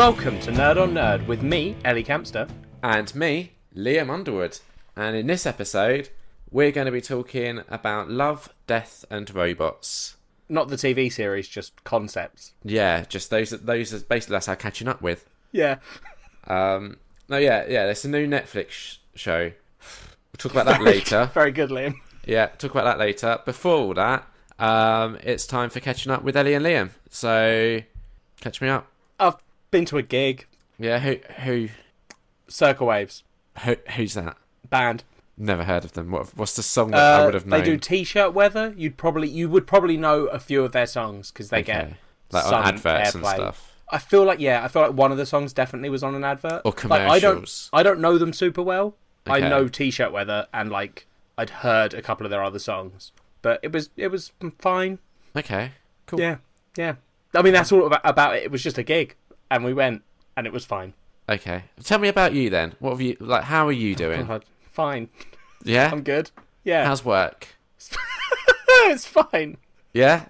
Welcome to Nerd on Nerd with me, Ellie Campster. And me, Liam Underwood. And in this episode, we're going to be talking about love, death, and robots. Not the TV series, just concepts. Yeah, just those are basically that's how catching up with. Yeah. There's a new Netflix show. We'll talk about that later. Very good, Liam. Yeah, talk about that later. Before all that, it's time for catching up with Ellie and Liam. So, catch me up. I've been to a gig. Yeah, who? Circa Waves. Who's that? Band. Never heard of them. What's the song that I would have known? They do T-shirt weather. You would probably know a few of their songs because they get like some on adverts airplay. And stuff. I feel like one of the songs definitely was on an advert or commercials. I don't know them super well. Okay. I know T-shirt weather and I'd heard a couple of their other songs, but it was fine. Okay, cool. Yeah. I mean, that's all about it. It was just a gig, and we went, and it was fine. Okay, tell me about you then. What have you like? How are you doing? God, fine. Yeah, I'm good. Yeah. How's work? It's fine. Yeah.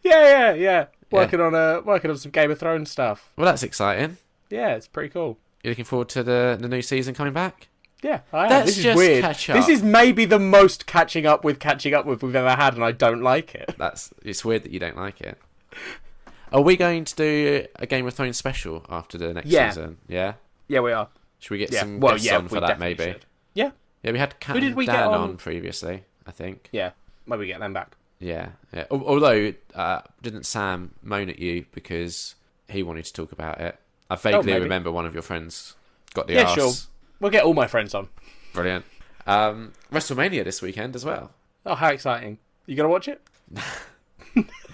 Yeah. Working on some Game of Thrones stuff. Well, that's exciting. Yeah, it's pretty cool. You looking forward to the new season coming back? Yeah, I am. Let's This is just weird. catch up. This is maybe the most catching up with we've ever had, and I don't like it. It's weird that you don't like it. Are we going to do a Game of Thrones special after the next season? Yeah. Yeah, we are. Should we get some guests on for that? Maybe. Should. Yeah. Yeah, we had Kat and Dan on previously, I think. Yeah, maybe get them back. Yeah. Although, didn't Sam moan at you because he wanted to talk about it? I vaguely remember one of your friends got the arse. Yeah, sure. We'll get all my friends on. Brilliant. WrestleMania this weekend as well. Oh, how exciting. You going to watch it?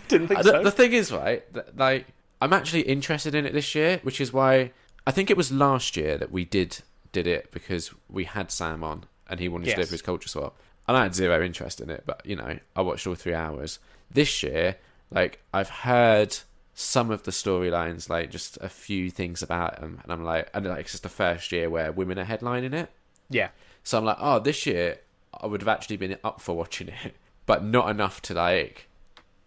Didn't think so. The thing is, right, like, I'm actually interested in it this year, which is why I think it was last year that we did it because we had Sam on and he wanted to do it for his culture swap. And I had zero interest in it, but, I watched all 3 hours. This year, like, I've heard some of the storylines, like, just a few things about them, and I'm like, it's just the first year where women are headlining it. Yeah. So I'm like, this year I would have actually been up for watching it, but not enough to, like,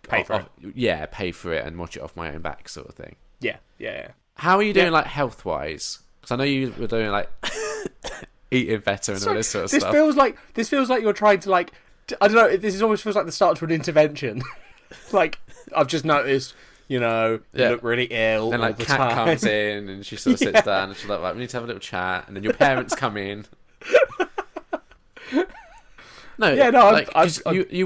pay for it. Yeah, pay for it and watch it off my own back, sort of thing. Yeah. How are you doing, like, health-wise? Because I know you were doing, like, eating better and all this sort of stuff. This feels like you're trying to, like, I don't know, this almost feels like the start to an intervention. Like, I've just noticed, you look really ill. And, like, Kat comes in and she sort of sits down and she's like, we need to have a little chat. And then your parents come in. You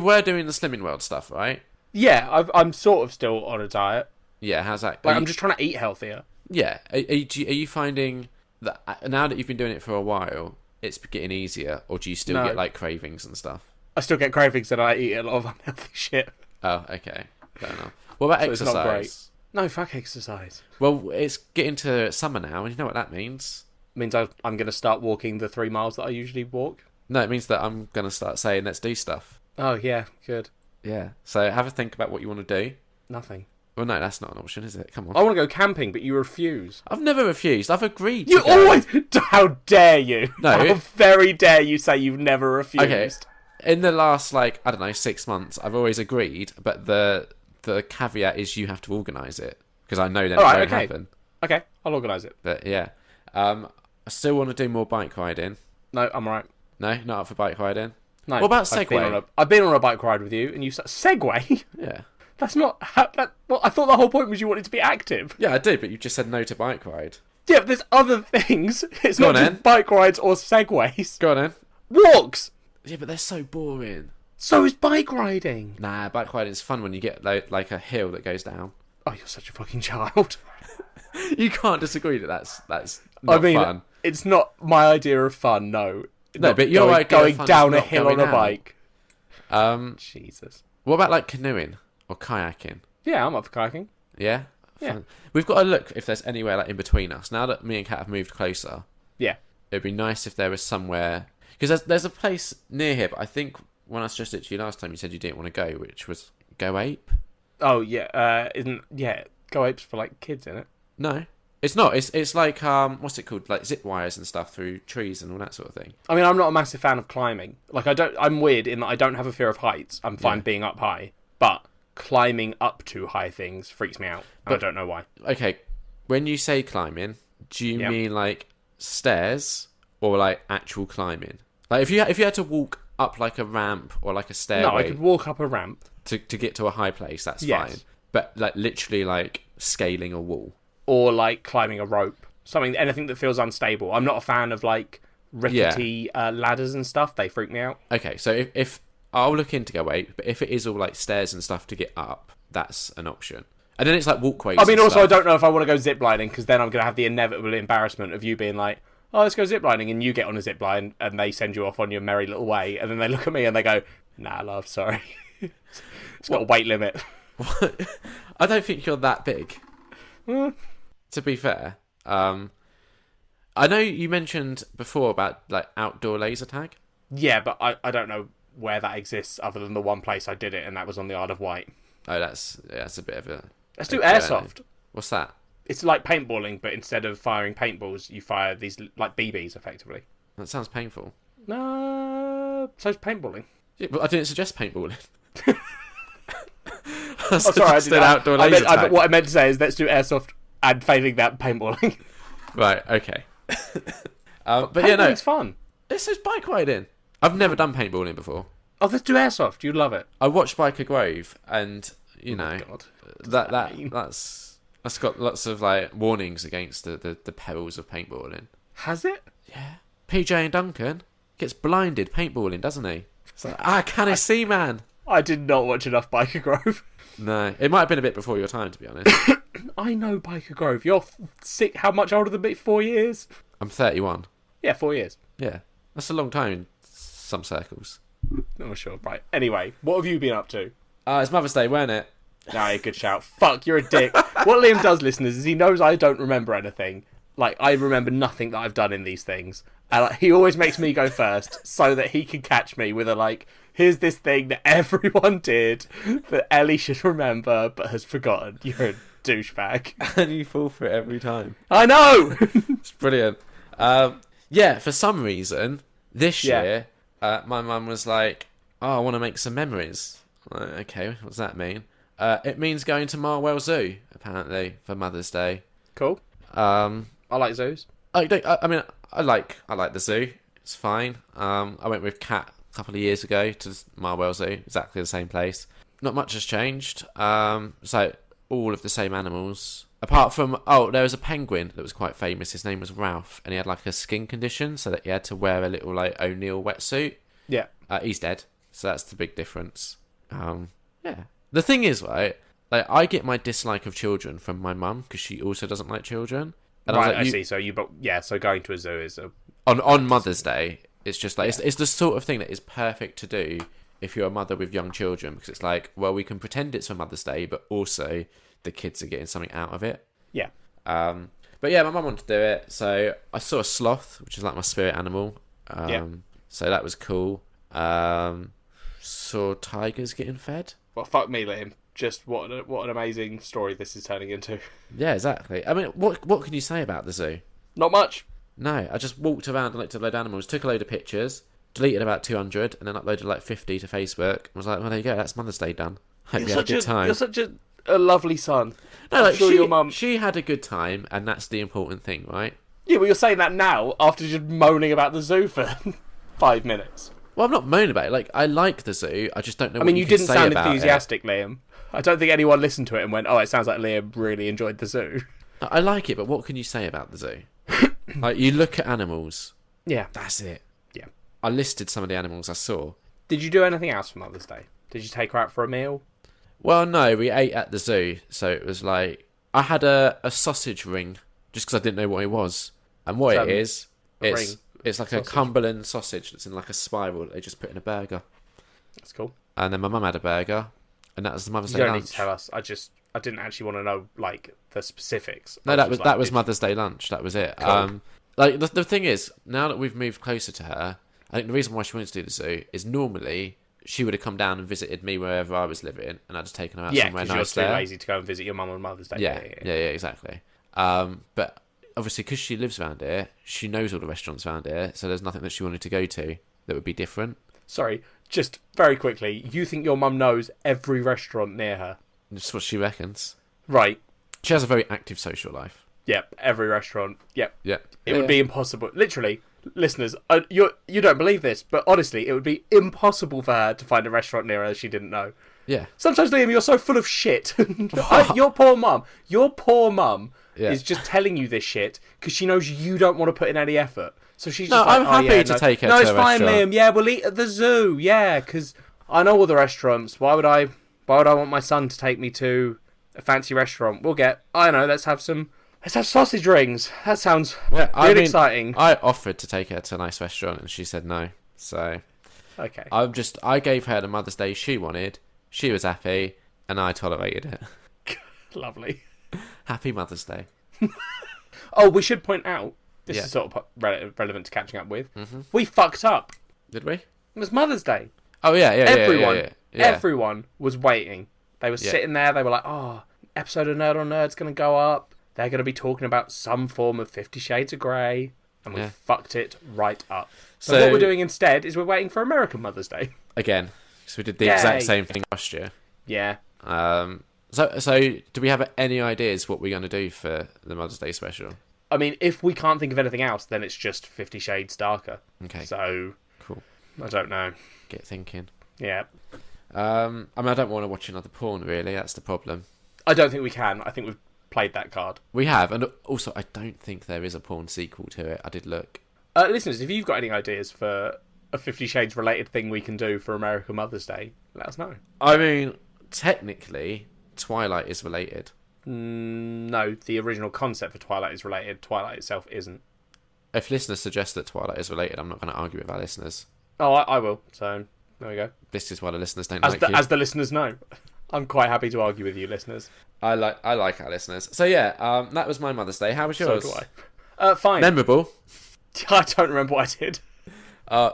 were doing the Slimming World stuff, right? Yeah, I'm sort of still on a diet. Yeah, how's that? Like, I'm just trying to eat healthier. Yeah. Are you finding that now that you've been doing it for a while, it's getting easier, or do you still get, like, cravings and stuff? I still get cravings and I eat a lot of unhealthy shit. Oh, okay. Fair enough. What about exercise? It's not great. No, fuck exercise. Well, it's getting to summer now, and you know what that means? It means I'm going to start walking the 3 miles that I usually walk. No, it means that I'm going to start saying, let's do stuff. Oh, yeah, good. Yeah, so have a think about what you want to do. Nothing. Well, no, that's not an option, is it? Come on. I want to go camping, but you refuse. I've never refused. I've agreed You always... How dare you? No. How very dare you say you've never refused? Okay. In the last, 6 months, I've always agreed, but the caveat is you have to organise it, because I know that it won't happen. Okay, I'll organise it. But, yeah. I still want to do more bike riding. No, I'm alright. No, not up for bike riding? No. What about Segway? I've been on a bike ride with you, and you said, Segway? Yeah. That's not... I thought the whole point was you wanted to be active. Yeah, I do, but you just said no to bike ride. Yeah, but there's other things. It's not just bike rides or Segways. Go on, then. Walks! Yeah, but they're so boring. So is bike riding. Nah, bike riding is fun when you get, like a hill that goes down. Oh, you're such a fucking child. You can't disagree that that's not fun. It's not my idea of fun, no. No, but you're going down a hill on a bike. Jesus. What about, like, canoeing or kayaking? Yeah, I'm up for kayaking. Yeah? Yeah. Fun. We've got to look if there's anywhere, like, in between us. Now that me and Kat have moved closer, yeah, it'd be nice if there was somewhere... Because there's a place near here, but I think when I suggested it to you last time, you said you didn't want to go, which was Go Ape. Oh, yeah. Go Ape's for, like, kids, isn't it? No. It's not. It's like, what's it called? Like zip wires and stuff through trees and all that sort of thing. I mean, I'm not a massive fan of climbing. Like, I'm weird in that I don't have a fear of heights. I'm fine being up high. But climbing up to high things freaks me out. And I don't know why. Okay. when you say climbing, do you mean like stairs or like actual climbing? Like if you had to walk up like a ramp or like a stairway. No, I could walk up a ramp to get to a high place. That's fine. But like literally like scaling a wall or like climbing a rope, anything that feels unstable. I'm not a fan of like rickety ladders and stuff. They freak me out. Okay, so if I'll look into go wait, but if it is all like stairs and stuff to get up, that's an option. And then it's like walkways. I mean, also, stuff. I don't know if I want to go ziplining because then I'm going to have the inevitable embarrassment of you being like, oh, let's go ziplining, and you get on a zipline and they send you off on your merry little way, and then they look at me and they go, nah, love, sorry. It's got a weight limit. What? I don't think you're that big. To be fair. I know you mentioned before about like outdoor laser tag. Yeah, but I don't know where that exists other than the one place I did it, and that was on the Isle of Wight. Oh, that's a bit of a... Let's do airsoft. What's that? It's like paintballing, but instead of firing paintballs, you fire these like BBs, effectively. That sounds painful. No, so's paintballing. Yeah, but I didn't suggest paintballing. Sorry, outdoor laser tag. What I meant to say is let's do airsoft and failing that paintballing. Right, okay. But paintballing's fun. This is bike riding. I've never done paintballing before. Oh, let's do airsoft. You'd love it. I watched Biker Grove, and you know God. that's got lots of like warnings against the perils of paintballing. Has it? Yeah. PJ and Duncan gets blinded paintballing, doesn't he? It's like, can I see, man? I did not watch enough Biker Grove. No, it might have been a bit before your time, to be honest. I know Biker Grove. You're sick. How much older than me? 4 years? I'm 31. Yeah, 4 years. Yeah, that's a long time in some circles. Not sure. Right. Anyway, what have you been up to? It's Mother's Day, weren't it? No, good shout. Fuck, you're a dick. What Liam does, listeners, is he knows I don't remember anything. Like, I remember nothing that I've done in these things. And he always makes me go first so that he can catch me with a, like, here's this thing that everyone did that Ellie should remember but has forgotten. You're a douchebag. And you fall for it every time. I know! It's brilliant. For some reason, this year, my mum was like, I want to make some memories. I'm like, okay, what does that mean? It means going to Marwell Zoo, apparently, for Mother's Day. Cool. I like zoos. I like the zoo. It's fine. I went with Kat a couple of years ago to Marwell Zoo, exactly the same place. Not much has changed. So all of the same animals. Apart from, there was a penguin that was quite famous. His name was Ralph, and he had like a skin condition, so that he had to wear a little like O'Neill wetsuit. Yeah. He's dead, so that's the big difference. Yeah. The thing is, right, like I get my dislike of children from my mum because she also doesn't like children. And right, I see. So so going to a zoo is on Mother's Day. It's just like it's the sort of thing that is perfect to do if you're a mother with young children, because it's like, well, we can pretend it's for Mother's Day, but also the kids are getting something out of it. Yeah. But yeah, my mum wanted to do it, so I saw a sloth, which is like my spirit animal. So that was cool. Saw tigers getting fed. Well, fuck me, Liam. Just what an amazing story this is turning into. Yeah, exactly. I mean, what can you say about the zoo? Not much. No, I just walked around and looked at a load of animals, took a load of pictures, deleted about 200, and then uploaded like 50 to Facebook. I was like, well, there you go, that's Mother's Day done. Hope you had a good time. You're such a lovely son. No, like, your mum... she had a good time, and that's the important thing, right? Yeah, well, you're saying that now after just moaning about the zoo for 5 minutes. Well, I'm not moaning about it. Like, I like the zoo. I just don't know. You didn't sound enthusiastic, Liam. I don't think anyone listened to it and went, "Oh, it sounds like Liam really enjoyed the zoo." I like it, but what can you say about the zoo? Like, you look at animals. Yeah, that's it. Yeah, I listed some of the animals I saw. Did you do anything else for Mother's Day? Did you take her out for a meal? Well, no, we ate at the zoo, so it was like I had a sausage ring just because I didn't know what it was, and what it is, it's like a Cumberland sausage that's in like a spiral that they just put in a burger. That's cool. And then my mum had a burger, and that was the Mother's Day lunch. lunch. You don't need to tell us. I didn't actually want to know like the specifics. No, that was Mother's Day lunch. That was it. Cool. Like the thing is, now that we've moved closer to her, I think the reason why she wanted to do the zoo is normally she would have come down and visited me wherever I was living, and I'd just taken her out somewhere nice there. Yeah, you're too lazy to go and visit your mum on Mother's Day. Yeah, exactly. But obviously, because she lives around here, she knows all the restaurants around here, so there's nothing that she wanted to go to that would be different. Sorry, just very quickly, you think your mum knows every restaurant near her? That's what she reckons. Right. She has a very active social life. Yep, every restaurant. Yep. Yep. It would be impossible. Literally, listeners, you don't believe this, but honestly, it would be impossible for her to find a restaurant near her she didn't know. Yeah. Sometimes, Liam, you're so full of shit. Your poor mum is just telling you this shit because she knows you don't want to put in any effort. So she's just I'm happy to take her to a restaurant. No, it's fine, Liam. Yeah, we'll eat at the zoo. Yeah, because I know all the restaurants. Why would I want my son to take me to a fancy restaurant? Let's have sausage rings. That sounds really exciting. I offered to take her to a nice restaurant and she said no. So, okay. I gave her the Mother's Day she wanted. She was happy, and I tolerated it. Lovely. Happy Mother's Day. Oh, we should point out, this is sort of relevant to catching up with, we fucked up. Did we? It was Mother's Day. Oh, yeah. Everyone was waiting. They were sitting there, they were like, episode of Nerd on Nerd's going to go up. They're going to be talking about some form of 50 Shades of Grey. And we fucked it right up. So what we're doing instead is we're waiting for American Mother's Day. Again. So we did the exact same thing last year. Yeah. So do we have any ideas what we're going to do for the Mother's Day special? I mean, if we can't think of anything else, then it's just 50 Shades Darker. Okay. So, cool. I don't know. Get thinking. Yeah. I don't want to watch another porn, really. That's the problem. I don't think we can. I think we've played that card. We have. And also, I don't think there is a porn sequel to it. I did look. Listeners, if you've got any ideas for a 50 Shades related thing we can do for American Mother's Day, let us know. I mean, technically, Twilight is related. No, the original concept for Twilight is related. Twilight itself isn't. If listeners suggest that Twilight is related, I'm not going to argue with our listeners. Oh, I will. So, there we go. This is why the listeners don't as like you. you. As the listeners know. I'm quite happy to argue with you, listeners. I like our listeners. So, yeah, that was my Mother's Day. How was yours? So do I. Fine. Memorable? I don't remember what I did.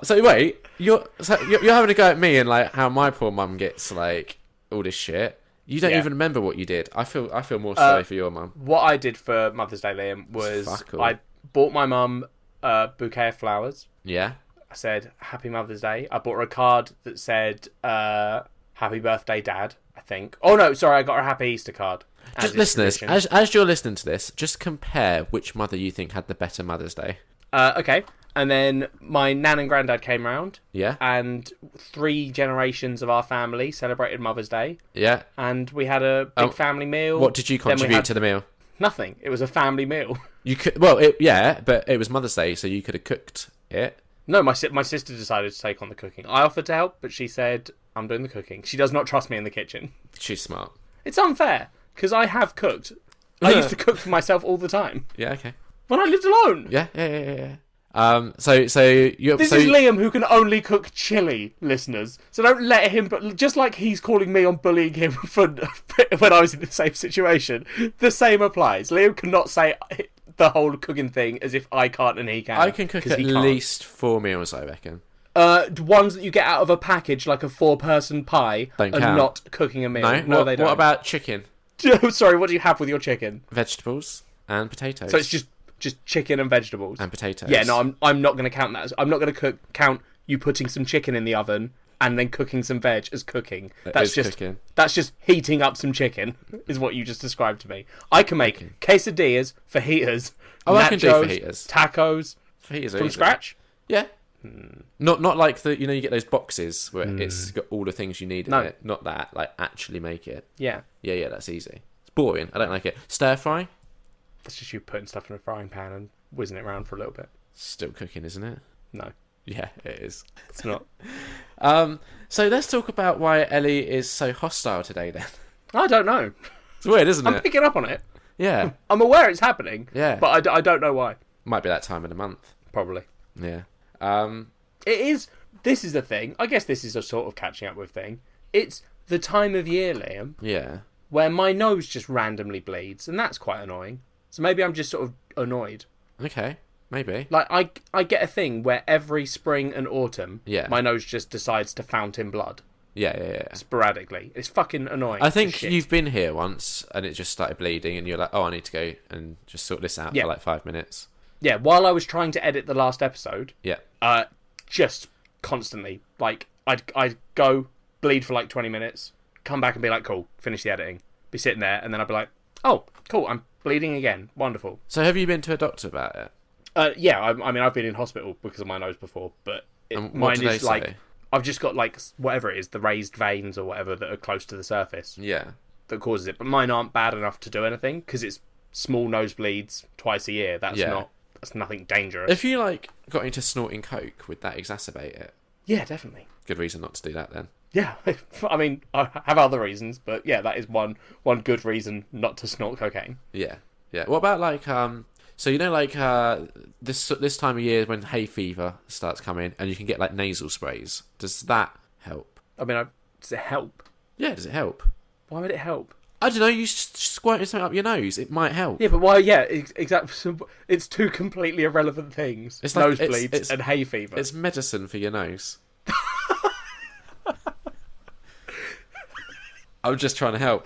So wait, you're having a go at me and like how my poor mum gets like all this shit. You don't even remember what you did. I feel more sorry for your mum. What I did for Mother's Day, Liam, was I bought my mum a bouquet of flowers. Yeah. I said Happy Mother's Day. I bought her a card that said Happy Birthday, Dad. I think. Oh no, sorry, I got her a Happy Easter card. Just listeners, as you're listening to this, just compare which mother you think had the better Mother's Day. Okay. And then my nan and granddad came round. Yeah. And 3 generations of our family celebrated Mother's Day. Yeah. And we had a big family meal. What did you contribute to the meal? Nothing. It was a family meal. You could, but it was Mother's Day, so you could have cooked it. No, my sister decided to take on the cooking. I offered to help, but she said, I'm doing the cooking. She does not trust me in the kitchen. She's smart. It's unfair, because I have cooked. I used to cook for myself all the time. Yeah, okay. When I lived alone. Yeah. This is Liam, who can only cook chili, listeners. So don't let him. But just like he's calling me on bullying him for when I was in the same situation, the same applies. Liam cannot say the whole cooking thing as if I can't and he can. I can cook at least 4 meals, I reckon. Ones that you get out of a package, like a 4-person pie, don't are count. not cooking a meal. No, they don't. What about chicken? Sorry, what do you have with your chicken? Vegetables and potatoes. So it's just chicken and vegetables and potatoes. Yeah, no, I'm not going to count that. I'm not going to count you putting some chicken in the oven and then cooking some veg as cooking. That's just heating up some chicken. Is what you just described to me. I can make quesadillas, fajitas, nachos, I can do fajitas, tacos fajitas from scratch. Yeah. Not like the you get those boxes where it's got all the things you need in it. Not that, like actually make it. Yeah, that's easy. It's boring. I don't like it. Stir fry. That's just you putting stuff in a frying pan and whizzing it around for a little bit. Still cooking, isn't it? No. Yeah, it is. It's not. So let's talk about why Ellie is so hostile today then. I don't know. It's weird, isn't it? I'm picking up on it. Yeah. I'm aware it's happening. Yeah. But I don't know why. Might be that time of the month. Probably. Yeah. It is. This is the thing. I guess this is a sort of catching up with thing. It's the time of year, Liam. Yeah. Where my nose just randomly bleeds, and that's quite annoying. So maybe I'm just sort of annoyed. Okay, maybe. Like, I get a thing where every spring and autumn, my nose just decides to fountain blood. Yeah. Sporadically. It's fucking annoying. I think you've been here once, and it just started bleeding, and you're like, oh, I need to go and just sort this out for like 5 minutes. Yeah, while I was trying to edit the last episode, yeah, just constantly. Like, I'd go, bleed for like 20 minutes, come back and be like, cool, finish the editing. Be sitting there, and then I'd be like, Oh, cool. I'm bleeding again. Wonderful. So have you been to a doctor about it? Yeah, I mean, I've been in hospital because of my nose before, but mine is like, I've just got like, whatever it is, the raised veins or whatever that are close to the surface. Yeah. That causes it. But mine aren't bad enough to do anything because it's small nosebleeds twice a year. That's nothing dangerous. If you like got into snorting coke, would that exacerbate it? Yeah, definitely. Good reason not to do that then. Yeah, I mean, I have other reasons, but yeah, that is one good reason not to snort cocaine. Yeah. What about like so you know like this time of year when hay fever starts coming and you can get like nasal sprays. Does that help? I mean, does it help? Yeah, does it help? Why would it help? I don't know. You squirting something up your nose, it might help. Yeah, but why? Yeah, exactly. It's two completely irrelevant things. It's like, nosebleeds and hay fever. It's medicine for your nose. I'm just trying to help.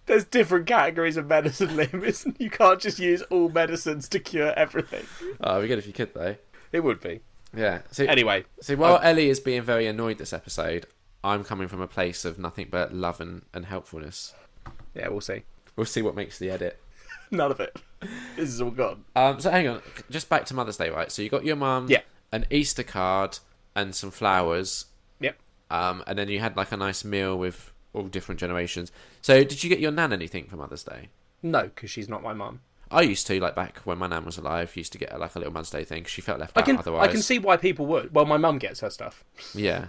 There's different categories of medicine, Liam. You can't just use all medicines to cure everything. Oh, it'd be good if you could, though. It would be. Yeah. Anyway. So while Ellie is being very annoyed this episode, I'm coming from a place of nothing but love and helpfulness. Yeah, we'll see. We'll see what makes the edit. None of it. This is all gone. So hang on. Just back to Mother's Day, right? So you got your mum, an Easter card, and some flowers. Yep. And then you had like a nice meal with all different generations. So did you get your nan anything for Mother's Day? No, because she's not my mum. I used to, like back when my nan was alive, used to get like a little Mother's Day thing because she felt left out otherwise. I can see why people would. Well, my mum gets her stuff. Yeah.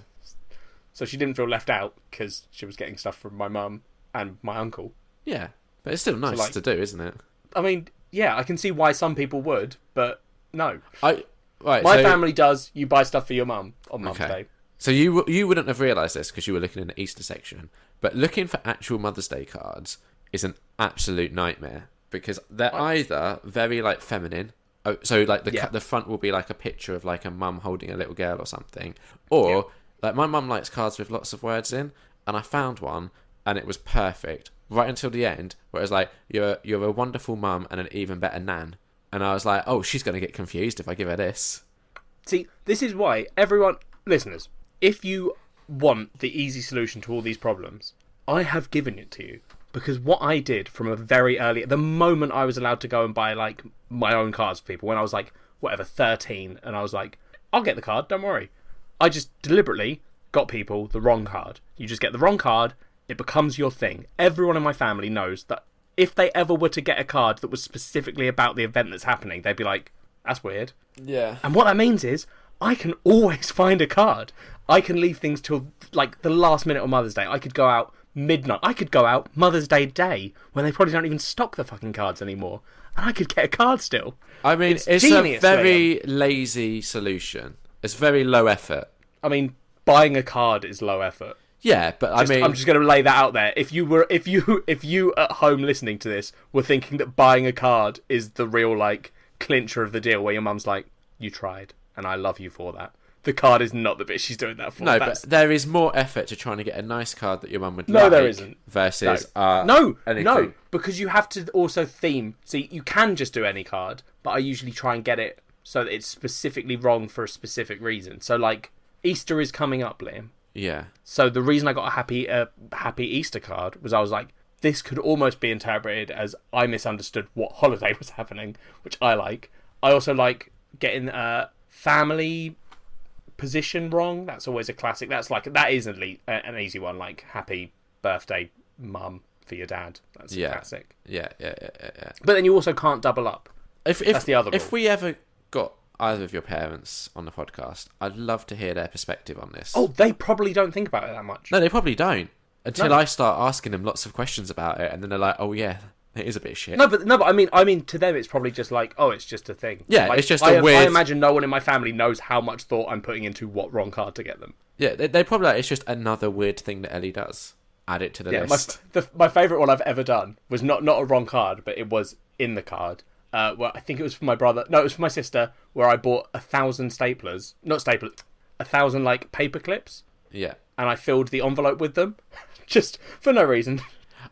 So she didn't feel left out because she was getting stuff from my mum and my uncle. Yeah, but it's still nice to do, isn't it? I mean, yeah, I can see why some people would, but no. My family does. You buy stuff for your mum on Mother's Day. So you wouldn't have realised this because you were looking in the Easter section, but looking for actual Mother's Day cards is an absolute nightmare because they're either very like feminine, so like the front will be like a picture of like a mum holding a little girl or something, or like my mum likes cards with lots of words in, and I found one and it was perfect right until the end where it was like you're a wonderful mum and an even better nan, and I was like, oh, she's gonna get confused if I give her this. See, this is why listeners, if you want the easy solution to all these problems, I have given it to you. Because what I did from the moment I was allowed to go and buy like my own cards for people, when I was like, 13, and I was like, I'll get the card, don't worry. I just deliberately got people the wrong card. You just get the wrong card, it becomes your thing. Everyone in my family knows that if they ever were to get a card that was specifically about the event that's happening, they'd be like, that's weird. Yeah. And what that means is, I can always find a card. I can leave things till like the last minute on Mother's Day. I could go out midnight. I could go out Mother's Day when they probably don't even stock the fucking cards anymore. And I could get a card still. I mean, it's genius, a very lazy solution. It's very low effort. I mean, buying a card is low effort. Yeah, but I'm just going to lay that out there. If you at home listening to this were thinking that buying a card is the real like clincher of the deal, where your mum's like, you tried, and I love you for that. The card is not the bit she's doing that for. No, but there is more effort to trying to get a nice card that your mum would like. No, there isn't. Versus... No, because you have to also theme... See, you can just do any card, but I usually try and get it so that it's specifically wrong for a specific reason. So, like, Easter is coming up, Liam. Yeah. So the reason I got a happy Easter card was I was like, this could almost be interpreted as I misunderstood what holiday was happening, which I like. I also like getting family position wrong. That's always a classic. That is an easy one, like happy birthday mum for your dad. That's a classic. Yeah. But then you also can't double up. That's the other rule. If we ever got either of your parents on the podcast, I'd love to hear their perspective on this. Oh, they probably don't think about it that much. No, they probably don't. Until I start asking them lots of questions about it, and then they're like, oh yeah, it is a bit shit. No, but I mean, to them it's probably just like, oh, it's just a thing. Yeah, like, it's just a weird... I imagine no one in my family knows how much thought I'm putting into what wrong card to get them. Yeah, they probably like, it's just another weird thing that Ellie does. Add it to the list. My favourite one I've ever done was not a wrong card, but it was in the card. Well, I think it was for my brother. No, it was for my sister, where I bought 1,000 staplers. Not staplers, 1,000 like paper clips. Yeah. And I filled the envelope with them, just for no reason.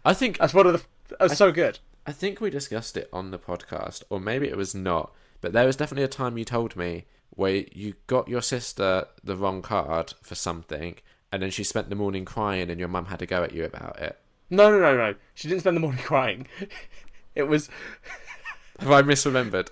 I think that's so good. I think we discussed it on the podcast, or maybe it was not. But there was definitely a time you told me where you got your sister the wrong card for something, and then she spent the morning crying, and your mum had to go at you about it. No. She didn't spend the morning crying. It was... Have I misremembered?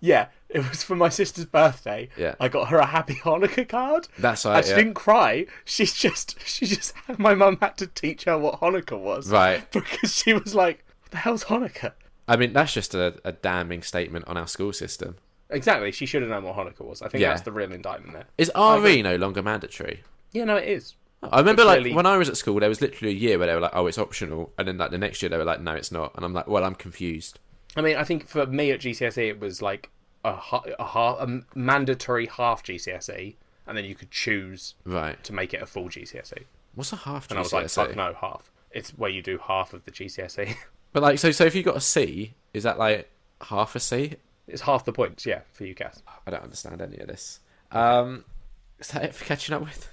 Yeah, it was for my sister's birthday. Yeah. I got her a Happy Hanukkah card. That's right, And she didn't cry. She just my mum had to teach her what Hanukkah was. Right. Because she was like, what the hell's Hanukkah? I mean, that's just a damning statement on our school system. Exactly, she should have known what Hanukkah was. I think that's the real indictment there. Is RE no longer mandatory? Yeah, no, it is. I remember, like, when I was at school, there was literally a year where they were like, oh, it's optional. And then, like, the next year, they were like, no, it's not. And I'm like, well, I'm confused. I mean, I think for me at GCSE, it was like a mandatory half GCSE, and then you could choose to make it a full GCSE. What's a half GCSE? And I was like, fuck no, half. It's where you do half of the GCSE. But, like, so if you got a C, is that, like, half a C? It's half the points, yeah, for UCAS. I don't understand any of this. Is that it for catching up with?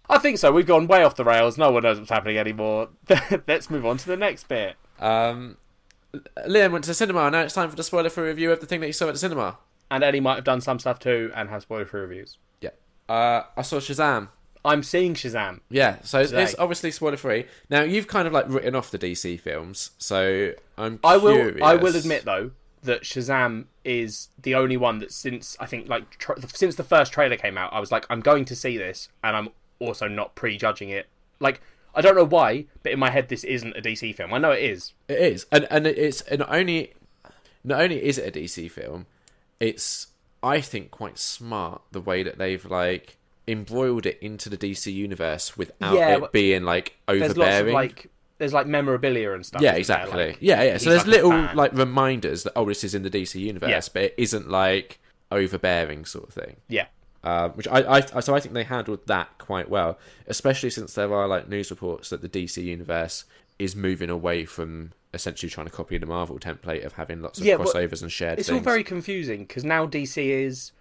I think so. We've gone way off the rails. No one knows what's happening anymore. Let's move on to the next bit. Liam went to the cinema. Now it's time for the spoiler-free review of the thing that you saw at the cinema. And Ellie might have done some stuff too and have spoiler-free reviews. Yeah. I saw Shazam. I'm seeing Shazam. Yeah, so it's obviously spoiler-free. Now, you've kind of, like, written off the DC films, so I'm curious. I will admit, though, that Shazam is the only one that since, I think, like, since the first trailer came out, I was like, I'm going to see this, and I'm also not prejudging it. Like, I don't know why, but in my head, this isn't a DC film. I know it is. It is, and it's not only is it a DC film, it's, I think, quite smart the way that they've, like, embroiled it into the DC universe without it being, like, overbearing. There's lots of, there's like memorabilia and stuff. Yeah, exactly. Like, yeah. So there's little like reminders that this is in the DC universe, but it isn't like overbearing sort of thing. Yeah. Which I think they handled that quite well, especially since there are like news reports that the DC universe is moving away from essentially trying to copy the Marvel template of having lots of crossovers and shared it's things. All very confusing because now DC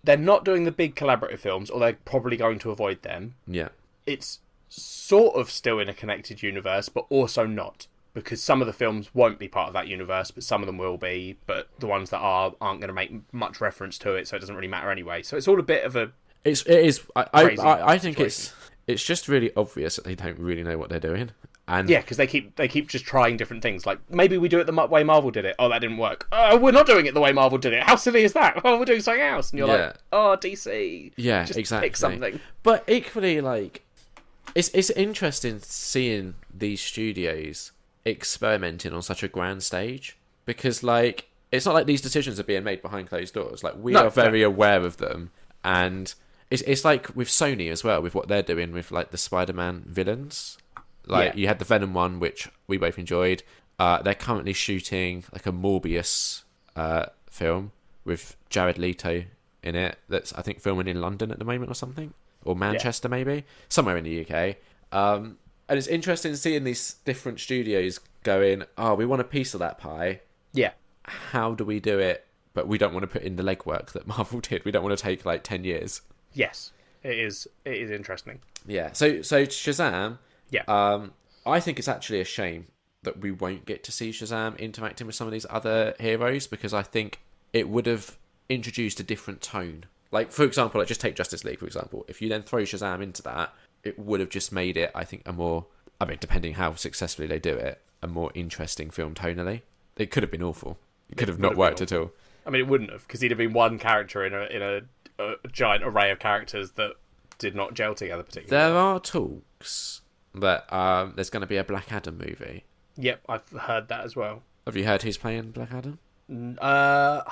they're not doing the big collaborative films, or they're probably going to avoid them. Yeah. It's sort of still in a connected universe, but also not, because some of the films won't be part of that universe, but some of them will be, but the ones that aren't going to make much reference to it, so it doesn't really matter anyway. So it's all a bit of a I think situation. it's just really obvious that they don't really know what they're doing. And yeah, because they keep just trying different things. Like, maybe we do it the way Marvel did it. Oh, that didn't work. Oh, we're not doing it the way Marvel did it. How silly is that? Oh, we're doing something else. And you're like, oh, DC. Yeah, just exactly. pick something. But equally, like, it's interesting seeing these studios experimenting on such a grand stage, because, like, it's not like these decisions are being made behind closed doors. Like, we are very aware of them, and it's like with Sony as well, with what they're doing with, like, the Spider-Man villains. Like, you had the Venom one, which we both enjoyed. They're currently shooting, like, a Morbius film with Jared Leto in it. That's, I think, filming in London at the moment or something. Or Manchester, maybe. Somewhere in the UK. And it's interesting seeing these different studios going, oh, we want a piece of that pie. Yeah. How do we do it? But we don't want to put in the legwork that Marvel did. We don't want to take, like, 10 years. Yes. It is interesting. Yeah. So Shazam... Yeah. I think it's actually a shame that we won't get to see Shazam interacting with some of these other heroes, because I think it would have introduced a different tone. Like, for example, like, just take Justice League, for example. If you then throw Shazam into that, it would have just made it, I think, a more, I mean, depending how successfully they do it, a more interesting film tonally. It could have been awful. It could have not worked at all. I mean, it wouldn't have, because he'd have been one character in a giant array of characters that did not gel together particularly. There are talks that there's going to be a Black Adam movie. Yep, I've heard that as well. Have you heard who's playing Black Adam? I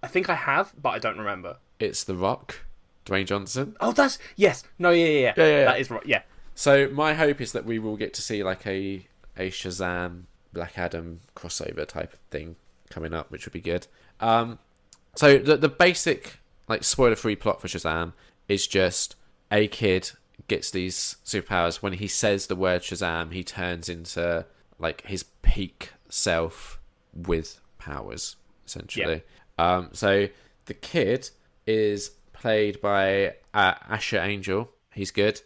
think I have, but I don't remember. It's The Rock, Dwayne Johnson. Oh, that's... Yes. No, yeah. That is right, yeah. So my hope is that we will get to see, like, a Shazam, Black Adam crossover type of thing coming up, which would be good. So the basic, like, spoiler-free plot for Shazam is just a kid gets these superpowers. When he says the word Shazam, he turns into, like, his peak self with powers, essentially. Yeah. So the kid is played by Asher Angel. He's good.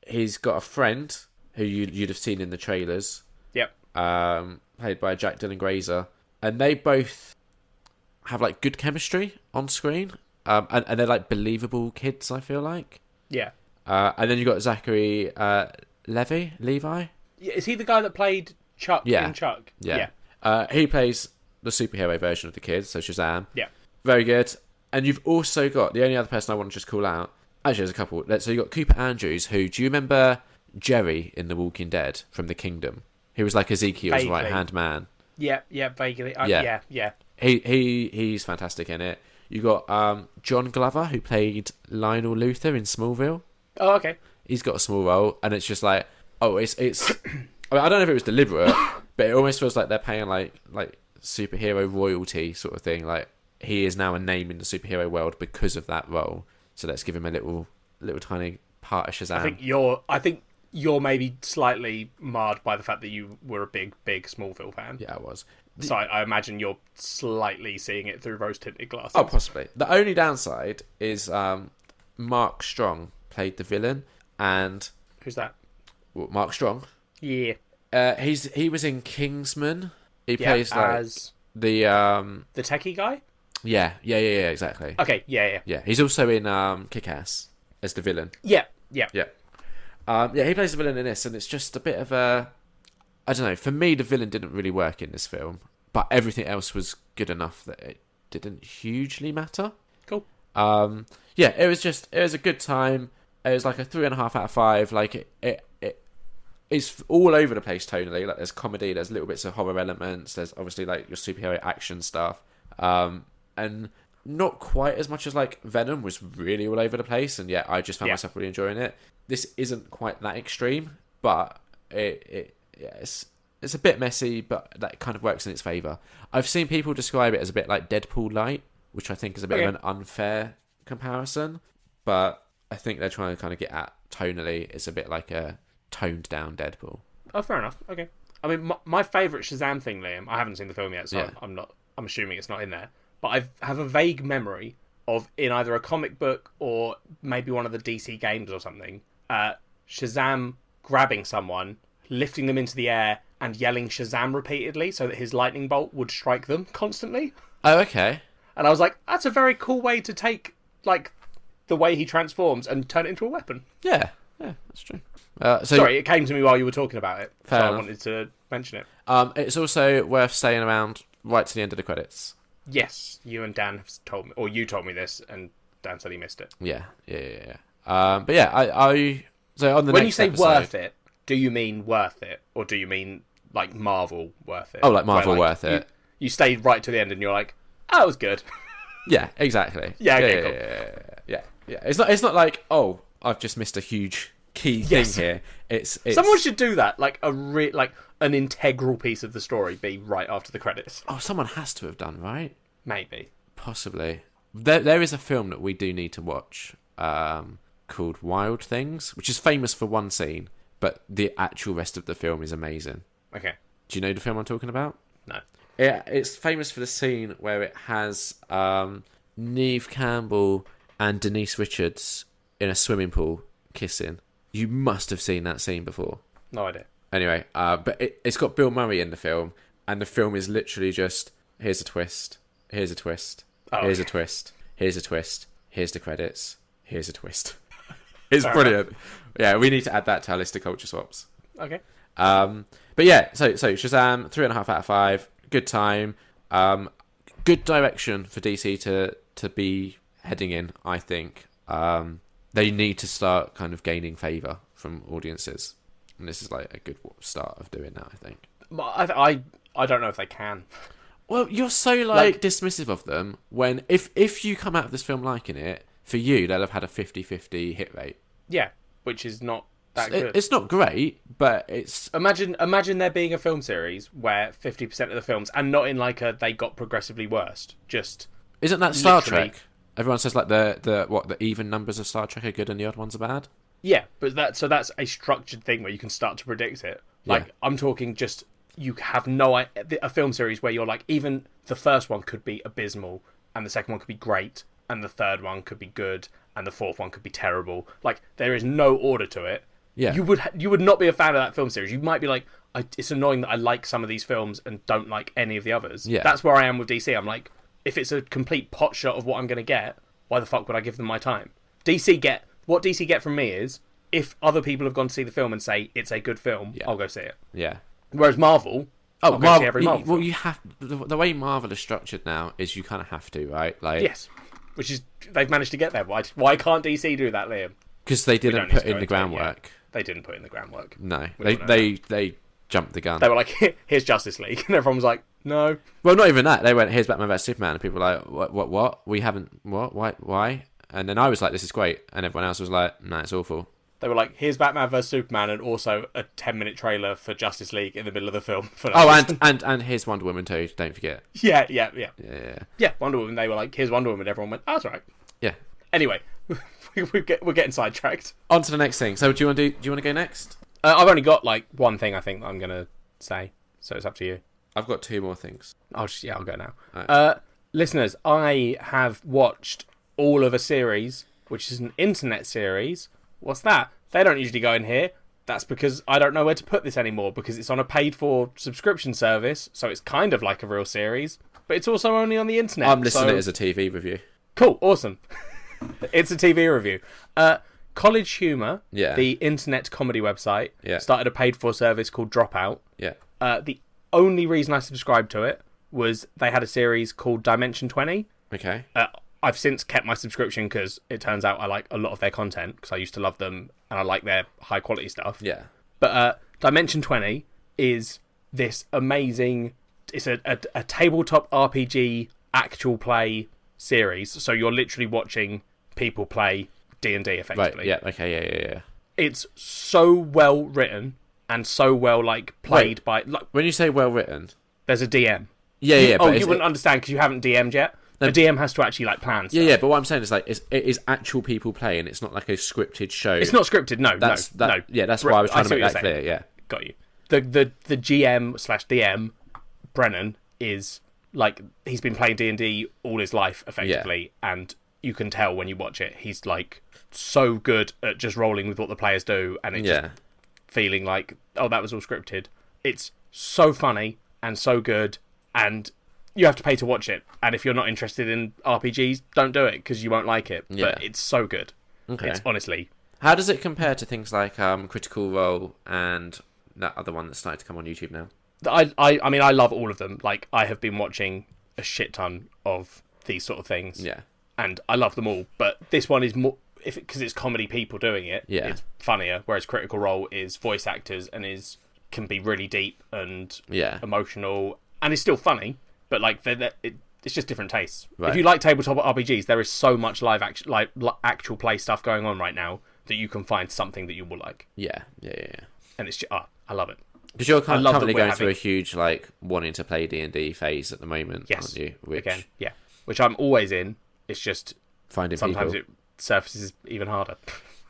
He's got a friend who you'd have seen in the trailers. Yep. Played by Dylan Grazer. And they both have, like, good chemistry on screen. And they're, like, believable kids, I feel like. Yeah. And then you've got Zachary Levi? Is he the guy that played Chuck Yeah. in Chuck. Yeah. He plays the superhero version of the kid, so Shazam. Yeah. Very good. And you've also got, the only other person I want to just call out, actually there's a couple. So you've got Cooper Andrews, who, do you remember Jerry in The Walking Dead from The Kingdom? He was like Ezekiel's Vaguely. right-hand man. Yeah, vaguely. Yeah. He's fantastic in it. You got John Glover, who played Lionel Luthor in Smallville. Oh, okay. He's got a small role, and it's just like, it's. I mean, I don't know if it was deliberate, but it almost feels like they're paying like superhero royalty sort of thing. Like, he is now a name in the superhero world because of that role. So let's give him a little tiny part of Shazam. I think you're maybe slightly marred by the fact that you were a big Smallville fan. Yeah, I was. So I imagine you're slightly seeing it through rose-tinted glasses. Oh, possibly. The only downside is Mark Strong played the villain, and Who's that? Mark Strong. Yeah. He was in Kingsman. He plays as the techie guy. Yeah, exactly. Okay, yeah. He's also in Kick-Ass as the villain. Yeah. He plays the villain in this, and it's just a bit of a, I don't know. For me, the villain didn't really work in this film, but everything else was good enough that it didn't hugely matter. Cool. It was a good time. It was like a 3.5 out of 5. Like it's all over the place tonally. Like, there's comedy, there's little bits of horror elements, there's obviously like your superhero action stuff, and not quite as much as like Venom was really all over the place. And I just found myself really enjoying it. This isn't quite that extreme, but it's a bit messy, but that kind of works in its favour. I've seen people describe it as a bit like Deadpool light, which I think is a bit of an unfair comparison, but I think they're trying to kind of get at tonally. It's a bit like a toned down Deadpool. Oh, fair enough. Okay. I mean, my favourite Shazam thing, Liam, I haven't seen the film yet, so I'm assuming it's not in there, but I have a vague memory of, in either a comic book or maybe one of the DC games or something, Shazam grabbing someone, lifting them into the air, and yelling Shazam repeatedly so that his lightning bolt would strike them constantly. Oh, okay. And I was like, that's a very cool way to take, like, the way he transforms and turn it into a weapon. Yeah, that's true. Sorry, it came to me while you were talking about it, so enough. I wanted to mention it. It's also worth staying around right to the end of the credits. Yes, you and Dan have told me, or you told me this, and Dan said he missed it. Yeah. But yeah, so on the when next you say episode, worth it, do you mean worth it, or do you mean like Marvel worth it? Oh, like Marvel worth it. You stayed right to the end, and you're like, oh, it was good. Yeah, exactly. Yeah, okay, cool. Yeah. It's not like, oh, I've just missed a huge key thing here. It's someone should do that, like an integral piece of the story be right after the credits. Oh, someone has to have done, right? Maybe. Possibly. There is a film that we do need to watch called Wild Things, which is famous for one scene, but the actual rest of the film is amazing. Okay. Do you know the film I'm talking about? No. Yeah, it's famous for the scene where it has Neve Campbell and Denise Richards in a swimming pool kissing. You must have seen that scene before. No idea. Anyway, but it's got Bill Murray in the film, and the film is literally just, here's a twist, here's a twist, here's a twist, here's a twist, here's the credits, here's a twist. It's brilliant. Yeah, we need to add that to our list of culture swaps. Okay. But yeah, so Shazam, 3.5 out of 5. Good time. Good direction for DC to be heading in, I think. They need to start kind of gaining favour from audiences. And this is like a good start of doing that, I think. I don't know if they can. Well, you're so like dismissive of them when if you come out of this film liking it, for you, they'll have had a 50-50 hit rate. Yeah, which is not that good. It's not great, but it's... Imagine there being a film series where 50% of the films, and not in like they got progressively worse, just... Isn't that Star Trek? Everyone says like the even numbers of Star Trek are good and the odd ones are bad? Yeah, but that's a structured thing where you can start to predict it. Like, I'm talking just... You have a film series where you're like, even the first one could be abysmal, and the second one could be great, and the third one could be good, and the fourth one could be terrible. Like, there is no order to it. Yeah. You would not be a fan of that film series. You might be like, it's annoying that I like some of these films and don't like any of the others. Yeah. That's where I am with DC. I'm like, if it's a complete pot shot of what I'm going to get, why the fuck would I give them my time? What DC get from me is, if other people have gone to see the film and say it's a good film, I'll go see it. Yeah. Whereas Marvel, I'll go see every Marvel well, film. you have the way Marvel is structured now is you kind of have to, right? Like, Yes, which is they've managed to get there. Why can't DC do that, Liam? because they didn't put in the groundwork. They didn't put in the groundwork. No, they jumped the gun. They were like, "Here's Justice League," and everyone was like, "No." Well, not even that. They went, "Here's Batman vs Superman," and people were like, "What? We haven't what? Why?" And then I was like, "This is great," and everyone else was like, "No, it's awful." They were like, "Here's Batman vs Superman," and also a 10-minute trailer for Justice League in the middle of the film. And here's Wonder Woman too. Don't forget. Yeah. Yeah. Wonder Woman. They were like, "Here's Wonder Woman." Everyone went, "Oh, that's all right." Yeah. Anyway, we're getting sidetracked. On to the next thing. So, do you want to go next? I've only got like one thing I think that I'm gonna say, so it's up to you. I've got two more things. I'll go now. Right. Listeners, I have watched all of a series, which is an internet series. What's that? They don't usually go in here. That's because I don't know where to put this anymore, because it's on a paid-for subscription service, so it's kind of like a real series, but it's also only on the internet. I'm listening to it as a TV review. Cool, awesome. It's a TV review. College Humor, Yeah. the internet comedy website, Yeah. started a paid-for service called Dropout. Yeah. The only reason I subscribed to it was they had a series called Dimension 20. Okay. I've since kept my subscription because it turns out I like a lot of their content, because I used to love them and I like their high-quality stuff. Yeah. But Dimension 20 is this amazing... It's a tabletop RPG actual play series, so you're literally watching people play D&D effectively. Right. Yeah. Okay. Yeah. It's so well written and so well like played by. Like, When you say well written, there's a DM. yeah. Oh, But you wouldn't understand because you haven't DM'd yet. The DM has to actually like plan stuff. Yeah. But what I'm saying is like it is actual people playing. It's not like a scripted show. It's not scripted. No. No. Yeah. That's why I was trying to make that saying. clear. Yeah. Got you. The GM/DM Brennan is like, he's been playing D&D all his life effectively, and you can tell when you watch it he's like so good at just rolling with what the players do, and it's just feeling like, oh, that was all scripted. It's so funny and so good, and you have to pay to watch it, and if you're not interested in RPGs, don't do it because you won't like it. But it's so good. Okay. It's honestly... How does it compare to things like Critical Role and that other one that's started to come on YouTube now? I mean, I love all of them. Like, I have been watching a shit ton of these sort of things. Yeah. And I love them all. But this one is more... because it's comedy people doing it, Yeah. it's funnier. Whereas Critical Role is voice actors and can be really deep and emotional. And it's still funny, but like it's just different tastes. Right. If you like tabletop RPGs, there is so much live actual play stuff going on right now that you can find something that you will like. Yeah. And it's just, I love it. Because you're currently going through having... a huge like wanting to play D&D phase at the moment, aren't you? Which I'm always in. It's just finding sometimes people. it surfaces even harder.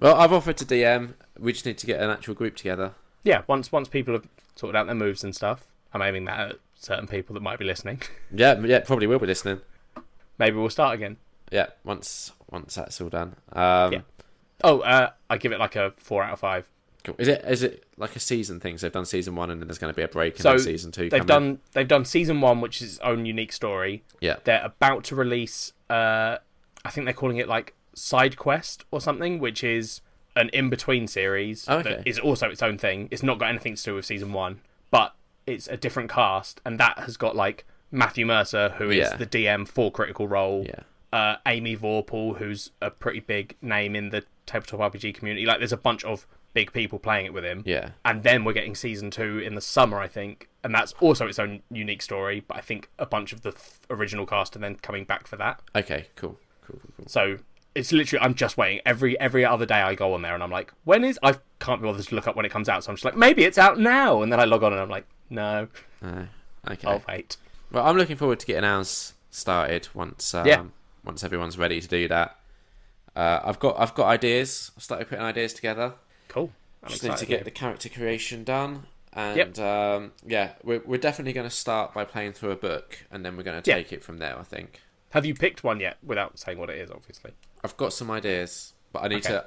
Well, I've offered to DM. We just need to get an actual group together. Yeah, once people have sorted out their moves and stuff. I'm aiming that at certain people that might be listening. Yeah, probably will be listening. Maybe we'll start again. Yeah, once that's all done. Yeah. I give it like a 4 out of 5. Cool. Is it like a season thing? So they've done season 1 and then there's going to be a break and then season 2. They've done season 1, which is its own unique story. Yeah. They're about to release. I think they're calling it like Side Quest or something, which is an in-between series that is also its own thing. It's not got anything to do with season 1, but it's a different cast, and that has got like Matthew Mercer, who is the DM for Critical Role. Yeah. Amy Vorpal, who's a pretty big name in the tabletop RPG community. Like, there's a bunch of big people playing it with him. Yeah. And then we're getting season 2 in the summer, I think, and that's also its own unique story. But I think a bunch of the original cast are then coming back for that. Okay. Cool. So it's literally, I'm just waiting. Every other day I go on there and I'm like, when is... I can't be bothered to look up when it comes out, so I'm just like, maybe it's out now. And then I log on and I'm like, no. Okay. I'll wait. Well, I'm looking forward to getting ours started once everyone's ready to do that. I've got ideas. I've started putting ideas together. Cool. Just need to get the character creation done. And we're definitely going to start by playing through a book, and then we're going to take it from there, I think. Have you picked one yet, without saying what it is, obviously? I've got some ideas, but I need to...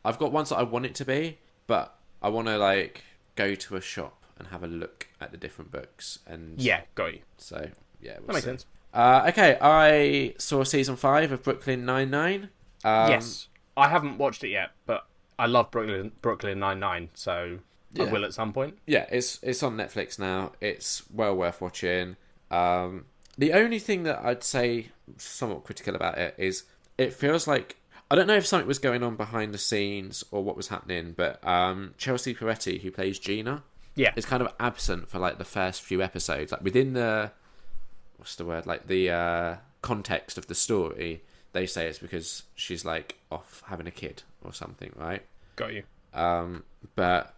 I've got ones that I want it to be, but I want to go to a shop and have a look at the different books. And got you. So, yeah, that makes sense. Okay, I saw season 5 of Brooklyn Nine-Nine. Yes. I haven't watched it yet, but I love Brooklyn Nine-Nine, so I will at some point. Yeah, it's on Netflix now. It's well worth watching. The only thing that I'd say somewhat critical about it is it feels like, I don't know if something was going on behind the scenes or what was happening, but Chelsea Peretti, who plays Gina, is kind of absent for like the first few episodes. Like within the, what's the word? Like the context of the story, they say it's because she's like off having a kid or something, right? Got you. But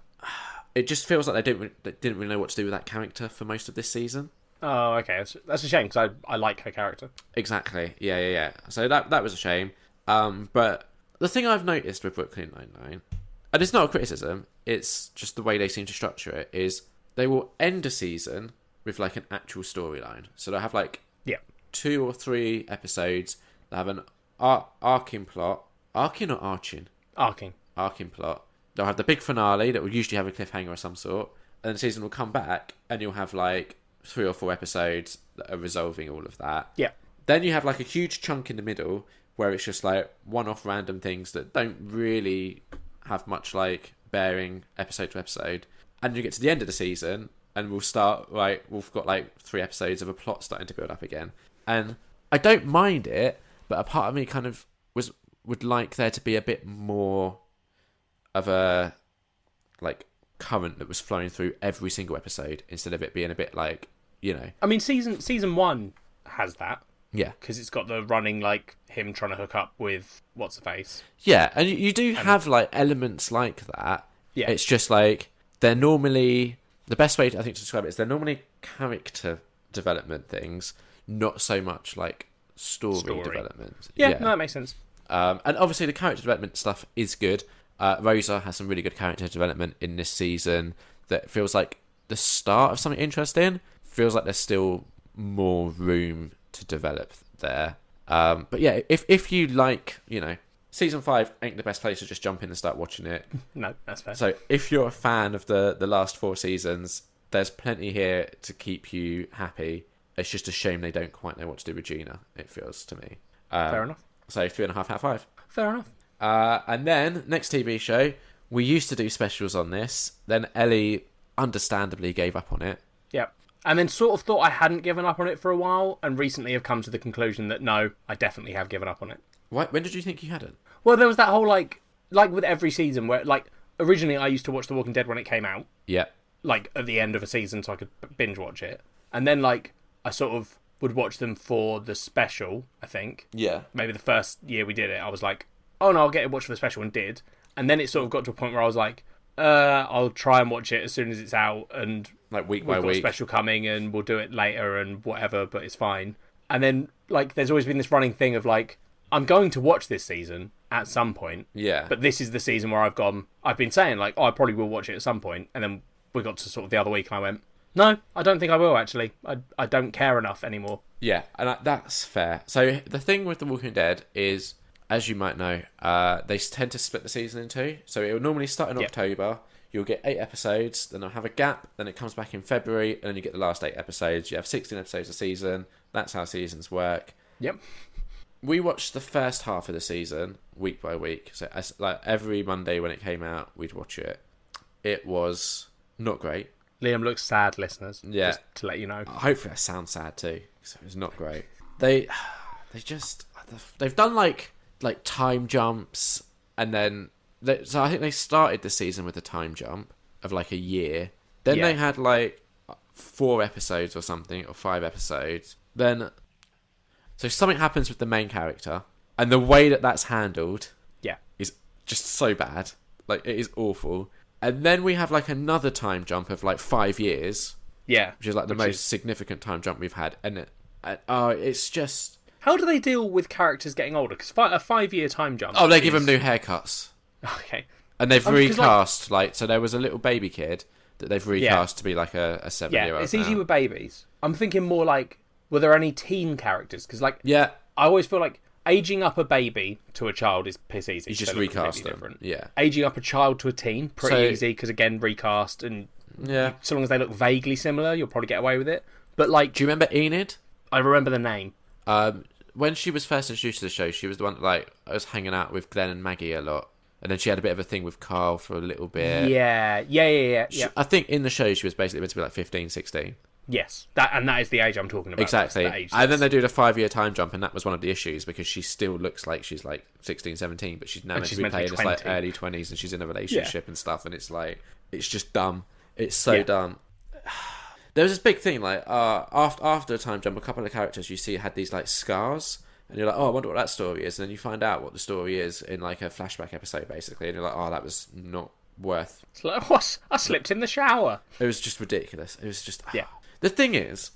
it just feels like they didn't really know what to do with that character for most of this season. Oh, okay. That's a shame because I like her character. Exactly. Yeah. So that was a shame. But the thing I've noticed with Brooklyn Nine-Nine, and it's not a criticism, it's just the way they seem to structure it, is they will end a season with like an actual storyline. So they'll have like 2 or 3 episodes that have an arcing plot. Arcing or arching? Arcing plot. They'll have the big finale that will usually have a cliffhanger of some sort, and then the season will come back and you'll have like 3 or 4 episodes that are resolving all of that. Yeah. Then you have like a huge chunk in the middle where it's just like one-off random things that don't really have much like bearing episode to episode. And you get to the end of the season and we've got like 3 episodes of a plot starting to build up again. And I don't mind it, but a part of me kind of would like there to be a bit more of a like current that was flowing through every single episode instead of it being a bit like, you know. I mean, season 1 has that. Yeah. Because it's got the running, like, him trying to hook up with what's-her-face. Yeah, and you do have, like, elements like that. Yeah. It's just, like, they're normally... The best way, I think, to describe it is they're normally character development things, not so much, like, story. Development. Yeah, no, that makes sense. And obviously the character development stuff is good. Rosa has some really good character development in this season that feels like the start of something interesting. Feels like there's still more room to develop there. But yeah, if you like, you know, season 5 ain't the best place to just jump in and start watching it. No, that's fair. So if you're a fan of the last 4 seasons, there's plenty here to keep you happy. It's just a shame they don't quite know what to do with Gina, it feels to me. Fair enough. So 3.5 out of 5. Fair enough. And then, next TV show, we used to do specials on this. Then Ellie understandably gave up on it. Yep. And then sort of thought I hadn't given up on it for a while, and recently have come to the conclusion that no, I definitely have given up on it. Why, when did you think you hadn't? Well, there was that whole, like with every season, where, like, originally I used to watch The Walking Dead when it came out. Yeah. Like, at the end of a season so I could binge watch it. And then, like, I sort of would watch them for the special, I think. Yeah. Maybe the first year we did it, I was like, oh no, I'll get it watched for the special, and did. And then it sort of got to a point where I was like, I'll try and watch it as soon as it's out, and like week by we've got week. A special coming, and we'll do it later and whatever, but it's fine. And then, like, there's always been this running thing of, like, I'm going to watch this season at some point. Yeah. But this is the season where I've been saying, like, oh, I probably will watch it at some point. And then we got to sort of the other week and I went, no, I don't think I will, actually. I don't care enough anymore. Yeah, and that's fair. So the thing with The Walking Dead is, as you might know, they tend to split the season in 2. So it will normally start in October. You'll get 8 episodes, then they'll have a gap, then it comes back in February, and then you get the last 8 episodes. You have 16 episodes a season. That's how seasons work. Yep. We watched the first half of the season week by week. So like every Monday when it came out, we'd watch it. It was not great. Liam looks sad, listeners. Yeah. Just to let you know. Hopefully I sound sad too, because it was not great. They've done like time jumps, and then so I think they started the season with a time jump of like a year. Then they had like 4 episodes or something, or 5 episodes. Then so something happens with the main character, and the way that that's handled is just so bad. Like, it is awful. And then we have like another time jump of like 5 years. Yeah. Which is like the most significant time jump we've had. And it's just... How do they deal with characters getting older? Because a 5-year time jump... Oh, they give them new haircuts. Okay. And they've recast, so there was a little baby kid that they've recast to be like a 7-year-old. Yeah, it's easy with babies. I'm thinking more like, were there any teen characters? Because, like, I always feel like aging up a baby to a child is piss easy. You just recast them. Different. Yeah. Aging up a child to a teen, pretty easy, because, again, recast, and so long as they look vaguely similar, you'll probably get away with it. But, like... Do you remember Enid? I remember the name. When she was first introduced to the show, she was the one that, like, I was hanging out with Glenn and Maggie a lot. And then she had a bit of a thing with Carl for a little bit. Yeah. I think in the show she was basically meant to be like 15, 16. Yes, that is the age I'm talking about. Exactly. And then they do the 5-year time jump, and that was one of the issues because she still looks like she's like 16, 17, but she's now meant to be playing as like early 20s, and she's in a relationship and stuff, and it's like, it's just dumb. It's so dumb. There was this big thing, like, after the time jump, a couple of characters you see had these like scars, and you're like, oh, I wonder what that story is, and then you find out what the story is in like a flashback episode, basically, and you're like, oh, that was not worth. It's like, what? I slipped in the shower. It was just ridiculous. It was just... The thing is,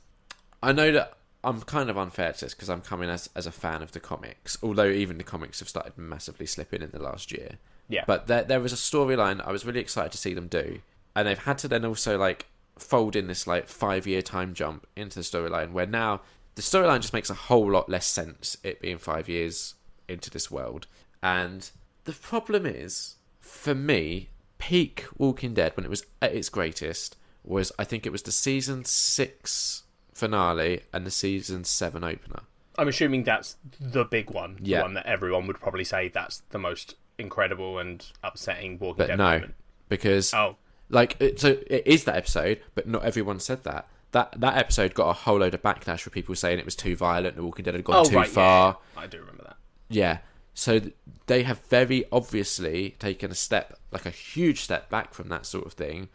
I know that I'm kind of unfair to this because I'm coming as a fan of the comics, although even the comics have started massively slipping in the last year. Yeah. But there was a storyline I was really excited to see them do, and they've had to then also like fold in this like 5-year time jump into the storyline where now the storyline just makes a whole lot less sense, it being 5 years into this world. And the problem is, for me, peak Walking Dead, when it was at its greatest, was, I think it was the season 6 finale and the season 7 opener. I'm assuming that's the big one. The one that everyone would probably say that's the most incredible and upsetting Walking Dead moment. Because so it is that episode, but not everyone said that. That episode got a whole load of backlash for people saying it was too violent, The Walking Dead had gone too far. Yeah. I do remember that. Yeah. So they have very obviously taken a step, like a huge step back from that sort of thing,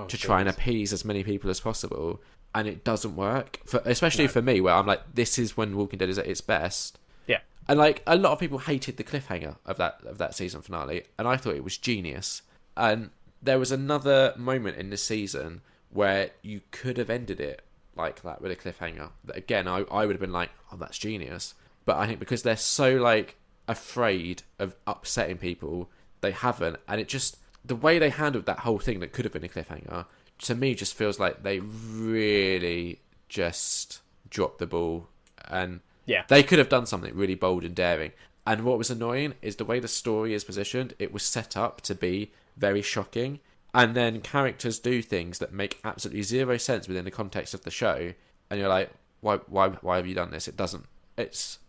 to try and appease as many people as possible, and it doesn't work. Especially for me, where I'm like, this is when Walking Dead is at its best. Yeah. And like a lot of people hated the cliffhanger of that season finale, and I thought it was genius. And there was another moment in the season where you could have ended it like that with a cliffhanger. That again, I would have been like, oh, that's genius. But I think because they're so like afraid of upsetting people, they haven't, and it just, the way they handled that whole thing that could have been a cliffhanger, to me just feels like they really just dropped the ball, and they could have done something really bold and daring. And what was annoying is the way the story is positioned, it was set up to be very shocking, and then characters do things that make absolutely zero sense within the context of the show, and you're like, why have you done this? It doesn't. It's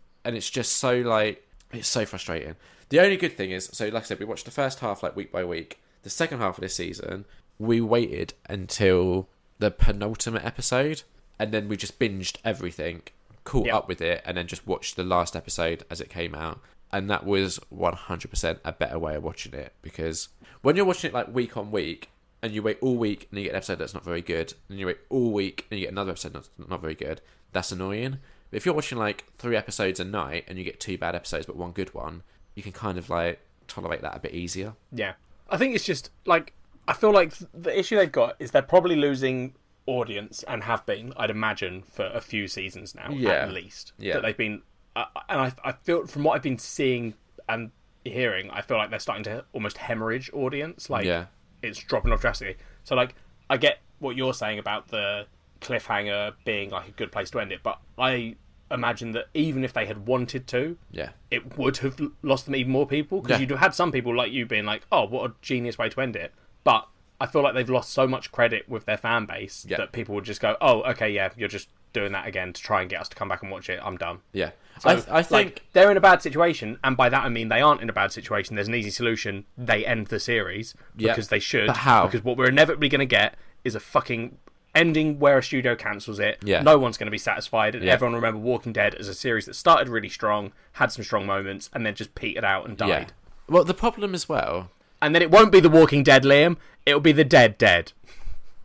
just so like, it's so frustrating. The only good thing is, so like I said, we watched the first half like week by week. The second half of this season, we waited until the penultimate episode, and then we just binged everything, caught up with it, and then just watched the last episode as it came out. And that was 100% a better way of watching it, because when you're watching it like week on week, and you wait all week and you get an episode that's not very good, and you wait all week and you get another episode that's not very good, that's annoying. But if you're watching like 3 episodes a night and you get 2 bad episodes but 1 good one, you can kind of like tolerate that a bit easier. Yeah. I think it's just like, I feel like the issue they've got is they're probably losing audience, and have been, I'd imagine, for a few seasons now, at least. Yeah. That they've been, and I feel from what I've been seeing and hearing, I feel like they're starting to almost hemorrhage audience. Like, it's dropping off drastically. So like, I get what you're saying about the cliffhanger being like a good place to end it, but I imagine that even if they had wanted to, it would have lost them even more people, because you'd have had some people like you being like, oh, what a genius way to end it. But I feel like they've lost so much credit with their fan base that people would just go, oh, okay, you're just doing that again to try and get us to come back and watch it, I'm done. So, I think like, they're in a bad situation, and by that I mean they aren't in a bad situation. There's an easy solution. They end the series, because they should. But how? Because what we're inevitably going to get is a fucking ending where a studio cancels it. No one's going to be satisfied, and everyone will remember Walking Dead as a series that started really strong, had some strong moments, and then just petered out and died. Well, the problem as well... And then it won't be The Walking Dead, Liam. It'll be The Dead.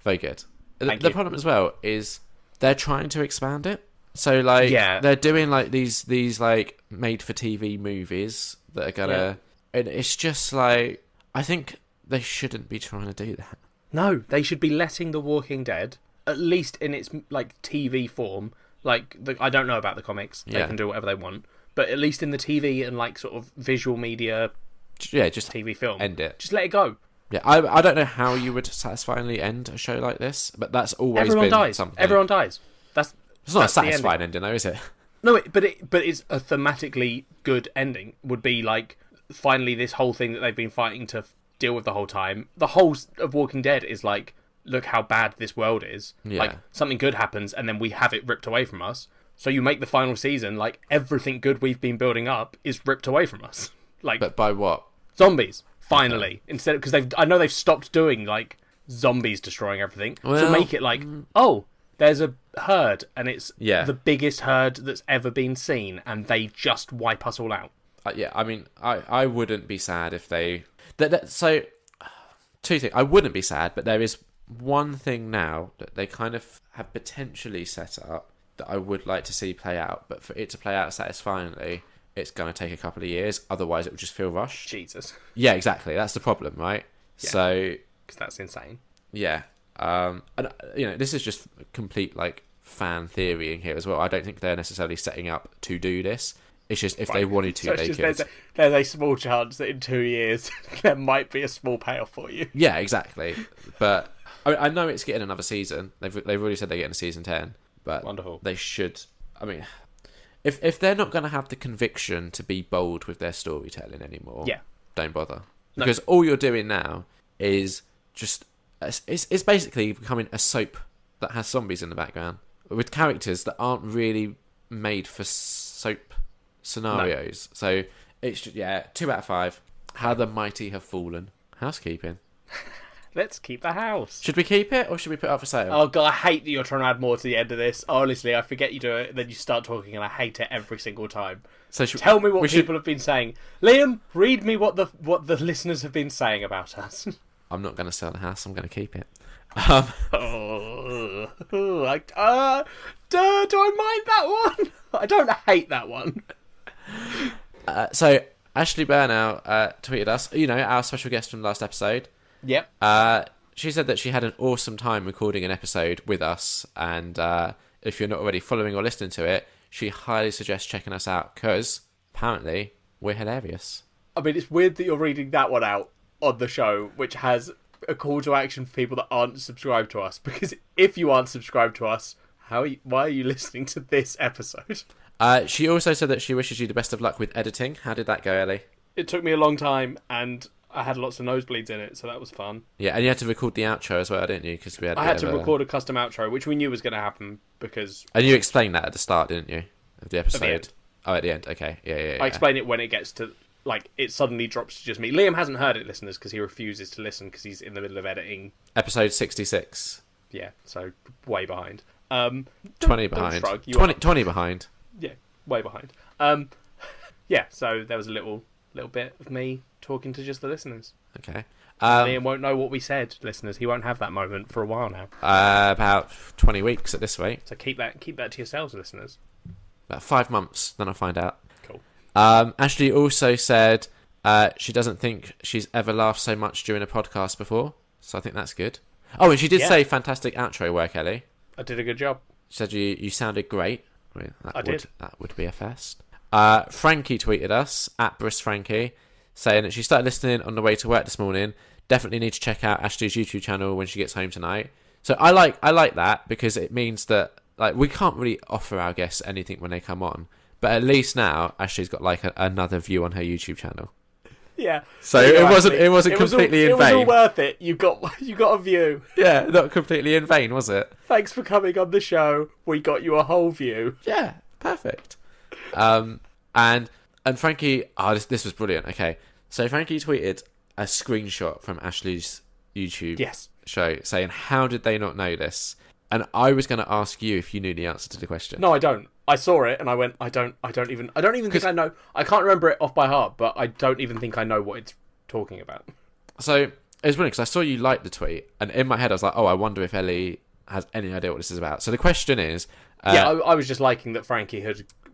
Very good. The problem as well is they're trying to expand it. So, like, they're doing, like, these like, made-for-TV movies that are gonna... And it's just, like... I think they shouldn't be trying to do that. No, they should be letting The Walking Dead, at least in its, like, TV form. Like, I don't know about the comics. They can do whatever they want. But at least in the TV and, like, sort of visual media... just TV film. End it. Just let it go. Yeah, I don't know how you would satisfyingly end a show like this, but that's always been something. Everyone dies. It's not a satisfying ending, though, is it? No, but it's a thematically good ending. Would be like, finally, this whole thing that they've been fighting to deal with the whole time. The whole of Walking Dead is like, look how bad this world is. Like, something good happens and then we have it ripped away from us. So you make the final season, like, everything good we've been building up is ripped away from us. Like, but by what? Zombies. Finally, instead because I know they've stopped doing like zombies destroying everything. Well, to make it like, oh, there's a herd and it's the biggest herd that's ever been seen, and they just wipe us all out. Yeah, I mean, I wouldn't be sad if they. So, two things. I wouldn't be sad, but there is one thing now that they kind of have potentially set up that I would like to see play out. But for it to play out satisfyingly, it's going to take a couple of years. Otherwise, it would just feel rushed. Jesus. Yeah, exactly. That's the problem, right? Yeah. So, because that's insane. Yeah. And this is just complete like fan theorying here as well. I don't think they're necessarily setting up to do this. It's just if they wanted to, they could. There's a small chance that in 2 years there might be a small payoff for you. Yeah, exactly. But I know it's getting another season. They've already said they're getting a season 10. But wonderful. They should. I mean, if they're not going to have the conviction to be bold with their storytelling anymore, don't bother. Because all you're doing now is just it's basically becoming a soap that has zombies in the background with characters that aren't really made for soap scenarios. So it's just, 2 out of 5. How the mighty have fallen. Housekeeping. Let's keep the house. Should we keep it or should we put it up for sale? Oh god, I hate that you're trying to add more to the end of this. Honestly, I forget you do it, then you start talking, and I hate it every single time. So tell me what people have been saying. Liam, read me what the listeners have been saying about us. I'm not going to sell the house. I'm going to keep it. Do I mind that one? I don't hate that one. So Ashley Burnow tweeted us, our special guest from last episode. Yep. She said that she had an awesome time recording an episode with us, and if you're not already following or listening to it, she highly suggests checking us out because apparently we're hilarious. I mean, it's weird that you're reading that one out on the show, which has a call to action for people that aren't subscribed to us, because if you aren't subscribed to us, why are you listening to this episode? She also said that she wishes you the best of luck with editing. How did that go, Ellie? It took me a long time, and I had lots of nosebleeds in it, so that was fun. Yeah, and you had to record the outro as well, didn't you? Because I had to record a custom outro, which we knew was going to happen because. And you explained that at the start, didn't you, of the episode? At the end. Oh, at the end. Okay, yeah. I explain it when it gets to it suddenly drops to just me. Liam hasn't heard it, listeners, because he refuses to listen because he's in the middle of editing episode 66. Yeah, so way behind. 20 behind. 20 behind. Yeah, way behind. Yeah, so there was a little bit of me talking to just the listeners. Okay. Liam won't know what we said, listeners. He won't have that moment for a while now. About 20 weeks at this rate. So keep that to yourselves, listeners. About 5 months, then I'll find out. Cool. Ashley also said she doesn't think she's ever laughed so much during a podcast before, so I think that's good. Oh, and she did say fantastic outro work, Ellie. I did a good job. She said you sounded great. I did. That would be a first. Frankie tweeted us, @BristFrankie, saying that she started listening on the way to work this morning. Definitely need to check out Ashley's YouTube channel when she gets home tonight. So I like that because it means that we can't really offer our guests anything when they come on, but at least now Ashley's got another view on her YouTube channel. Yeah. So it wasn't completely in vain. It was all worth it. You got a view. Yeah, not completely in vain, was it? Thanks for coming on the show. We got you a whole view. Yeah, perfect. And Frankie, this was brilliant. Okay, so Frankie tweeted a screenshot from Ashley's YouTube show saying, "How did they not know this?" And I was going to ask you if you knew the answer to the question. No, I don't. I saw it and I went, I don't even think I know. I can't remember it off by heart, but I don't even think I know what it's talking about. So it was brilliant because I saw you like the tweet, and in my head I was like, oh, I wonder if Ellie has any idea what this is about. So the question is, I was just liking that Frankie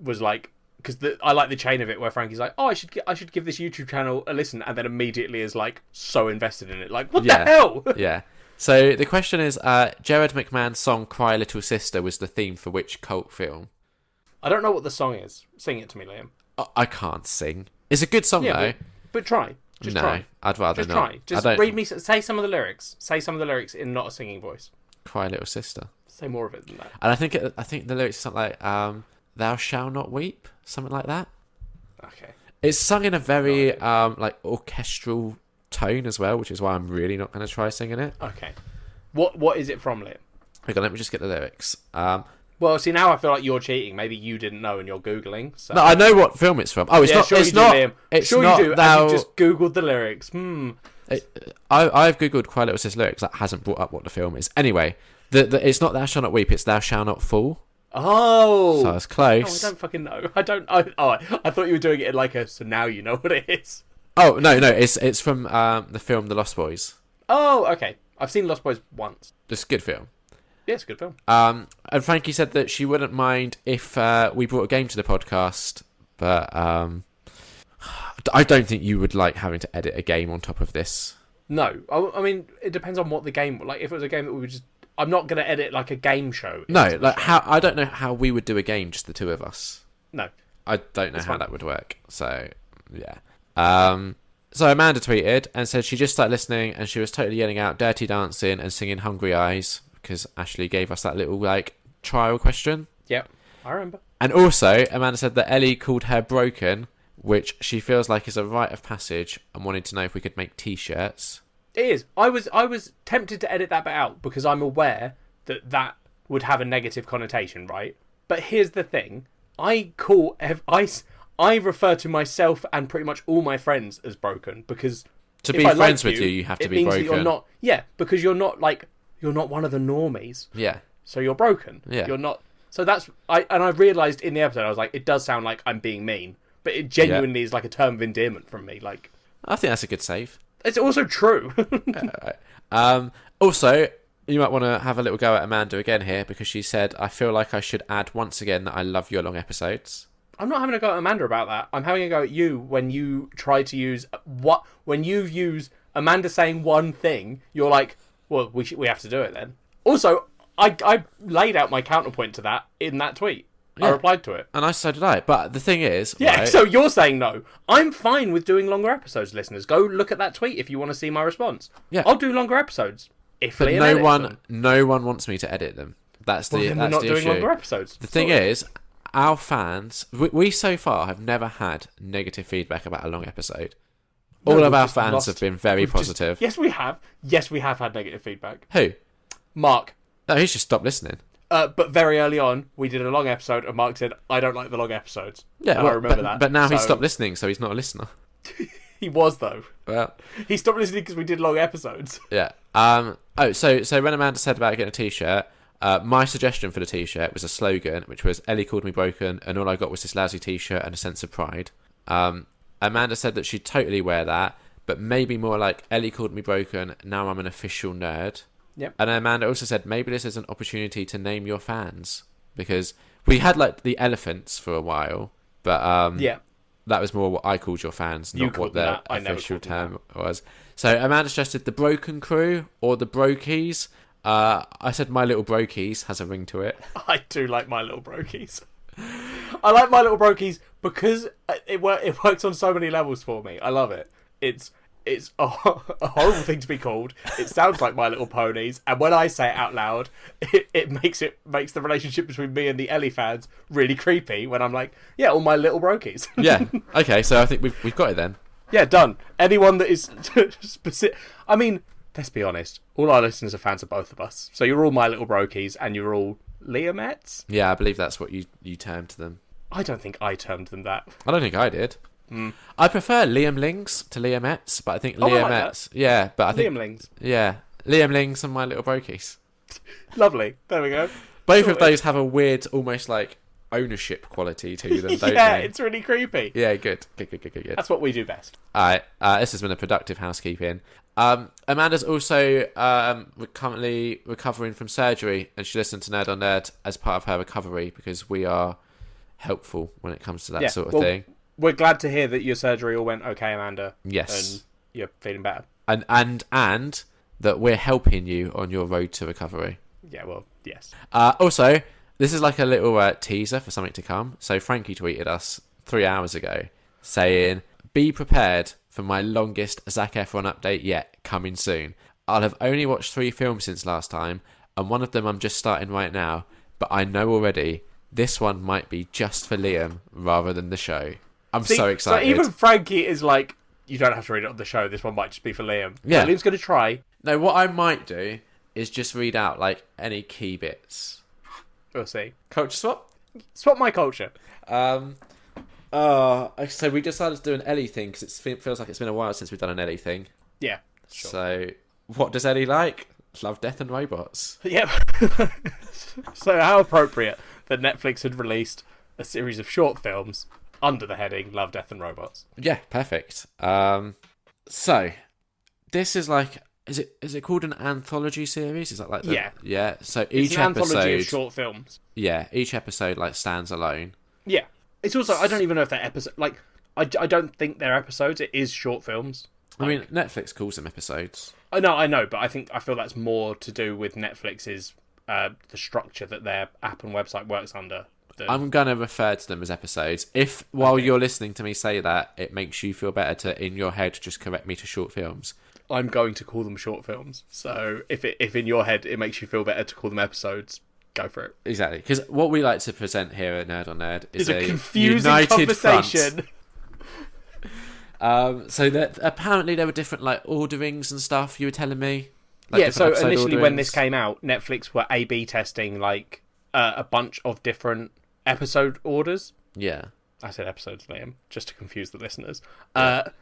was like, because I like the chain of it where Frankie's like, oh, I should give this YouTube channel a listen, and then immediately is like so invested in it, like what the hell? Yeah. So the question is, Gerard McMahon's song "Cry Little Sister" was the theme for which cult film? I don't know what the song is. Sing it to me, Liam. I can't sing. It's a good song though. But try. Just try. I'd rather just not. Try. Just read me. Say some of the lyrics. Say some of the lyrics in not a singing voice. Cry Little Sister. Say more of it than that. And I think the lyrics are something like "Thou shalt not weep," something like that. Okay. It's sung in a very orchestral tone as well, which is why I'm really not going to try singing it. Okay. What is it from, Liam? Hang on, let me just get the lyrics. Well, see, now I feel like you're cheating. Maybe you didn't know and you're Googling. So. No, I know what film it's from. Oh, it's not. Sure it's you not. Do, Liam. It's sure not you do. Thou... As you just Googled the lyrics. I've Googled quite a little sis lyrics. That hasn't brought up what the film is. Anyway, it's not Thou Shalt Not Weep. It's Thou Shalt Not Fall. Oh. So it's close. Oh, I don't fucking know. I thought you were doing it in like a. So now you know what it is. Oh no, it's from the film The Lost Boys. Oh, okay. I've seen Lost Boys once. It's a good film. Yeah, it's a good film. And Frankie said that she wouldn't mind if we brought a game to the podcast, but I don't think you would like having to edit a game on top of this. No, I mean it depends on what the game. Like if it was a game that we would just, I'm not going to edit like a game show. No, like how I don't know how we would do a game just the two of us. No, I don't know how that would work. So yeah. So Amanda tweeted and said she just started listening and she was totally yelling out Dirty Dancing and singing Hungry Eyes because Ashley gave us that little like trial question. Yep, I remember. And also Amanda said that Ellie called her broken, which she feels like is a rite of passage, and wanted to know if we could make t-shirts. It is. I was tempted to edit that bit out because I'm aware that would have a negative connotation, right? But here's the thing. I refer to myself and pretty much all my friends as broken because to be friends with you have to be broken. That you're not, because you're not one of the normies. Yeah. So you're broken. Yeah. You're not. So I realised in the episode I was like, it does sound like I'm being mean, but it genuinely is like a term of endearment from me. Like, I think that's a good save. It's also true. Also, you might want to have a little go at Amanda again here because she said, I feel like I should add once again that I love your long episodes. I'm not having a go at Amanda about that. I'm having a go at you when you try to use when you use Amanda saying one thing, you're like, well, we have to do it then. Also, I laid out my counterpoint to that in that tweet. Yeah. I replied to it. And so did I. But the thing is... Yeah, right, so you're saying no. I'm fine with doing longer episodes, listeners. Go look at that tweet if you want to see my response. Yeah. I'll do longer episodes. But no one wants me to edit them. That's the issue. We're not doing longer episodes. The thing is, our fans... We so far have never had negative feedback about a long episode. All of our fans have been very positive. Yes, we have. Yes, we have had negative feedback. Who? Mark. No, he's just stopped listening. But very early on, we did a long episode, and Mark said, I don't like the long episodes. Yeah, I remember that. But now he's stopped listening, so he's not a listener. He was, though. Well, he stopped listening because we did long episodes. Yeah. So when Amanda said about getting a t-shirt, my suggestion for the t-shirt was a slogan, which was, Ellie called me broken, and all I got was this lousy t-shirt and a sense of pride. Amanda said that she'd totally wear that, but maybe more like, Ellie called me broken, now I'm an official nerd. Yep. And Amanda also said maybe this is an opportunity to name your fans, because we had like the elephants for a while, but that was more what I called your fans, not what the official term was. So Amanda suggested the Broken Crew or the Brokies. I said My Little Brokies has a ring to it. I do like My Little Brokies. I like My Little Brokies because it works on so many levels for me. I love it. It's a horrible thing to be called. It sounds like My Little Ponies, and when I say it out loud, it makes the relationship between me and the Ellie fans really creepy. When I'm like, yeah, all My Little Brokies. Yeah. Okay. So I think we've got it then. Yeah, done. Anyone that is specific. I mean, let's be honest. All our listeners are fans of both of us. So you're all My Little Brokies, and you're all Liamettes. Yeah, I believe that's what you termed them. I don't think I termed them that. I don't think I did. I prefer Liam Lings to Liamettes, but I think Liamettes... Yeah, but I think... Liam Lings. Yeah. Liam Lings and My Little Brokies. Lovely. There we go. Both of those have a weird, almost like, ownership quality to them, don't they? Yeah, it's really creepy. Yeah, good. That's what we do best. Alright, this has been a productive housekeeping. Amanda's also currently recovering from surgery, and she listened to Nerd on Nerd as part of her recovery, because we are helpful when it comes to that sort of thing. We're glad to hear that your surgery all went okay, Amanda. Yes. And you're feeling better. And that we're helping you on your road to recovery. Yeah, well, yes. Also, this is like a little teaser for something to come. So Frankie tweeted us 3 hours ago saying, be prepared for my longest Zac Efron update yet, coming soon. I'll have only watched 3 films since last time, and one of them I'm just starting right now, but I know already this one might be just for Liam rather than the show. I'm so excited. So even Frankie is like, you don't have to read it on the show. This one might just be for Liam. Yeah. So Liam's going to try. No, what I might do is just read out like any key bits. We'll see. Culture swap? Swap my culture. So we decided to do an Ellie thing because it feels like it's been a while since we've done an Ellie thing. Yeah. Sure. So, what does Ellie like? Love, Death and Robots. Yep. So how appropriate that Netflix had released a series of short films under the heading Love, Death and Robots. Yeah, perfect. So this is like, is it called an anthology series? Is that like yeah? So each episode, anthology of short films. Yeah, each episode like stands alone. Yeah, it's also, I don't even know if they're episode, like I don't think they're episodes. It is short films. I mean, Netflix calls them episodes. I know, but I feel that's more to do with Netflix's the structure that their app and website works under. I'm going to refer to them as episodes. If, while you're listening to me say that, it makes you feel better to, in your head, just correct me to short films. I'm going to call them short films. So if in your head it makes you feel better to call them episodes, go for it. Exactly. Because what we like to present here at Nerd on Nerd is a confusing united conversation. So that apparently there were different like orderings and stuff, you were telling me? Like, so initially when this came out, Netflix were A/B testing like a bunch of different episode orders. Yeah. I said episodes, Liam, just to confuse the listeners. But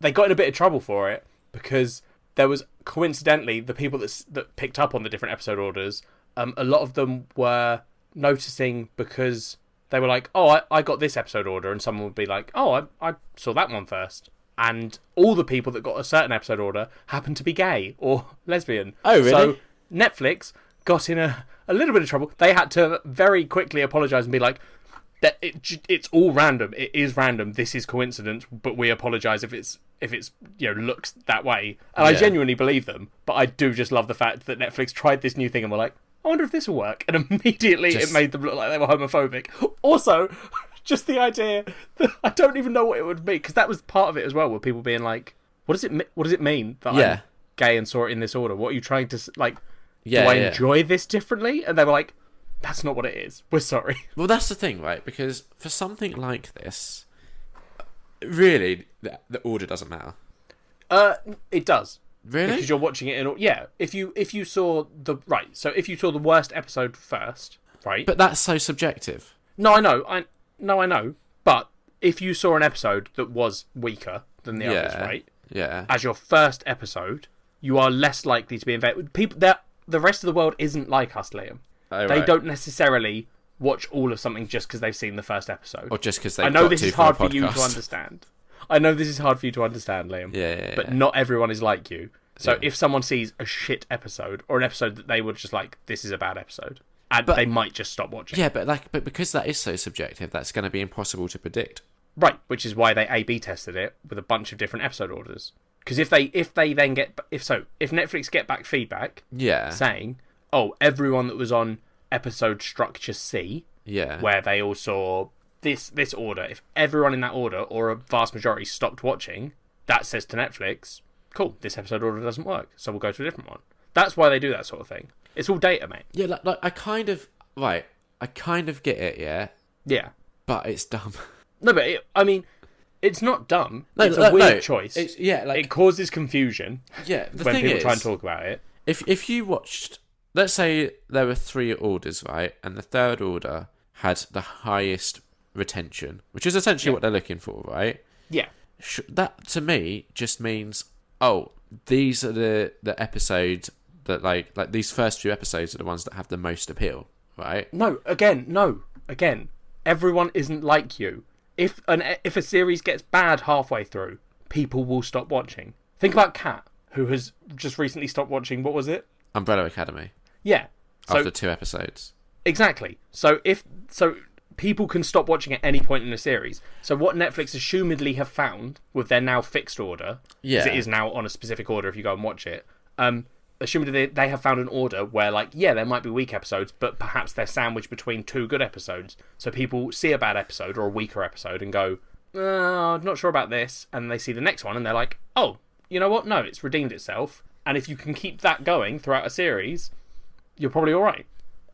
they got in a bit of trouble for it because there was, coincidentally, the people that picked up on the different episode orders, a lot of them were noticing because they were like, oh, I got this episode order, and someone would be like, oh, I saw that one first. And all the people that got a certain episode order happened to be gay or lesbian. Oh, really? So Netflix got in a little bit of trouble. They had to very quickly apologise and be like, that it's all random. It is random. This is coincidence, but we apologise if it's looks that way. And I genuinely believe them, but I do just love the fact that Netflix tried this new thing and were like, I wonder if this will work, and immediately it made them look like they were homophobic. Also, just the idea that I don't even know what it would be, because that was part of it as well, with people being like, what does it mean that I'm gay and saw it in this order? What are you trying to like? Do I enjoy this differently? And they were like, that's not what it is. We're sorry. Well, that's the thing, right? Because for something like this, really, the order doesn't matter. It does. Really? Because you're watching it in... Yeah. If you saw the... Right. So if you saw the worst episode first, right? But that's so subjective. No, I know. I know. But if you saw an episode that was weaker than the others, right? Yeah. As your first episode, you are less likely to be invaded. The rest of the world isn't like us, Liam. Oh, they don't necessarily watch all of something just because they've seen the first episode. Or just because they. I know this is hard for you to understand. Liam. Yeah. But not everyone is like you. So if someone sees a shit episode or an episode that they would just like, this is a bad episode, and they might just stop watching. Yeah, but because that is so subjective, that's going to be impossible to predict. Right, which is why they A/B tested it with a bunch of different episode orders. Because if Netflix get back feedback, saying, oh, everyone that was on episode structure C, where they all saw this order, if everyone in that order or a vast majority stopped watching, that says to Netflix, cool, this episode order doesn't work, so we'll go to a different one. That's why they do that sort of thing. It's all data, mate. Yeah, like I kind of get it, yeah. Yeah. But it's dumb. No, but it's not dumb. It's a weird choice. It causes confusion. Yeah, when people try and talk about it. If you watched, let's say there were 3 orders, right, and the third order had the highest retention, which is essentially what they're looking for, right? Yeah. That to me just means, oh, these are the episodes that like these first few episodes are the ones that have the most appeal, right? No. Again, everyone isn't like you. If a series gets bad halfway through, people will stop watching. Think about Kat, who has just recently stopped watching. What was it? Umbrella Academy. Yeah. After 2 episodes. Exactly. So people can stop watching at any point in the series. So what Netflix assumedly have found with their now fixed order, because it is now on a specific order if you go and watch it, assumedly they have found an order where, like, there might be weak episodes, but perhaps they're sandwiched between 2 good episodes. So people see a bad episode or a weaker episode and go, I'm not sure about this, and they see the next one and they're like, oh, you know what? No, it's redeemed itself. And if you can keep that going throughout a series, you're probably all right.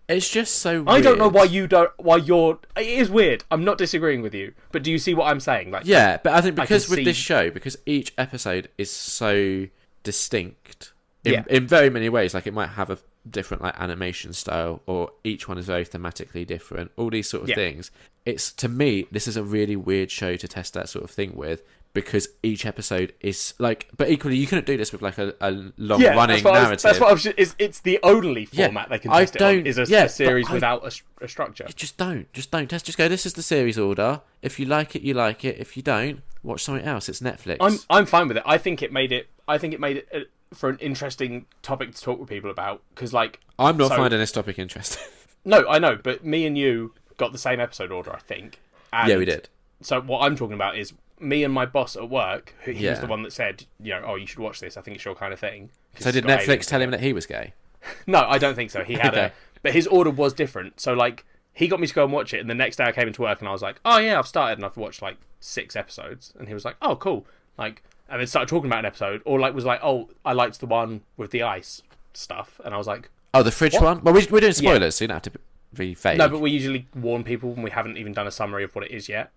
It's just so weird. I don't know why you're... It is weird. I'm not disagreeing with you. But do you see what I'm saying? Like, yeah, but I think because with this show, because each episode is so distinct in very many ways, like it might have different like animation style, or each one is very thematically different, all these sort of things. It's, to me, this is a really weird show to test that sort of thing with, because each episode is like, but equally you couldn't do this with like a long running narrative. That's what I was, it's the only format they can test it on, is a series without a structure. Just don't test. Just go, this is the series order. If you like it, you like it. If you don't, watch something else. It's Netflix. I'm fine with it. I think it made it for an interesting topic to talk with people about, because like, I'm not finding this topic interesting. No, I know, but me and you got the same episode order, I think. And yeah, we did. So what I'm talking about is me and my boss at work, he was the one that said, oh, you should watch this. I think it's your kind of thing. So did Netflix tell him that he was gay? No, I don't think so. He had but his order was different. So like, he got me to go and watch it, and the next day I came into work and I was like, oh yeah, I've started and I've watched like 6 episodes, and he was like, oh cool, like, and then started talking about an episode, or like was like, oh, I liked the one with the ice stuff, and I was like, oh, the fridge one. Well, we're doing spoilers, so you don't have to be vague. No, but we usually warn people when we haven't even done a summary of what it is yet.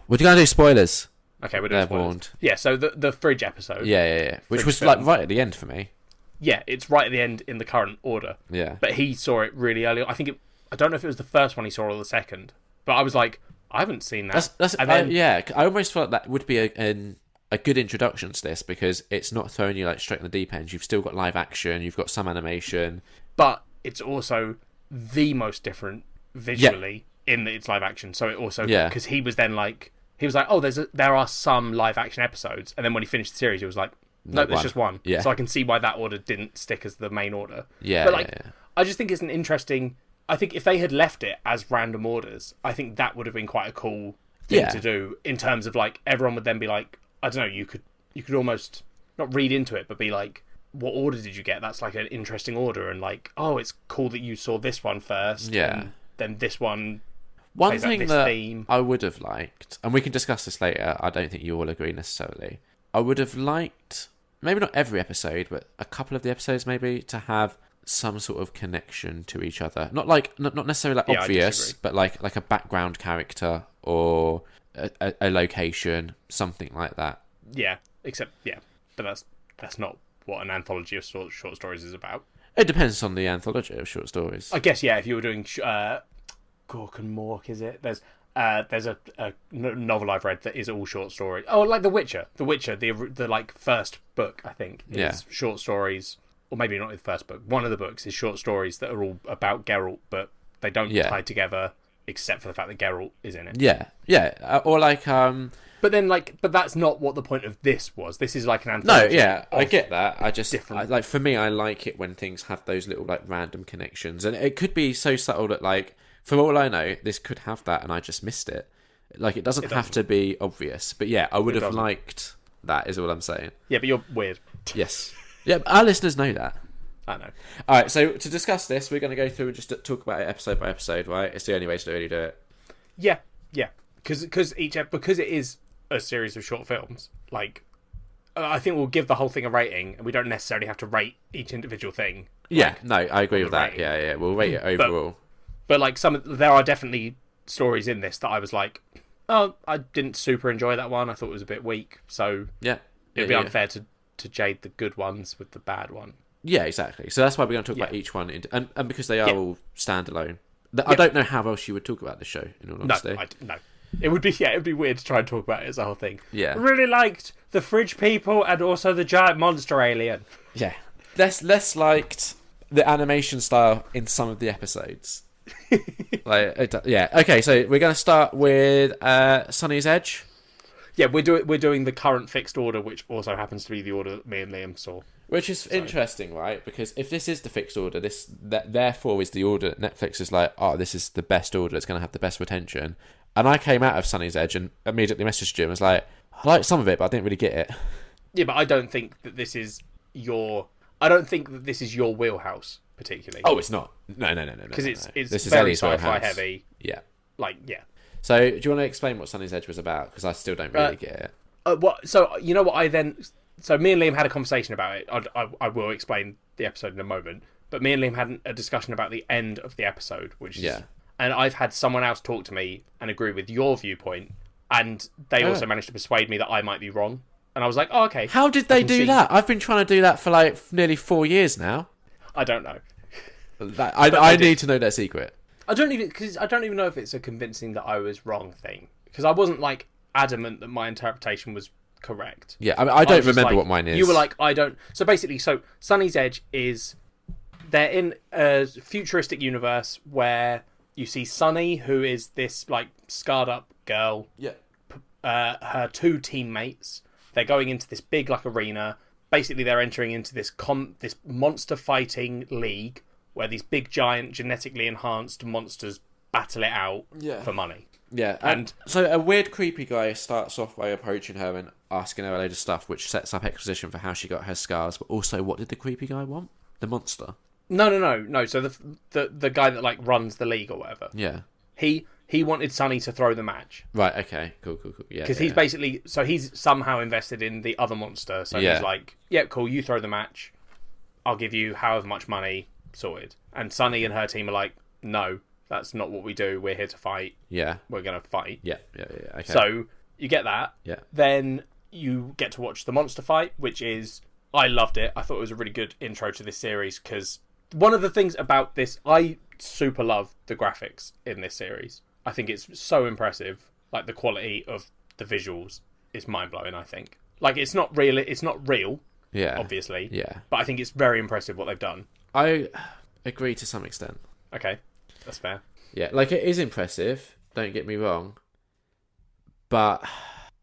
We're going to do spoilers. Okay, we're doing spoilers. Warned. Yeah, so the fridge episode. Yeah. Which was film, like right at the end for me. Yeah, it's right at the end in the current order. Yeah. But he saw it really early. I don't know if it was the first one he saw or the second, but I was like, I haven't seen that. I almost felt that would be a good introduction to this, because it's not throwing you like straight in the deep end. You've still got live action, you've got some animation, but it's also the most different visually in that it's live action. So it also, because he was like, oh, there are some live action episodes, and then when he finished the series, he was like, no, there's just one. Yeah. So I can see why that order didn't stick as the main order. Yeah. But like, I just think it's an interesting. I think if they had left it as random orders, I think that would have been quite a cool thing to do, in terms of like, everyone would then be like, I don't know, you could almost not read into it, but be like, what order did you get? That's like an interesting order, and like, oh, it's cool that you saw this one first. Yeah. And then this one. One thing that I would have liked, and we can discuss this later, I don't think you all agree necessarily. I would have liked, maybe not every episode, but a couple of the episodes maybe, to have some sort of connection to each other. Not necessarily like obvious, but like a background character or a location, something like that. Yeah, but that's not what an anthology of short stories is about. It depends on the anthology of short stories. I guess, if you were doing Gork and Mork, is it? There's a novel I've read that is all short stories. Oh, like The Witcher. The Witcher, the like first book, I think, is short stories, or maybe not the first book. One of the books is short stories that are all about Geralt, but they don't tie together, except for the fact that Geralt is in it. Yeah. Or like But then, but that's not what the point of this was. This is like an anthology. No, yeah, I get that. I just like, for me, I like it when things have those little like random connections, and it could be so subtle that, like, for all I know, this could have that, and I just missed it. Like, it doesn't have to be obvious, but yeah, I would have liked that. Is all I'm saying. Yeah, but you're weird. Yes. Yeah, our listeners know that. I know. All right, so to discuss this, we're going to go through and just talk about it episode by episode, right? It's the only way to really do it. Yeah, because it is a series of short films. Like, I think we'll give the whole thing a rating, and we don't necessarily have to rate each individual thing. Yeah, no, I agree with that. Yeah, we'll rate it overall. But like, there are definitely stories in this that I was like, oh, I didn't super enjoy that one. I thought it was a bit weak. So it'd be unfair to jade the good ones with the bad one. Yeah, exactly. So that's why we're going to talk about each one, and because they are all standalone. I don't know how else you would talk about the show, in all honesty. No. It would be weird to try and talk about it as a whole thing. Yeah. I really liked the fridge people and also the giant monster alien. Yeah. Less liked the animation style in some of the episodes. Okay, so we're going to start with Sunny's Edge. Yeah, we're doing the current fixed order, which also happens to be the order that me and Liam saw. Which is interesting, right? Because if this is the fixed order, that therefore is the order that Netflix is like, oh, this is the best order, it's going to have the best retention. And I came out of Sunny's Edge and immediately messaged you and was like, I liked some of it, but I didn't really get it. Yeah, but I don't think that this is your wheelhouse, particularly. Oh, it's not. No. Because it's this is very Ellie's sci-fi wheelhouse. heavy. Yeah. So, do you want to explain what Sunny's Edge was about? Because I still don't really get it. So, you know what So me and Liam had a conversation about it. I will explain the episode in a moment. But me and Liam had a discussion about the end of the episode, which is... And I've had someone else talk to me and agree with your viewpoint, and they also managed to persuade me that I might be wrong. And I was like, oh, okay. How did they do that? I've been trying to do that for like nearly 4 years now. I don't know. I need to know their secret. I don't even know if it's a convincing that I was wrong thing, because I wasn't like adamant that my interpretation was correct. Yeah, I mean, I don't remember what mine is. You were like, I don't. So basically, Sunny's Edge is they're in a futuristic universe where you see Sunny, who is this like scarred up girl. Yeah. Her two teammates. They're going into this big like arena. Basically, they're entering into this monster fighting league where these big, giant, genetically enhanced monsters battle it out for money. Yeah, and so a weird, creepy guy starts off by approaching her and asking her a load of stuff, which sets up exposition for how she got her scars. But also, what did the creepy guy want? The monster? No. So the guy that like runs the league or whatever. Yeah. He wanted Sunny to throw the match. Right. Okay. Cool. Yeah. Because he's basically he's somehow invested in the other monster. So he's like, yeah, cool. You throw the match. I'll give you however much money. Sorted. And Sunny and her team are like, no, that's not what we do. We're here to fight. Yeah. We're going to fight. Yeah. Okay. So you get that. Yeah. Then you get to watch the monster fight, which is, I loved it. I thought it was a really good intro to this series, because one of the things about this, I super love the graphics in this series. I think it's so impressive. Like, the quality of the visuals is mind-blowing, I think. Like, it's not real. Yeah. Obviously. Yeah. But I think it's very impressive what they've done. I agree to some extent. Okay. That's fair. Yeah, like, it is impressive, don't get me wrong, but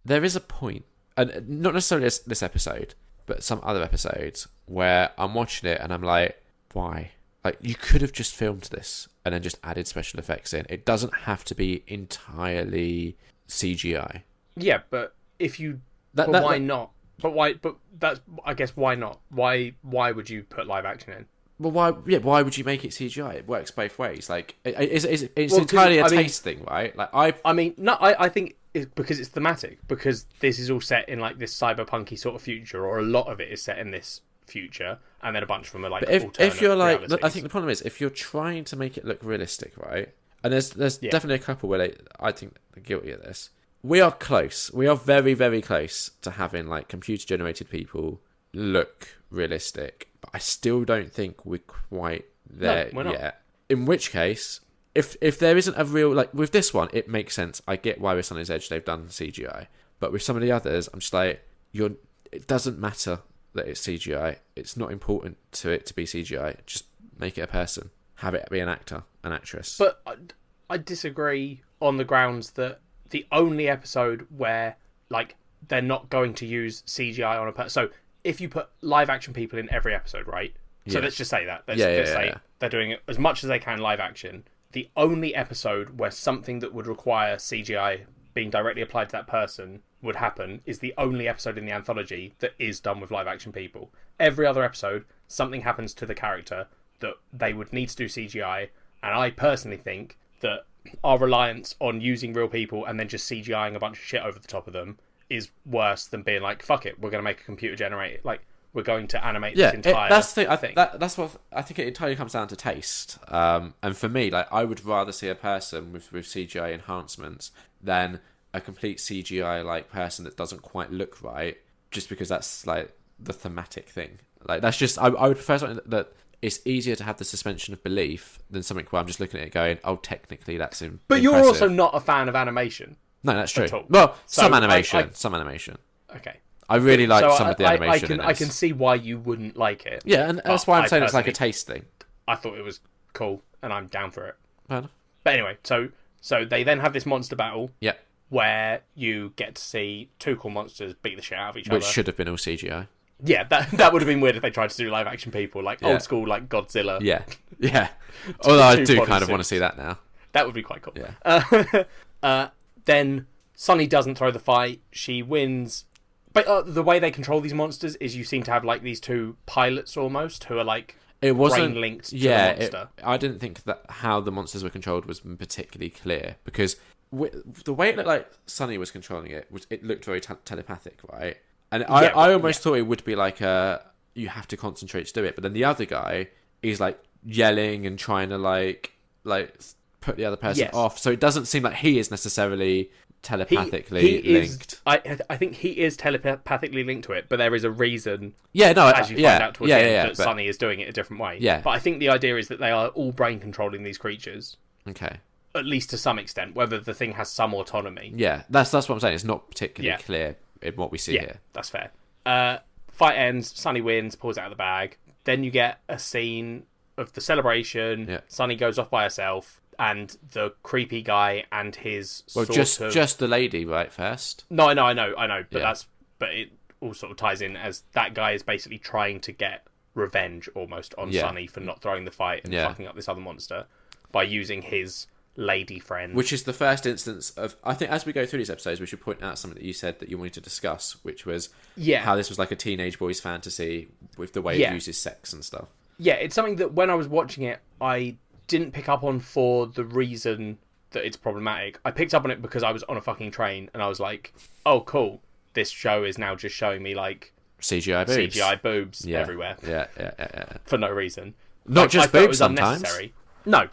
there is a point, and not necessarily this episode, but some other episodes, where I'm watching it and I'm like, why? Like, you could have just filmed this and then just added special effects in. It doesn't have to be entirely CGI. Yeah, but if you... why not? But why? But that's... I guess, why not? Why would you put live action in? Well, why? Yeah, why would you make it CGI? It works both ways. Like, it's entirely a taste thing, right? Like, I think it's because it's thematic. Because this is all set in like this cyberpunky sort of future, or a lot of it is set in this future, and then a bunch of them are like. But if you're like, realities. I think the problem is if you're trying to make it look realistic, right? And there's definitely a couple where I think they're guilty of this. We are close. We are very, very close to having like computer generated people look realistic, but I still don't think we're quite there yet. In which case, if there isn't a real, like with this one, it makes sense. I get why with Sunny's Edge they've done CGI, but with some of the others, I'm just like, it doesn't matter that it's CGI. It's not important to it to be CGI. Just make it a person. Have it be an actor, an actress. But I disagree on the grounds that the only episode where like they're not going to use CGI on a person. So if you put live action people in every episode, right? So let's just say that. Let's say they're doing it as much as they can live action. The only episode where something that would require CGI being directly applied to that person would happen is the only episode in the anthology that is done with live action people. Every other episode, something happens to the character that they would need to do CGI, and I personally think that our reliance on using real people and then just CGIing a bunch of shit over the top of them is worse than being like, fuck it, we're going to make a computer generated, like, we're going to animate this entire thing. That's what I think it entirely comes down to taste. And for me, like, I would rather see a person with CGI enhancements than a complete CGI like person that doesn't quite look right, just because that's like the thematic thing. Like, that's just I would prefer something that it's easier to have the suspension of belief than something where I'm just looking at it going, oh, technically that's impressive. But you're also not a fan of animation. No, that's true. Well, some animation. Okay. I really like some of the animation. I can see why you wouldn't like it. Yeah, and that's why I'm saying it's like a taste thing. I thought it was cool, and I'm down for it. Fair enough. But anyway, so they then have this monster battle. Yeah. Where you get to see two cool monsters beat the shit out of each other. Which should have been all CGI. Yeah, that would have been weird if they tried to do live action people, like old school, like Godzilla. Yeah. Although I do kind of want to see that now. That would be quite cool. Yeah. Then Sunny doesn't throw the fight. She wins. But the way they control these monsters is you seem to have like these two pilots almost who are like brain linked to the monster. I didn't think that how the monsters were controlled was particularly clear, because the way it looked like Sunny was controlling it, it looked very telepathic, right? And I almost thought it would be like you have to concentrate to do it, but then the other guy is like yelling and trying to like put the other person off, so it doesn't seem like he is necessarily telepathically linked. I think he is telepathically linked to it, but there is a reason. Yeah, no, as you find out towards the end, that but Sunny is doing it a different way. Yeah, but I think the idea is that they are all brain controlling these creatures. Okay. At least to some extent, whether the thing has some autonomy. Yeah, that's what I'm saying. It's not particularly clear in what we see here. That's fair. Fight ends. Sunny wins, pulls it out of the bag. Then you get a scene of the celebration. Yeah. Sunny goes off by herself, and the creepy guy and his just the lady, right? First. No, I know, but it all sort of ties in as that guy is basically trying to get revenge almost on Sunny for not throwing the fight and fucking up this other monster by using his lady friend. Which is the first instance of, I think as we go through these episodes, we should point out something that you said that you wanted to discuss, which was how this was like a teenage boy's fantasy with the way it uses sex and stuff. Yeah, it's something that when I was watching it, I didn't pick up on for the reason that it's problematic. I picked up on it because I was on a fucking train and I was like, oh, cool. This show is now just showing me like CGI boobs everywhere. Yeah. For no reason. Not just boobs sometimes. Unnecessary. No.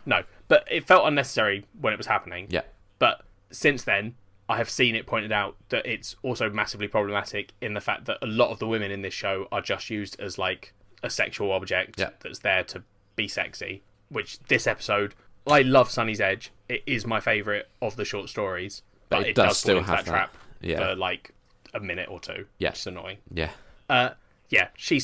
But it felt unnecessary when it was happening. Yeah. But since then, I have seen it pointed out that it's also massively problematic in the fact that a lot of the women in this show are just used as like a sexual object that's there to be sexy. Which this episode, I love Sunny's Edge. It is my favourite of the short stories. But it does fall into that trap for like a minute or two. Yeah. Which is annoying. Yeah. She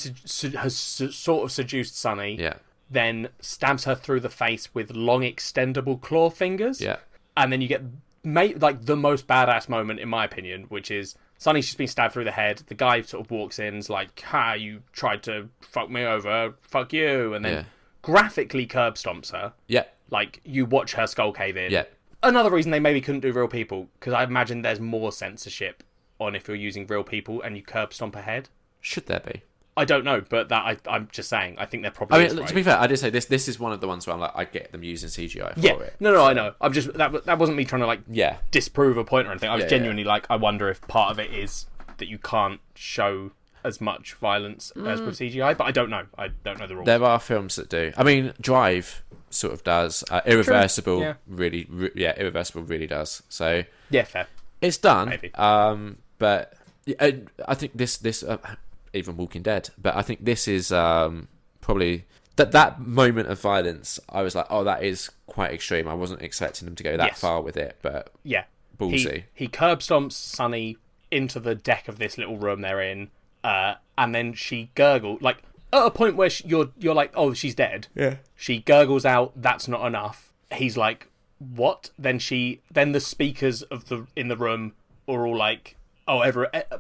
has sort of seduced Sunny. Yeah. Then stabs her through the face with long extendable claw fingers. Yeah. And then you get like the most badass moment in my opinion, which is Sunny's just been stabbed through the head. The guy sort of walks in and is like, you tried to fuck me over, fuck you. And then graphically curb stomps her. Yeah. Like you watch her skull cave in. Yeah. Another reason they maybe couldn't do real people, because I imagine there's more censorship on if you're using real people and you curb stomp a head. Should there be? I don't know, but I'm just saying. I think they're probably. To be fair, I did say this is one of the ones where I'm like, I get them using CGI for it. No, I know. I'm just that wasn't me trying to disprove a point or anything. I was genuinely like, I wonder if part of it is that you can't show as much violence as with CGI, but I don't know. I don't know the rules. There are films that do. I mean, Drive sort of does. Irreversible, Irreversible really does. So yeah, fair. It's done. Maybe. But I think this. Even Walking Dead, but I think this is probably that moment of violence. I was like, oh, that is quite extreme. I wasn't expecting them to go that far with it, but ballsy. He curb stomps Sunny into the deck of this little room they're in, and then she gurgles like at a point where you're like, oh, she's dead. Yeah. She gurgles out, that's not enough. He's like, what? Then the speakers in the room are all like.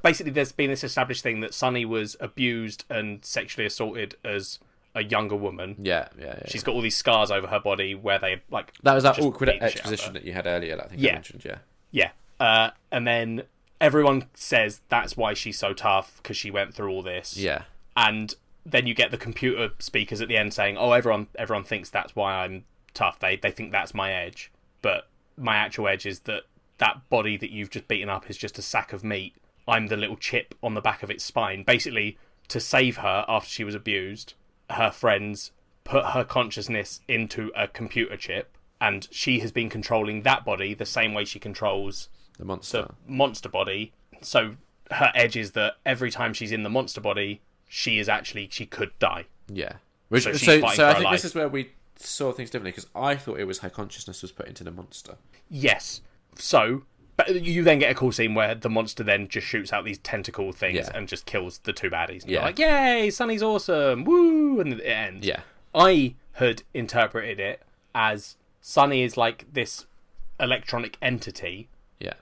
Basically, there's been this established thing that Sunny was abused and sexually assaulted as a younger woman. Yeah. She's got all these scars over her body where they like. That was that awkward exposition that you had earlier. That I think I mentioned. Yeah. And then everyone says that's why she's so tough because she went through all this. Yeah. And then you get the computer speakers at the end saying, "Oh, everyone thinks that's why I'm tough. They think that's my edge, but my actual edge is that." That body that you've just beaten up is just a sack of meat. I'm the little chip on the back of its spine. Basically, to save her after she was abused, her friends put her consciousness into a computer chip, and she has been controlling that body the same way she controls the monster body. So her edge is that every time she's in the monster body, she could die. Yeah. So I think this is where we saw things differently, because I thought it was her consciousness was put into the monster. Yes. So, but you then get a cool scene where the monster then just shoots out these tentacle things and just kills the two baddies. And you're like, yay, Sunny's awesome, woo, and it ends. Yeah. I had interpreted it as Sunny is like this electronic entity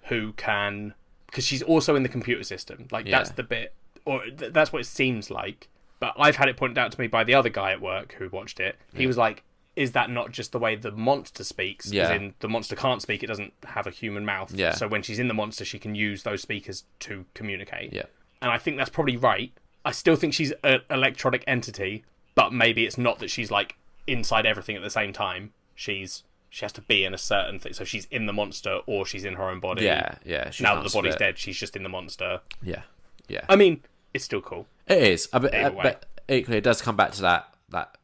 who can... Because she's also in the computer system. Like, that's the bit... Or that's what it seems like. But I've had it pointed out to me by the other guy at work who watched it. He was like... Is that not just the way the monster speaks? Yeah. As in, the monster can't speak, it doesn't have a human mouth. Yeah. So when she's in the monster, she can use those speakers to communicate. Yeah. And I think that's probably right. I still think she's an electronic entity, but maybe it's not that she's like inside everything at the same time. She has to be in a certain thing. So she's in the monster or she's in her own body. Yeah. Now that the body's dead, she's just in the monster. Yeah. I mean, it's still cool. It is. But equally, it does come back to that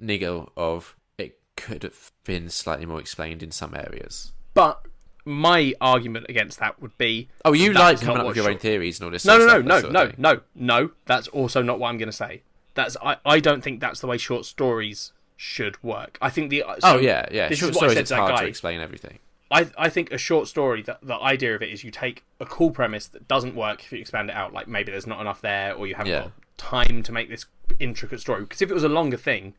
niggle of... could have been slightly more explained in some areas. But my argument against that would be... Oh, you like coming up with your own theories and all this No. That's also not what I'm going to say. I don't think that's the way short stories should work. I think the... This short stories, it's hard to explain everything. I think a short story, the idea of it is you take a cool premise that doesn't work if you expand it out. Like, maybe there's not enough there, or you haven't got time to make this intricate story. Because if it was a longer thing,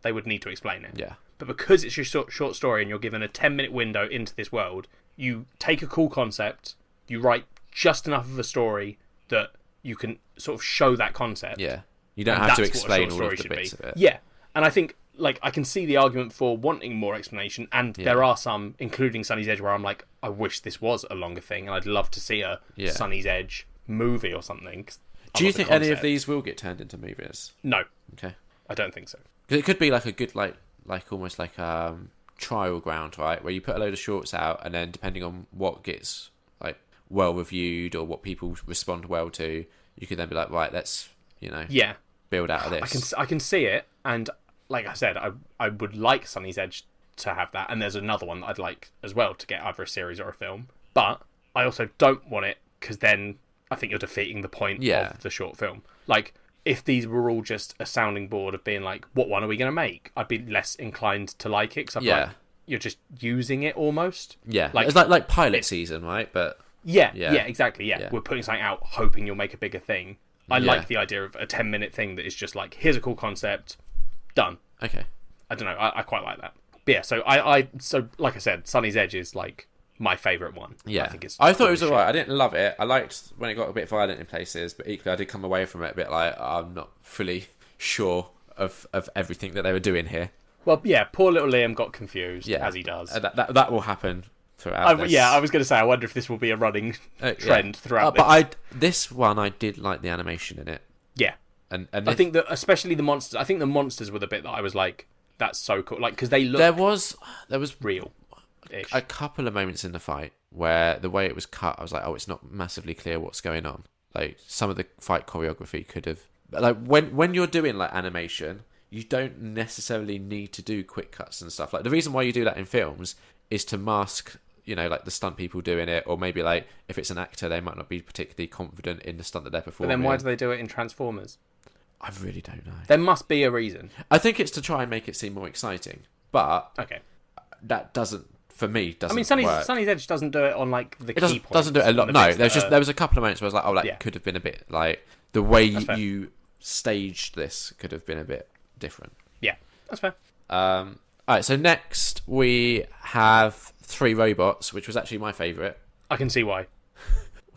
they would need to explain it. Yeah. But because it's your short story and you're given a 10-minute window into this world, you take a cool concept, you write just enough of a story that you can sort of show that concept. Yeah. You don't have to explain all of the bits of it. Yeah. And I think, like, I can see the argument for wanting more explanation, and there are some, including Sunny's Edge, where I'm like, I wish this was a longer thing, and I'd love to see a Sunny's Edge movie or something. Do you think any of these will get turned into movies? No. Okay. I don't think so. Because it could be like a good, like almost like trial ground, right? Where you put a load of shorts out, and then depending on what gets like well reviewed or what people respond well to, you could then be like, right, let's build out of this. I can see it, and like I said, I would like Sunny's Edge to have that, and there's another one that I'd like as well to get either a series or a film. But I also don't want it, because then I think you're defeating the point of the short film. Like, if these were all just a sounding board of being like, what one are we going to make? I'd be less inclined to like it, because like, you're just using it almost. Yeah, like, it's like pilot season, right? But yeah, exactly. Yeah, we're putting something out, hoping you'll make a bigger thing. I like the idea of a 10-minute thing that is just like, here's a cool concept, done. Okay. I don't know. I quite like that. But yeah, so like I said, Sunny's Edge is like my favourite one. Yeah. I thought it was alright. I didn't love it. I liked when it got a bit violent in places, but equally I did come away from it a bit like, I'm not fully sure of everything that they were doing here. Well, yeah, poor little Liam got confused, as he does. That will happen throughout this. Yeah, I was going to say, I wonder if this will be a running trend throughout this. But this one, I did like the animation in it. Yeah. And I think that, especially the monsters, I think the monsters were the bit that I was like, that's so cool. Like, because they look... There was real-ish. A couple of moments in the fight where the way it was cut, I was like, oh, it's not massively clear what's going on. Like, some of the fight choreography could have... Like, when you're doing, like, animation, you don't necessarily need to do quick cuts and stuff. Like, the reason why you do that in films is to mask, like, the stunt people doing it, or maybe, like, if it's an actor, they might not be particularly confident in the stunt that they're performing. But then why do they do it in Transformers? I really don't know. There must be a reason. I think it's to try and make it seem more exciting, but that doesn't, for me, doesn't work. Sunny's Edge doesn't do it on like the key points. Doesn't do it a lot. No, there was a couple of moments where I was like, oh, that could have been a bit like the way you staged this could have been a bit different. Yeah, that's fair. All right, so next we have 3 robots, which was actually my favourite. I can see why.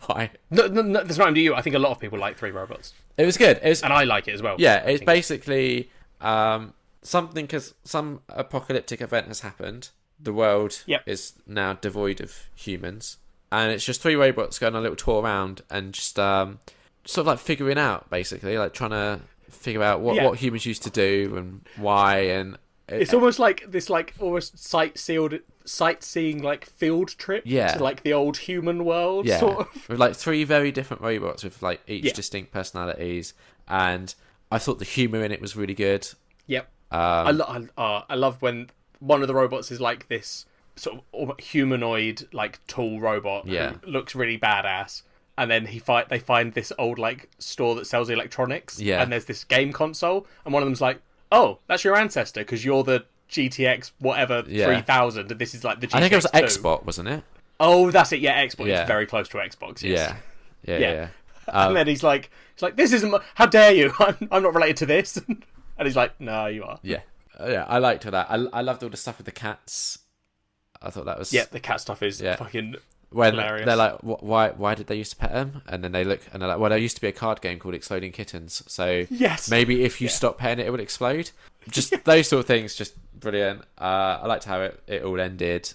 Why? No, that's not to you. I think a lot of people like 3 robots. It was good. And I like it as well. Yeah, it's basically something, because some apocalyptic event has happened. The world is now devoid of humans. And it's just 3 robots going on a little tour around and just sort of like figuring out, basically, like trying to figure out what humans used to do and why. And it's almost like this, like almost sightseeing like field trip to like the old human world, sort of. With like 3 very different robots with like each distinct personalities, and I thought the humour in it was really good. Yep. I love when one of the robots is like this sort of humanoid like tool robot who looks really badass, and then they find this old like store that sells electronics, and there's this game console, and one of them's like, oh, that's your ancestor because you're the GTX whatever 3000, and this is like the GTX. I think it was Xbox, wasn't it? Oh, that's it. Yeah, Xbox. Yeah. It's very close to Xbox. Yes. Yeah. And then he's like, this isn't. How dare you? I'm not related to this. And he's like, no, you are. Yeah. I liked that. I loved all the stuff with the cats. I thought that was the cat stuff is fucking when hilarious. They're like, why did they used to pet them? And then they look and they're like, well, there used to be a card game called Exploding Kittens. So maybe if you stop petting it, it would explode. Just those sort of things, just brilliant. I liked how it all ended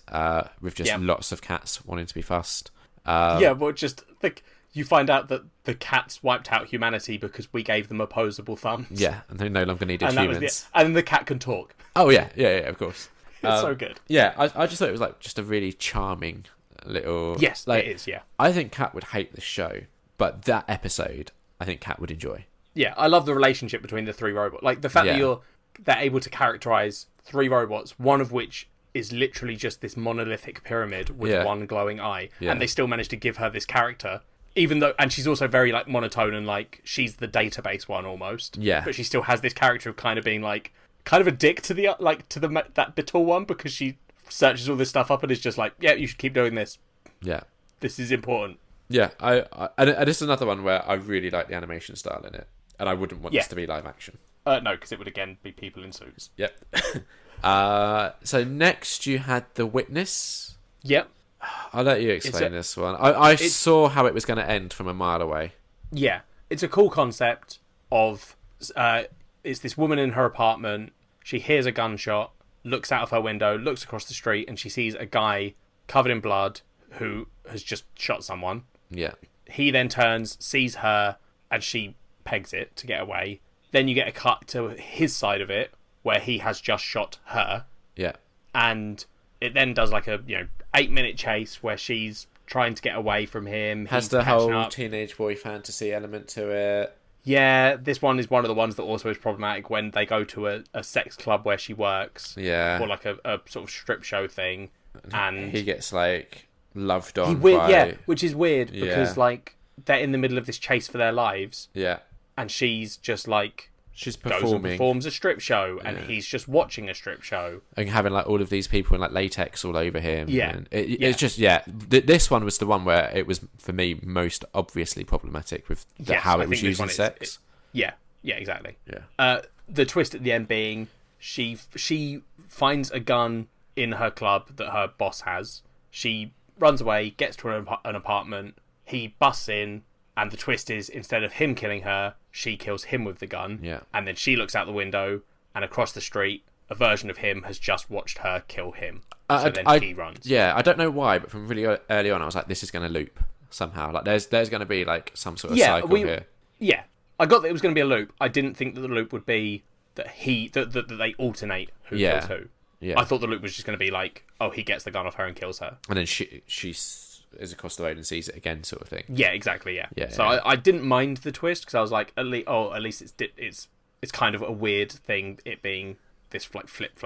with just lots of cats wanting to be fussed. But just like you find out that the cats wiped out humanity because we gave them opposable thumbs. Yeah, and they no longer needed humans. And the cat can talk. Oh yeah, of course. It's so good. Yeah, I just thought it was like just a really charming little. Yes, like, it is. Yeah, I think Kat would hate the show, but that episode, I think Kat would enjoy. Yeah, I love the relationship between the 3 robots. Like the fact that they're able to characterize 3 robots, one of which is literally just this monolithic pyramid with one glowing eye, and they still manage to give her this character, even though, and she's also very like monotone and like she's the database one almost. Yeah. But she still has this character of kind of being like kind of a dick to the that Bitul one, because she searches all this stuff up and is just like, yeah, you should keep doing this. Yeah. This is important. Yeah, and this is another one where I really like the animation style in it, and I wouldn't want this to be live action. No, because it would again be people in suits. Yep. So next you had The Witness. Yep. I'll let you explain this one. I saw how it was going to end from a mile away. Yeah, it's a cool concept of it's this woman in her apartment. She hears a gunshot, looks out of her window, looks across the street, and she sees a guy covered in blood who has just shot someone. Yeah. He then turns, sees her, and she pegs it to get away. Then you get a cut to his side of it, where he has just shot her. Yeah. And it then does like a 8-minute chase where she's trying to get away from him. Has the whole teenage boy fantasy element to it. Yeah, this one is one of the ones that also is problematic when they go to a sex club where she works. Yeah. Or like a sort of strip show thing. And he gets like loved on by... Yeah, which is weird because like they're in the middle of this chase for their lives. Yeah. And she's just like... She's performing. Goes and performs a strip show, and he's just watching a strip show. And having like all of these people in like latex all over him. Yeah. And it's just, this one was the one where it was, for me, most obviously problematic with how it was using sex. Yeah, exactly. Yeah. The twist at the end being she finds a gun in her club that her boss has. She runs away, gets to an apartment, he busts in, and the twist is, instead of him killing her, she kills him with the gun. Yeah. And then she looks out the window, and across the street, a version of him has just watched her kill him. So then he runs. Yeah, I don't know why, but from really early on, I was like, this is going to loop somehow. Like, there's going to be like some sort of cycle here. Yeah, I got that it was going to be a loop. I didn't think that the loop would be that that they alternate who kills who. Yeah. I thought the loop was just going to be like, oh, he gets the gun off her and kills her, and then she is across the road and sees it again, sort of thing. Yeah, exactly. Yeah. So yeah. I didn't mind the twist because I was like, at least it's kind of a weird thing, it being this like flip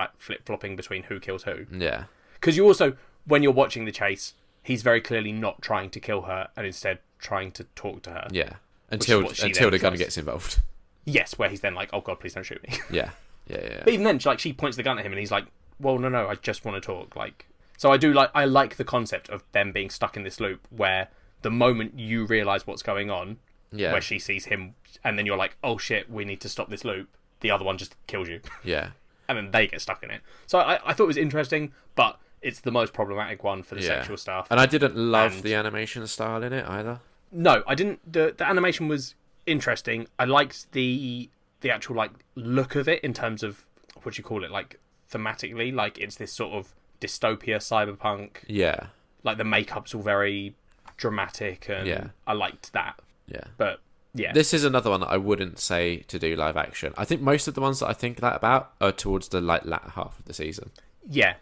flopping between who kills who. Yeah. Because you also, when you're watching the chase, he's very clearly not trying to kill her and instead trying to talk to her. Yeah. Until the gun gets involved. Yes, where he's then like, oh god, please don't shoot me. Yeah. But even then, she points the gun at him and he's like, well, no, I just want to talk. Like, so I like the concept of them being stuck in this loop where the moment you realise what's going on, where she sees him, and then you're like, oh shit, we need to stop this loop, the other one just kills you. Yeah. And then they get stuck in it. So I thought it was interesting, but it's the most problematic one for the sexual stuff. And I didn't love the animation style in it either. No, I didn't. The animation was interesting. I liked the actual like look of it in terms of, what do you call it, like thematically, like it's this sort of dystopia cyberpunk. Yeah. Like the makeup's all very dramatic and I liked that. Yeah. But yeah. This is another one that I wouldn't say to do live action. I think most of the ones that I think that about are towards the like latter half of the season. Yeah,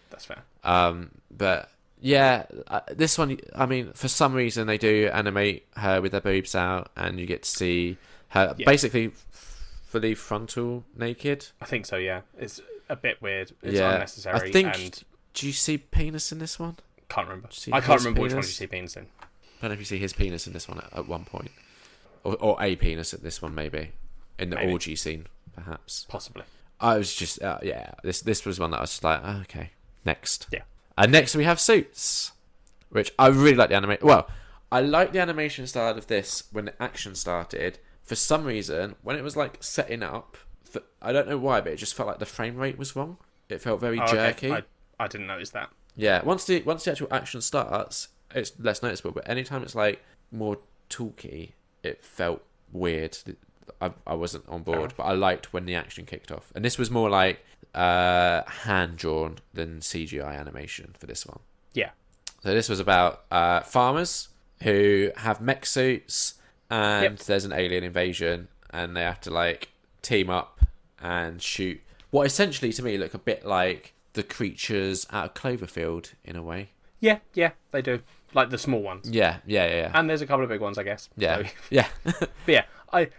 that's fair. But yeah, this one, I mean, for some reason they do animate her with her boobs out and you get to see her basically fully frontal naked. I think so, yeah. It's a bit weird. It's unnecessary. I think, do you see penis in this one? Can't remember. I can't remember which one you see penis in. I don't know if you see his penis in this one at one point. Or a penis at this one, maybe. In the orgy scene, perhaps. Possibly. I was just, this was one that I was just like, oh, okay, next. Yeah. And next we have Suits, which I really like the animation. Well, I like the animation style of this when the action started. For some reason, when it was like setting up, I don't know why, but it just felt like the frame rate was wrong. It felt very jerky. Okay. I didn't notice that. Yeah, once the actual action starts, it's less noticeable. But anytime it's like more talky, it felt weird. I wasn't on board, but I liked when the action kicked off. And this was more like hand drawn than CGI animation for this one. Yeah. So this was about farmers who have mech suits, and there's an alien invasion, and they have to like team up and shoot what essentially to me look a bit like the creatures out of Cloverfield in a way. Yeah, they do. Like the small ones. Yeah. And there's a couple of big ones, I guess. Yeah, So. yeah. But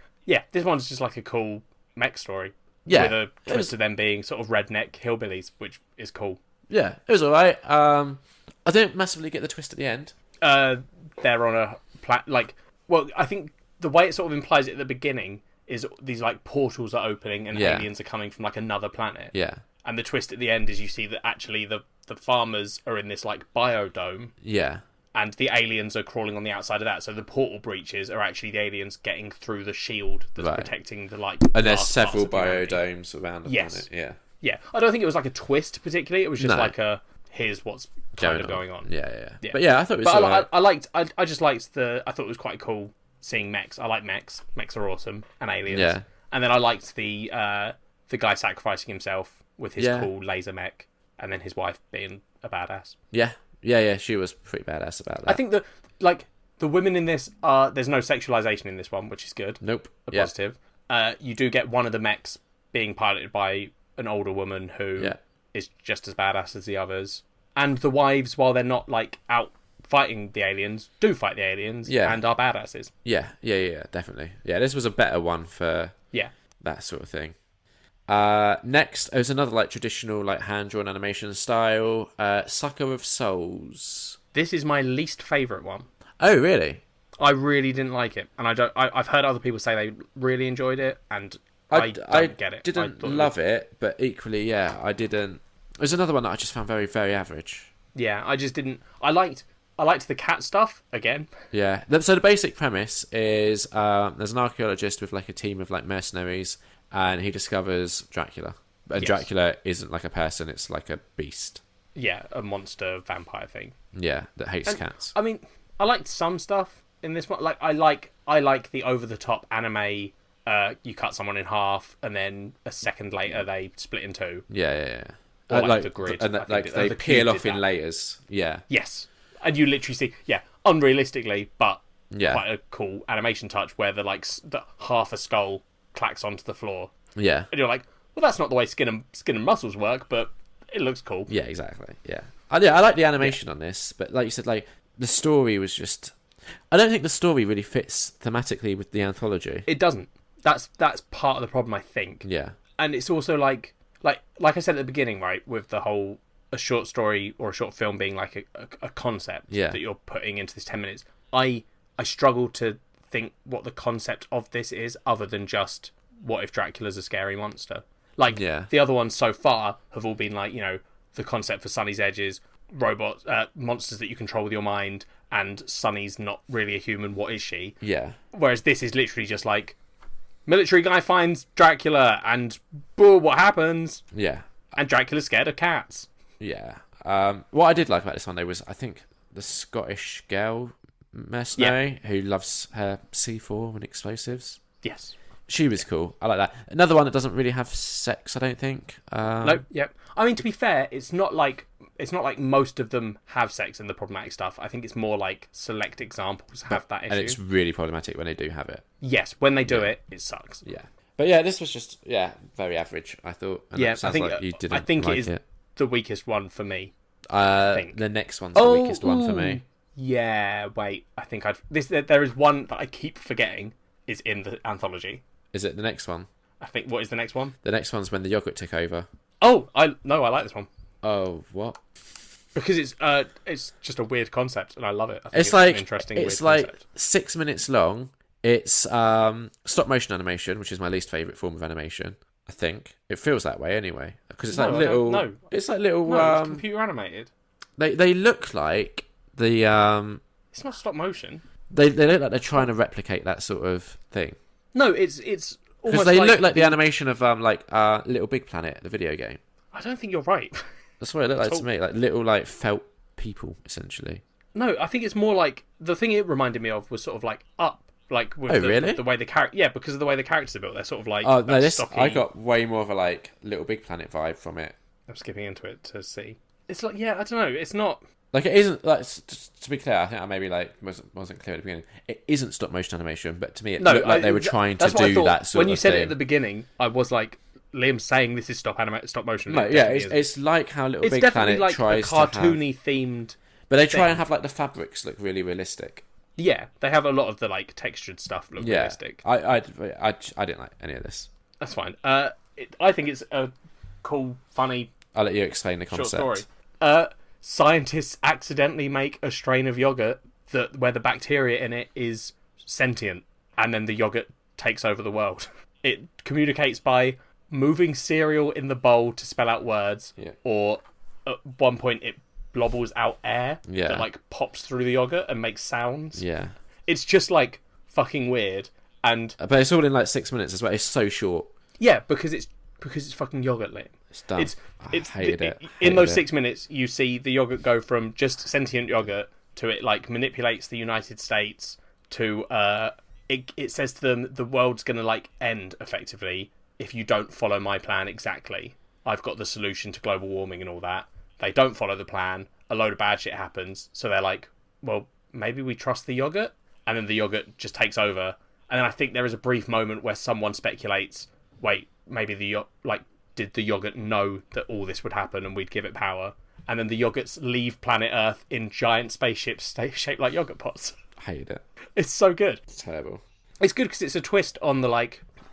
this one's just like a cool mech story. Yeah. With a twist of them being sort of redneck hillbillies, which is cool. Yeah, it was alright. I didn't massively get the twist at the end. They're on a I think the way it sort of implies it at the beginning is these like portals are opening and aliens are coming from like another planet. Yeah. And the twist at the end is you see that actually the farmers are in this like biodome. Yeah. And the aliens are crawling on the outside of that. So the portal breaches are actually the aliens getting through the shield that's protecting the like. And there's several biodomes around the planet. Yeah. Yeah. I don't think it was like a twist particularly. It was just like a here's what's kind of going on. Yeah. But yeah, I thought it was alright. I just liked I thought it was quite cool seeing mechs. I like mechs. Mechs are awesome. And aliens. Yeah. And then I liked the guy sacrificing himself with his cool laser mech, and then his wife being a badass. Yeah, she was pretty badass about that. I think that, like, the women in this there's no sexualization in this one, which is good. Nope. Positive. You do get one of the mechs being piloted by an older woman who is just as badass as the others. And the wives, while they're not, like, out fighting the aliens, do fight the aliens and are badasses. Yeah, definitely. Yeah, this was a better one for that sort of thing. Next, it was another like traditional like hand-drawn animation style, Sucker of Souls. This is my least favourite one. Oh, really? I really didn't like it, and I've heard other people say they really enjoyed it, and I don't get it. Didn't love it, but equally, I didn't. It was another one that I just found very, very average. Yeah, I just didn't. I liked the cat stuff again. Yeah. So the basic premise is there's an archaeologist with like a team of like mercenaries, and he discovers Dracula. And Dracula isn't like a person; it's like a beast. Yeah, a monster vampire thing. Yeah, that hates cats. I mean, I liked some stuff in this one. Like I like the over the top anime. You cut someone in half, and then a second later they split in two. Yeah. Or like the grid, and they peel off in layers. Yeah. Yes, and you literally see unrealistically, but quite a cool animation touch where the half a skull clacks onto the floor. Yeah, and you're like, well, that's not the way skin and muscles work, but it looks cool. Yeah, exactly. Yeah, I like the animation on this, but like you said, like the story was just. I don't think the story really fits thematically with the anthology. It doesn't. That's part of the problem, I think. Yeah, and it's also like I said at the beginning, right, with the whole a short story or a short film being like a concept that you're putting into this 10 minutes. I struggle to think what the concept of this is other than just what if Dracula's a scary monster. Like the other ones so far have all been like, you know, the concept for Sunny's Edges, robots, monsters that you control with your mind, and Sunny's not really a human. What is she? Yeah. Whereas this is literally just like military guy finds Dracula and boo, what happens? Yeah. And Dracula's scared of cats. Yeah. What I did like about this one, though, was I think the Scottish girl mercenary who loves her C4 and explosives. Yes. She was cool. I like that. Another one that doesn't really have sex, I don't think. Nope. Yep. I mean, to be fair, it's not like most of them have sex and the problematic stuff. I think it's more like select examples have that issue. And it's really problematic when they do have it. Yes, when they do it sucks. Yeah. But yeah, this was just very average, I thought. And I think like you didn't I think like it is the weakest one for me. The next one's the weakest one for me. Yeah, wait. I think there is one that I keep forgetting is in the anthology. Is it the next one? I think. What is the next one? The next one's when the yogurt took over. Oh, I like this one. Oh, what? Because it's just a weird concept and I love it. I think it's like an interesting. It's weird like concept. 6 minutes long. It's stop motion animation, which is my least favourite form of animation. I think it feels that way anyway because it's like little. No, it's like little. No, it's computer animated. They look like the. It's not stop motion. They look like they're trying to replicate that sort of thing. No, it's almost because they look like the animation of Little Big Planet, the video game. I don't think you're right. That's what it looked like to me, like little like felt people essentially. No, I think it's more like the thing it reminded me of was sort of like Up. Like with really? The way the character, because of the way the characters are built, they're sort of like. Oh no, I got way more of a like Little Big Planet vibe from it. I'm skipping into it to see. It's like I don't know. It's not like it isn't like to be clear. I think I maybe like wasn't clear at the beginning. It isn't stop motion animation, but to me it looked like they were trying to do that sort of thing. When you said it at the beginning, I was like, Liam's saying this is stop motion. No, yeah, it's like how Little Big Planet like tries to have cartoony themed, but they try and have like the fabrics look really realistic. Yeah, they have a lot of the like textured stuff look realistic. I didn't like any of this. That's fine. I think it's a cool, funny. I'll let you explain the concept. Short story. Scientists accidentally make a strain of yogurt where the bacteria in it is sentient, and then the yogurt takes over the world. It communicates by moving cereal in the bowl to spell out words, or at one point it blobbles out air that like pops through the yogurt and makes sounds. Yeah. It's just like fucking weird, but it's all in like 6 minutes as well. It's so short. Yeah, because it's fucking yogurt, Liam. It's dumb. I hated it. In those 6 minutes, you see the yogurt go from just sentient yogurt to it like manipulates the United States to it says to them the world's gonna like end effectively if you don't follow my plan exactly. I've got the solution to global warming and all that. They don't follow the plan. A load of bad shit happens. So they're like, well, maybe we trust the yogurt, and then the yogurt just takes over. And then I think there is a brief moment where someone speculates, wait, maybe did the yogurt know that all this would happen and we'd give it power? And then the yogurts leave planet Earth in giant spaceships shaped like yogurt pots. I hate it. It's so good. It's terrible. It's good because it's a twist on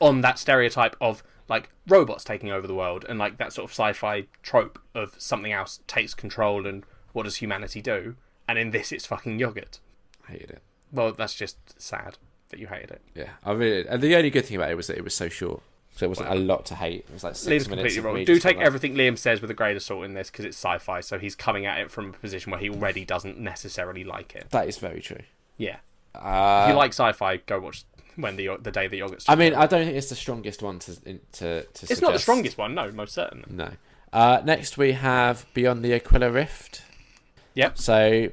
on that stereotype of like robots taking over the world, and like that sort of sci-fi trope of something else takes control and what does humanity do? And in this, it's fucking yogurt. I hated it. Well, that's just sad that you hated it. Yeah, I really. And the only good thing about it was that it was so short. So it wasn't a lot to hate. It was like 6 Liam's minutes. Completely wrong. Do take everything Liam says with a grain of salt in this because it's sci-fi. So he's coming at it from a position where he already doesn't necessarily like it. That is very true. Yeah. If you like sci-fi, go watch when the day the yogurt's. I mean, I don't think it's the strongest one to It's suggest. not the strongest one, no, most certainly. No. Next we have Beyond the Aquila Rift. Yep. So,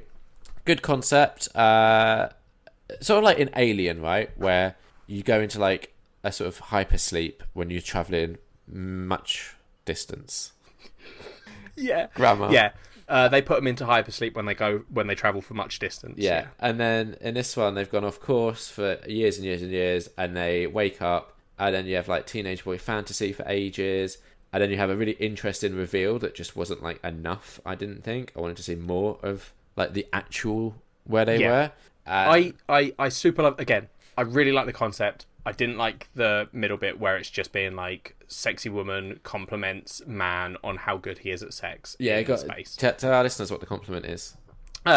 good concept. Sort of like in Alien, right, where you go into like a sort of hypersleep when you're traveling much distance. Yeah. Grammar. Yeah. They put them into hypersleep when they travel for much distance. Yeah. And then in this one, they've gone off course for years and years and years, and they wake up, and then you have like teenage boy fantasy for ages, and then you have a really interesting reveal that just wasn't like enough. I didn't think I wanted to see more of like the actual where they were. I super love again. I really like the concept. I didn't like the middle bit where it's just being like sexy woman compliments man on how good he is at sex. Yeah, in space. Tell our listeners what the compliment is.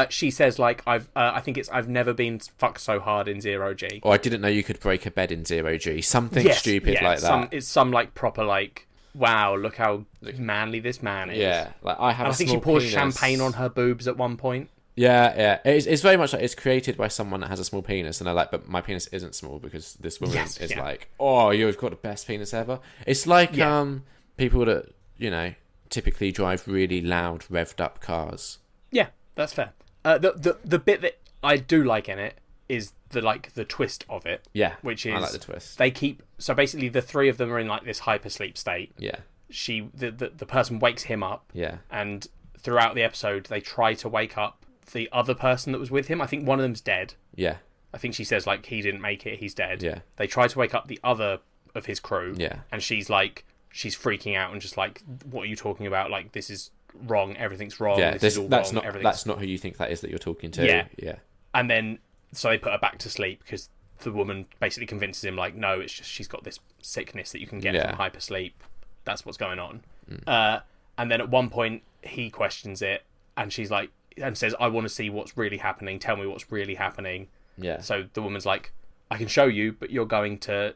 She says like I've never been fucked so hard in 0G. Or I didn't know you could break a bed in 0G. Something stupid like that. It's some like proper like wow, look how manly this man is. Yeah, like I have. And I think she pours champagne on her boobs at one point. Yeah. It's very much like it's created by someone that has a small penis, and they're like, but my penis isn't small because this woman is like, oh, you've got the best penis ever. It's like people that typically drive really loud, revved up cars. Yeah, that's fair. The bit that I do like in it is the twist of it. Yeah, which is I like the twist. They keep so basically the three of them are in like this hypersleep state. Yeah, the person wakes him up. Yeah, and throughout the episode they try to wake up the other person that was with him. I think one of them's dead. Yeah. I think she says, like, he didn't make it, he's dead. Yeah. They try to wake up the other of his crew. Yeah. And she's freaking out and just like, what are you talking about? Like, this is wrong, everything's wrong, this is all that's wrong. That's not who you think that is that you're talking to. Yeah. Yeah. And then, so they put her back to sleep because the woman basically convinces him, like, no, it's just she's got this sickness that you can get from hypersleep. That's what's going on. And then at one point, he questions it and she's like, and says, I want to see what's really happening. Tell me what's really happening. Yeah. So the woman's like, I can show you, but you're going to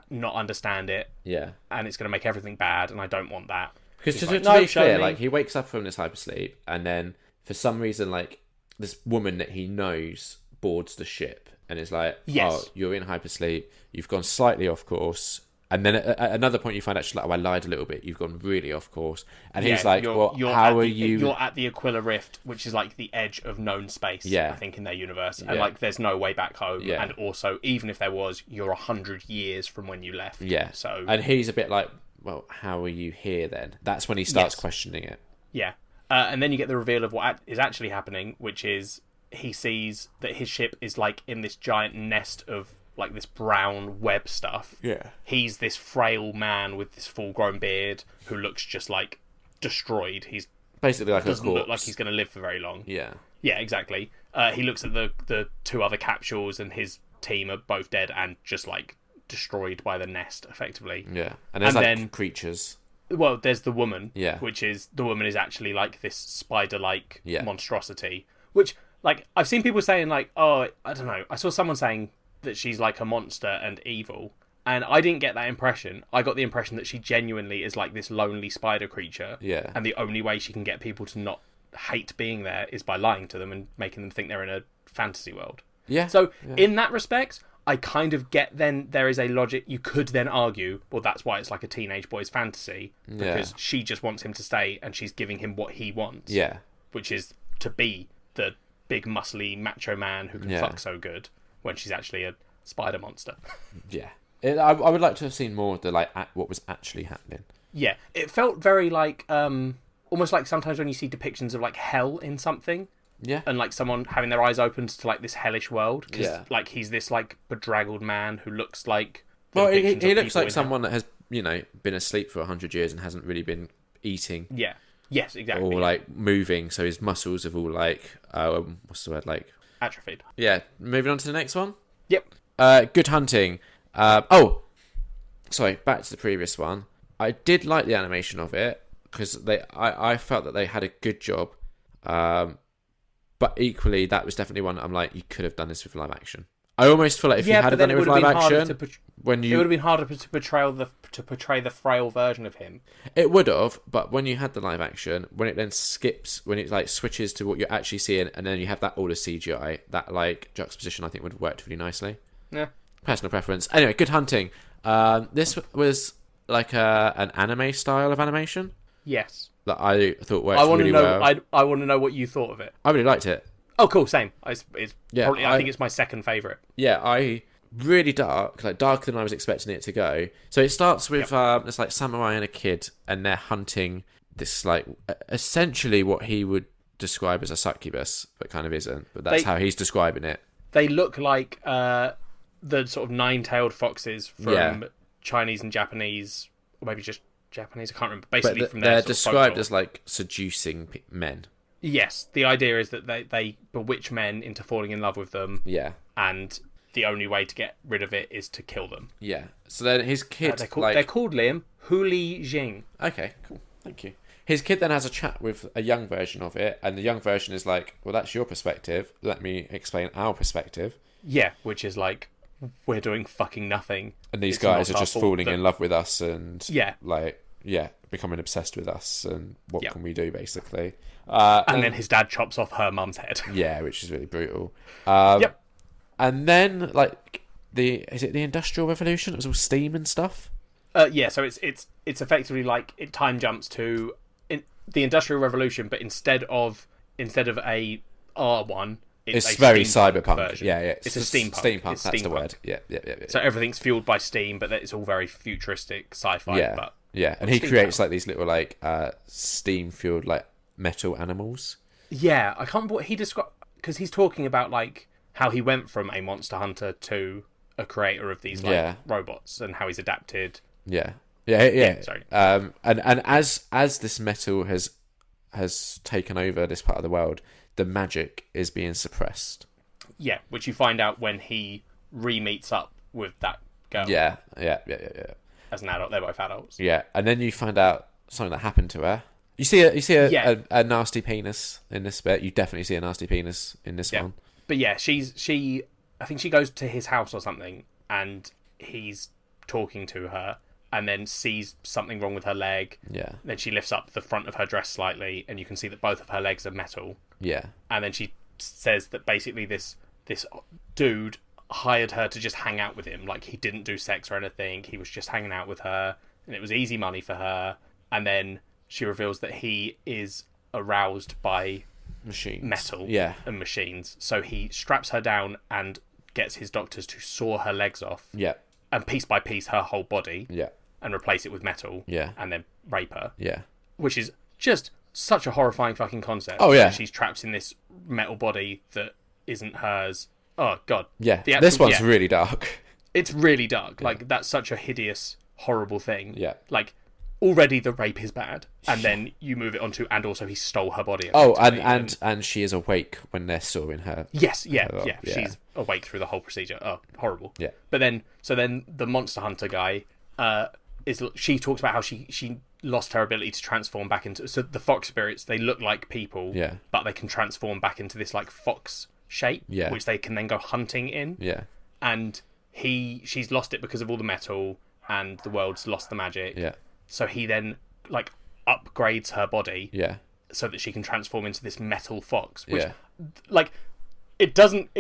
not understand it. Yeah. And it's going to make everything bad, and I don't want that. Because to be clear, like, he wakes up from this hypersleep, and then for some reason, like, this woman that he knows boards the ship and is like, oh, you're in hypersleep, you've gone slightly off course. And then at another point, you find out, like, oh, I lied a little bit. You've gone really off course. And he's like, well, how are you... You're at the Aquila Rift, which is, like, the edge of known space, I think, in their universe. And, like, there's no way back home. Yeah. And also, even if there was, you're 100 years from when you left. Yeah. So... And he's a bit like, well, how are you here, then? That's when he starts questioning it. Yeah. And then you get the reveal of what is actually happening, which is he sees that his ship is, like, in this giant nest of... like this brown web stuff. Yeah. He's this frail man with this full-grown beard who looks just like destroyed. He's basically like doesn't look like he's going to live for very long. Yeah. Yeah, exactly. He looks at the two other capsules and his team are both dead and just like destroyed by the nest, effectively. Yeah. And there's then creatures. Well, there's the woman, Yeah. which is the woman is actually like this spider-like Yeah. monstrosity. Which, like, I've seen people saying like, oh, I don't know. I saw someone saying that she's like a monster and evil, and I didn't get that impression. I got the impression that she genuinely is like this lonely spider creature. Yeah. And the only way she can get people to not hate being there is by lying to them and making them think they're in a fantasy world. Yeah. So in that respect, I kind of get then there is a logic. You could then argue, well, that's why it's like a teenage boy's fantasy, because she just wants him to stay and she's giving him what he wants. Yeah. Which is to be the big muscly macho man who can fuck so good when she's actually a spider monster. Yeah. I would like to have seen more of the like what was actually happening. Yeah, it felt very like almost like sometimes when you see depictions of like hell in something. Yeah. And like someone having their eyes opened to like this hellish world. Yeah. Like he's this like bedraggled man who looks like. Well, he looks like someone that has, been asleep for 100 years and hasn't really been eating. Yeah. Yes, exactly. Or like moving, so his muscles have all like what's the word, like atrophied. Yeah. Moving on to the next one. Yep. Good hunting. Sorry, back to the previous one. I did like the animation of it because I felt that they had a good job. But equally, that was definitely one I'm like, you could have done this with live action. I almost feel like if you had done it with live action, it would have been harder to portray the frail version of him. It would have, but when you had the live action, when it then skips, when it like switches to what you're actually seeing, and then you have that all as CGI, that like juxtaposition, I think would have worked really nicely. Yeah, personal preference. Anyway, Good Hunting. This was like an anime style of animation. Yes. That I thought worked really well. I want to know what you thought of it. I really liked it. Oh, cool. Same. I think it's my second favourite. Yeah, really dark, like darker than I was expecting it to go. So it starts with it's like samurai and a kid, and they're hunting this like essentially what he would describe as a succubus, but kind of isn't. But that's how he's describing it. They look like the sort of nine-tailed foxes from Chinese and Japanese, or maybe just Japanese. I can't remember. Basically, from their they're described as like seducing men. Yes, the idea is that they bewitch men into falling in love with them. Yeah, and the only way to get rid of it is to kill them. Yeah. So then his kid, they're called Liam Huli Jing. Okay, cool. Thank you. His kid then has a chat with a young version of it, and the young version is like, "Well, that's your perspective. Let me explain our perspective." Yeah, which is like, we're doing fucking nothing, and these guys are just falling in love with us, and becoming obsessed with us, and what can we do, basically. And then his dad chops off her mum's head. Yeah, which is really brutal. And then, like, is it the Industrial Revolution? It was all steam and stuff. So it's effectively like it time jumps to the Industrial Revolution, but instead of a R1, it's very cyberpunk version. Yeah. It's a steampunk. That's steampunk. The word. Yeah. So everything's fueled by steam, but it's all very futuristic sci-fi. Yeah, and he creates like these little like steam fueled like metal animals. Yeah, I can't remember what he described, because he's talking about like how he went from a monster hunter to a creator of these like robots, and how he's adapted. Yeah. Sorry. And as this metal has taken over this part of the world, the magic is being suppressed. Yeah, which you find out when he re-meets up with that girl. Yeah. As an adult, they're both adults. Yeah, and then you find out something that happened to her. You see a nasty penis in this bit. You definitely see a nasty penis in this one. But yeah, I think she goes to his house or something, and he's talking to her, and then sees something wrong with her leg. Yeah. Then she lifts up the front of her dress slightly, and you can see that both of her legs are metal. Yeah. And then she says that basically this dude hired her to just hang out with him. Like, he didn't do sex or anything. He was just hanging out with her, and it was easy money for her. And then she reveals that he is aroused by machines, metal and machines. So he straps her down and gets his doctors to saw her legs off. Yeah. And piece by piece her whole body. Yeah. And replace it with metal. Yeah. And then rape her. Yeah. Which is just such a horrifying fucking concept. Oh, yeah. She's trapped in this metal body that isn't hers. Oh, God. Yeah. This one's really dark. It's really dark. Like, that's such a hideous, horrible thing. Yeah. Like, already the rape is bad, and then you move it onto, and also he stole her body. And she is awake when they're sawing her. Yes, she's awake through the whole procedure. Oh, horrible. Yeah. But then the monster hunter guy she talks about how she lost her ability to transform back into... So the fox spirits, they look like people, but they can transform back into this like fox shape, which they can then go hunting in. Yeah. And she's lost it because of all the metal, and the world's lost the magic. Yeah. So he then like upgrades her body. Yeah. So that she can transform into this metal fox, which like it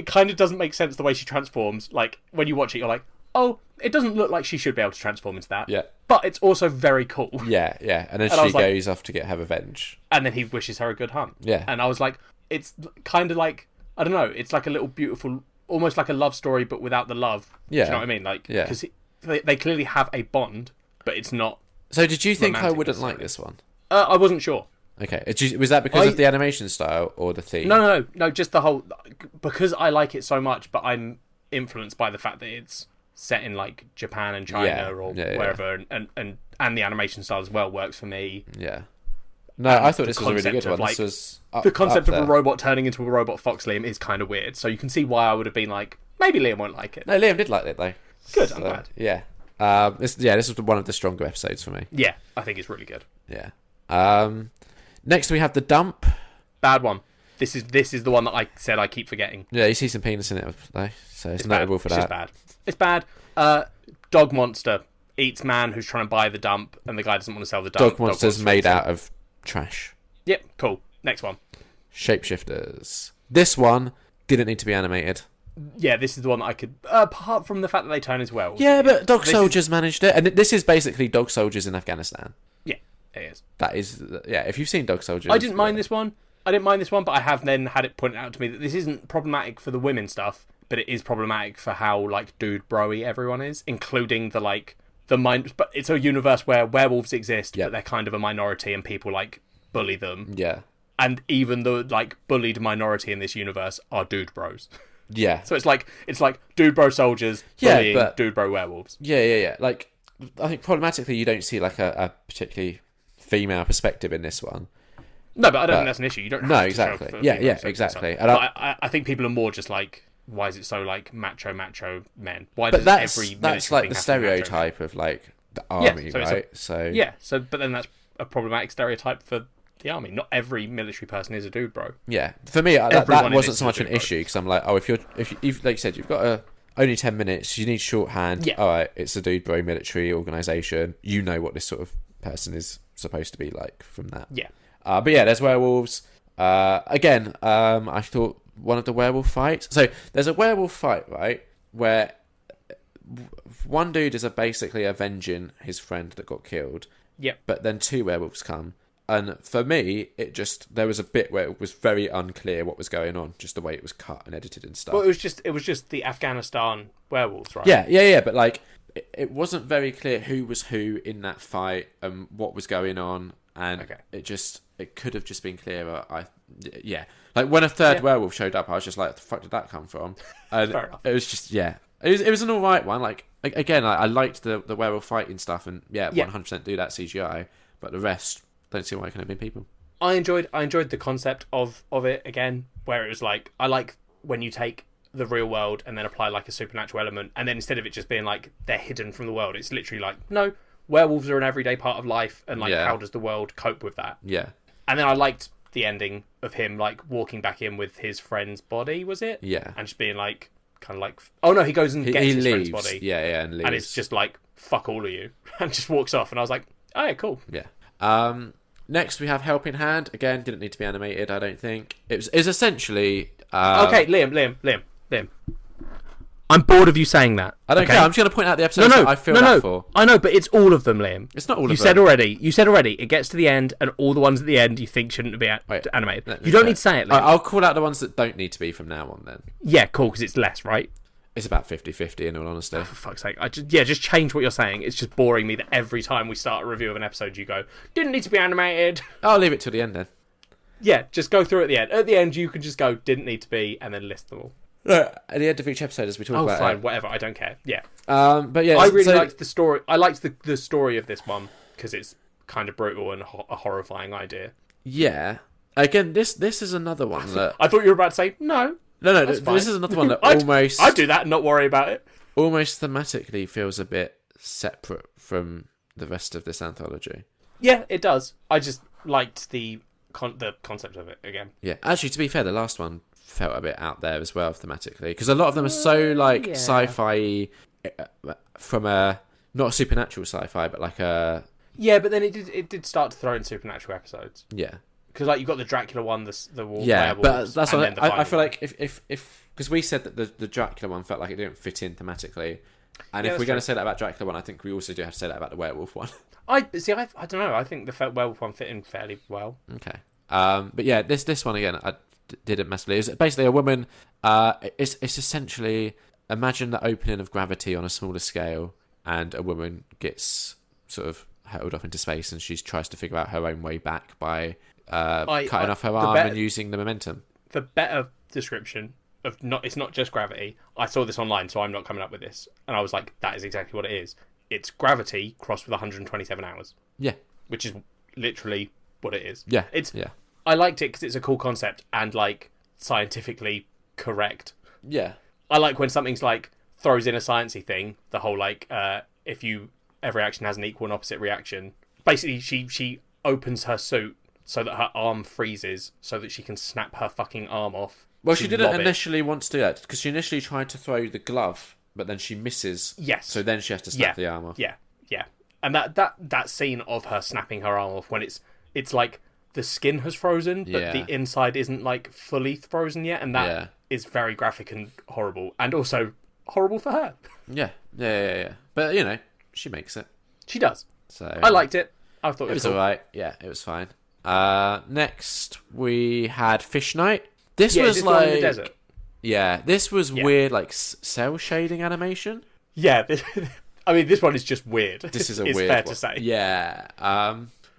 kind of doesn't make sense the way she transforms. Like when you watch it, you're like, oh, it doesn't look like she should be able to transform into that. Yeah. But it's also very cool. Yeah, yeah. And then she goes off to get her revenge. And then he wishes her a good hunt. Yeah. And I was like, it's kind of like, I don't know, it's like a little beautiful, almost like a love story, but without the love. Yeah. Do you know what I mean? Like, because they clearly have a bond, but it's not. So did you think I wouldn't like this one? I wasn't sure. Okay. Was that because of the animation style or the theme? No, just the whole... Because I like it so much, but I'm influenced by the fact that it's set in, like, Japan and China or wherever, and the animation style as well works for me. Yeah. No, I thought this was a really good one. Like, this was the concept of a robot turning into a robot fox, Liam, is kind of weird. So you can see why I would have been like, maybe Liam won't like it. No, Liam did like it, though. Good, I'm glad. Yeah. This was one of the stronger episodes for me. Yeah, I think it's really good. Yeah. Next we have The Dump. Bad one. This is the one that I said I keep forgetting. Yeah, you see some penis in it, though, so it's notable for that. It's bad. Dog monster eats man who's trying to buy the dump, and the guy doesn't want to sell the dump. Dog monster's made out of trash. Yep, cool. Next one. Shapeshifters. This one didn't need to be animated. Yeah, this is the one that I could... apart from the fact that they turn into werewolves. Yeah, but Dog Soldiers managed it. And this is basically Dog Soldiers in Afghanistan. Yeah, it is. That is... Yeah, if you've seen Dog Soldiers... I didn't mind this one. But I have then had it pointed out to me that this isn't problematic for the women stuff, but it is problematic for how, like, dude bro-y everyone is, including the, like... But it's a universe where werewolves exist, but they're kind of a minority and people, like, bully them. Yeah. And even the, like, bullied minority in this universe are dude bros. Yeah. So it's like dude bro soldiers bullying dude bro werewolves. Yeah. Like, I think problematically you don't see, like, a particularly female perspective in this one. No, but I don't think that's an issue. You don't have to exactly. show Exactly. And I think people are more just like, why is it so like macho men? Why does every that's like the stereotype of like the army, right? But then that's a problematic stereotype for the army. Not every military person is a dude bro. Yeah, for me that wasn't so much an issue because I'm like, oh, if you've like you said, you've got only 10 minutes, you need shorthand. Yeah. All right, it's a dude bro military organisation. You know what this sort of person is supposed to be like from that. Yeah. But yeah, there's werewolves. Again, I thought one of the werewolf fights. So there's a werewolf fight, right, where one dude is basically avenging his friend that got killed. Yep. But then two werewolves come, and for me, there was a bit where it was very unclear what was going on, just the way it was cut and edited and stuff. Well, it was just the Afghanistan werewolves, right? Yeah. But like, it wasn't very clear who was who in that fight and what was going on, and it could have just been clearer. Like when a third werewolf showed up, I was just like, "The fuck did that come from?" And Fair enough. It was just it was an alright one. Like again, I liked the werewolf fighting stuff, and 100% do that CGI, but the rest, don't see why it couldn't have been people. I enjoyed the concept of it again, where it was like, I like when you take the real world and then apply like a supernatural element, and then instead of it just being like they're hidden from the world, it's literally like, no, werewolves are an everyday part of life, and like how does the world cope with that? Yeah. And then I liked the ending of him like walking back in with his friend's body, was it? Yeah. And just being like, kind of like, oh no, he goes and gets his leaves. friend's body. Yeah, and leaves. And it's just like, fuck all of you, and just walks off. And I was like, oh yeah, cool. Yeah. Next we have Helping Hand. Again, didn't need to be animated, I don't think. It was essentially... okay, Liam. I'm bored of you saying that. I don't care. I'm just going to point out the episodes that I feel that for. I know, but it's all of them, Liam. It's not all of them. You said already. It gets to the end, and all the ones at the end you think shouldn't be animated. You don't need to say it, Liam. I'll call out the ones that don't need to be from now on, then. Yeah, cool, because it's less, right? It's about 50-50, in all honesty. Oh, for fuck's sake. Just change what you're saying. It's just boring me that every time we start a review of an episode, you go, didn't need to be animated. I'll leave it till the end, then. Yeah, just go through at the end. At the end, you can just go, didn't need to be, and then list them all. At the end of each episode, as we talk about. Oh, fine, whatever. I don't care. Yeah. But yeah, I really liked the story. I liked the story of this one because it's kind of brutal and a horrifying idea. Yeah. Again, this is another one that I thought you were about to say no. No. This is another one that almost I'd do that and not worry about it. Almost thematically feels a bit separate from the rest of this anthology. Yeah, it does. I just liked the concept of it again. Yeah, actually, to be fair, the last one felt a bit out there as well thematically, because a lot of them are so like sci-fi from a not a supernatural sci-fi, but like a but then it did start to throw in supernatural episodes. Yeah, because like you've got the Dracula one, the werewolves, but that's what I feel one. like if because we said that the Dracula one felt like it didn't fit in thematically, and if we're going to say that about Dracula one, I think we also do have to say that about the werewolf one. I don't know. I think the werewolf one fit in fairly well. Okay. But yeah, this one again, I didn't massively. It was basically a woman. It's essentially, imagine the opening of Gravity on a smaller scale, and a woman gets sort of hurled off into space, and she tries to figure out her own way back by cutting off her arm and using the momentum. The better description of it's not just gravity. I saw this online, so I'm not coming up with this, and I was like, that is exactly what it is. It's gravity crossed with 127 hours. Yeah, which is literally what it is. Yeah, I liked it because it's a cool concept and like scientifically correct. Yeah, I like when something's like throws in a sciencey thing. The whole like if every action has an equal and opposite reaction. Basically, she opens her suit so that her arm freezes, so that she can snap her fucking arm off. Well, she didn't initially want to do that because she initially tried to throw the glove, but then she misses. Yes. So then she has to snap the arm off. Yeah. And that scene of her snapping her arm off when it's like the skin has frozen, but the inside isn't like fully frozen yet, and that is very graphic and horrible, and also horrible for her. Yeah. But you know, she makes it. She does. So I liked it. I thought it was cool. Alright. Yeah, it was fine. Next we had Fish Night. This was like in the desert. Yeah, this was weird, like cell shading animation. Yeah, I mean, this one is just weird. This is a it's weird fair one. to say. Yeah.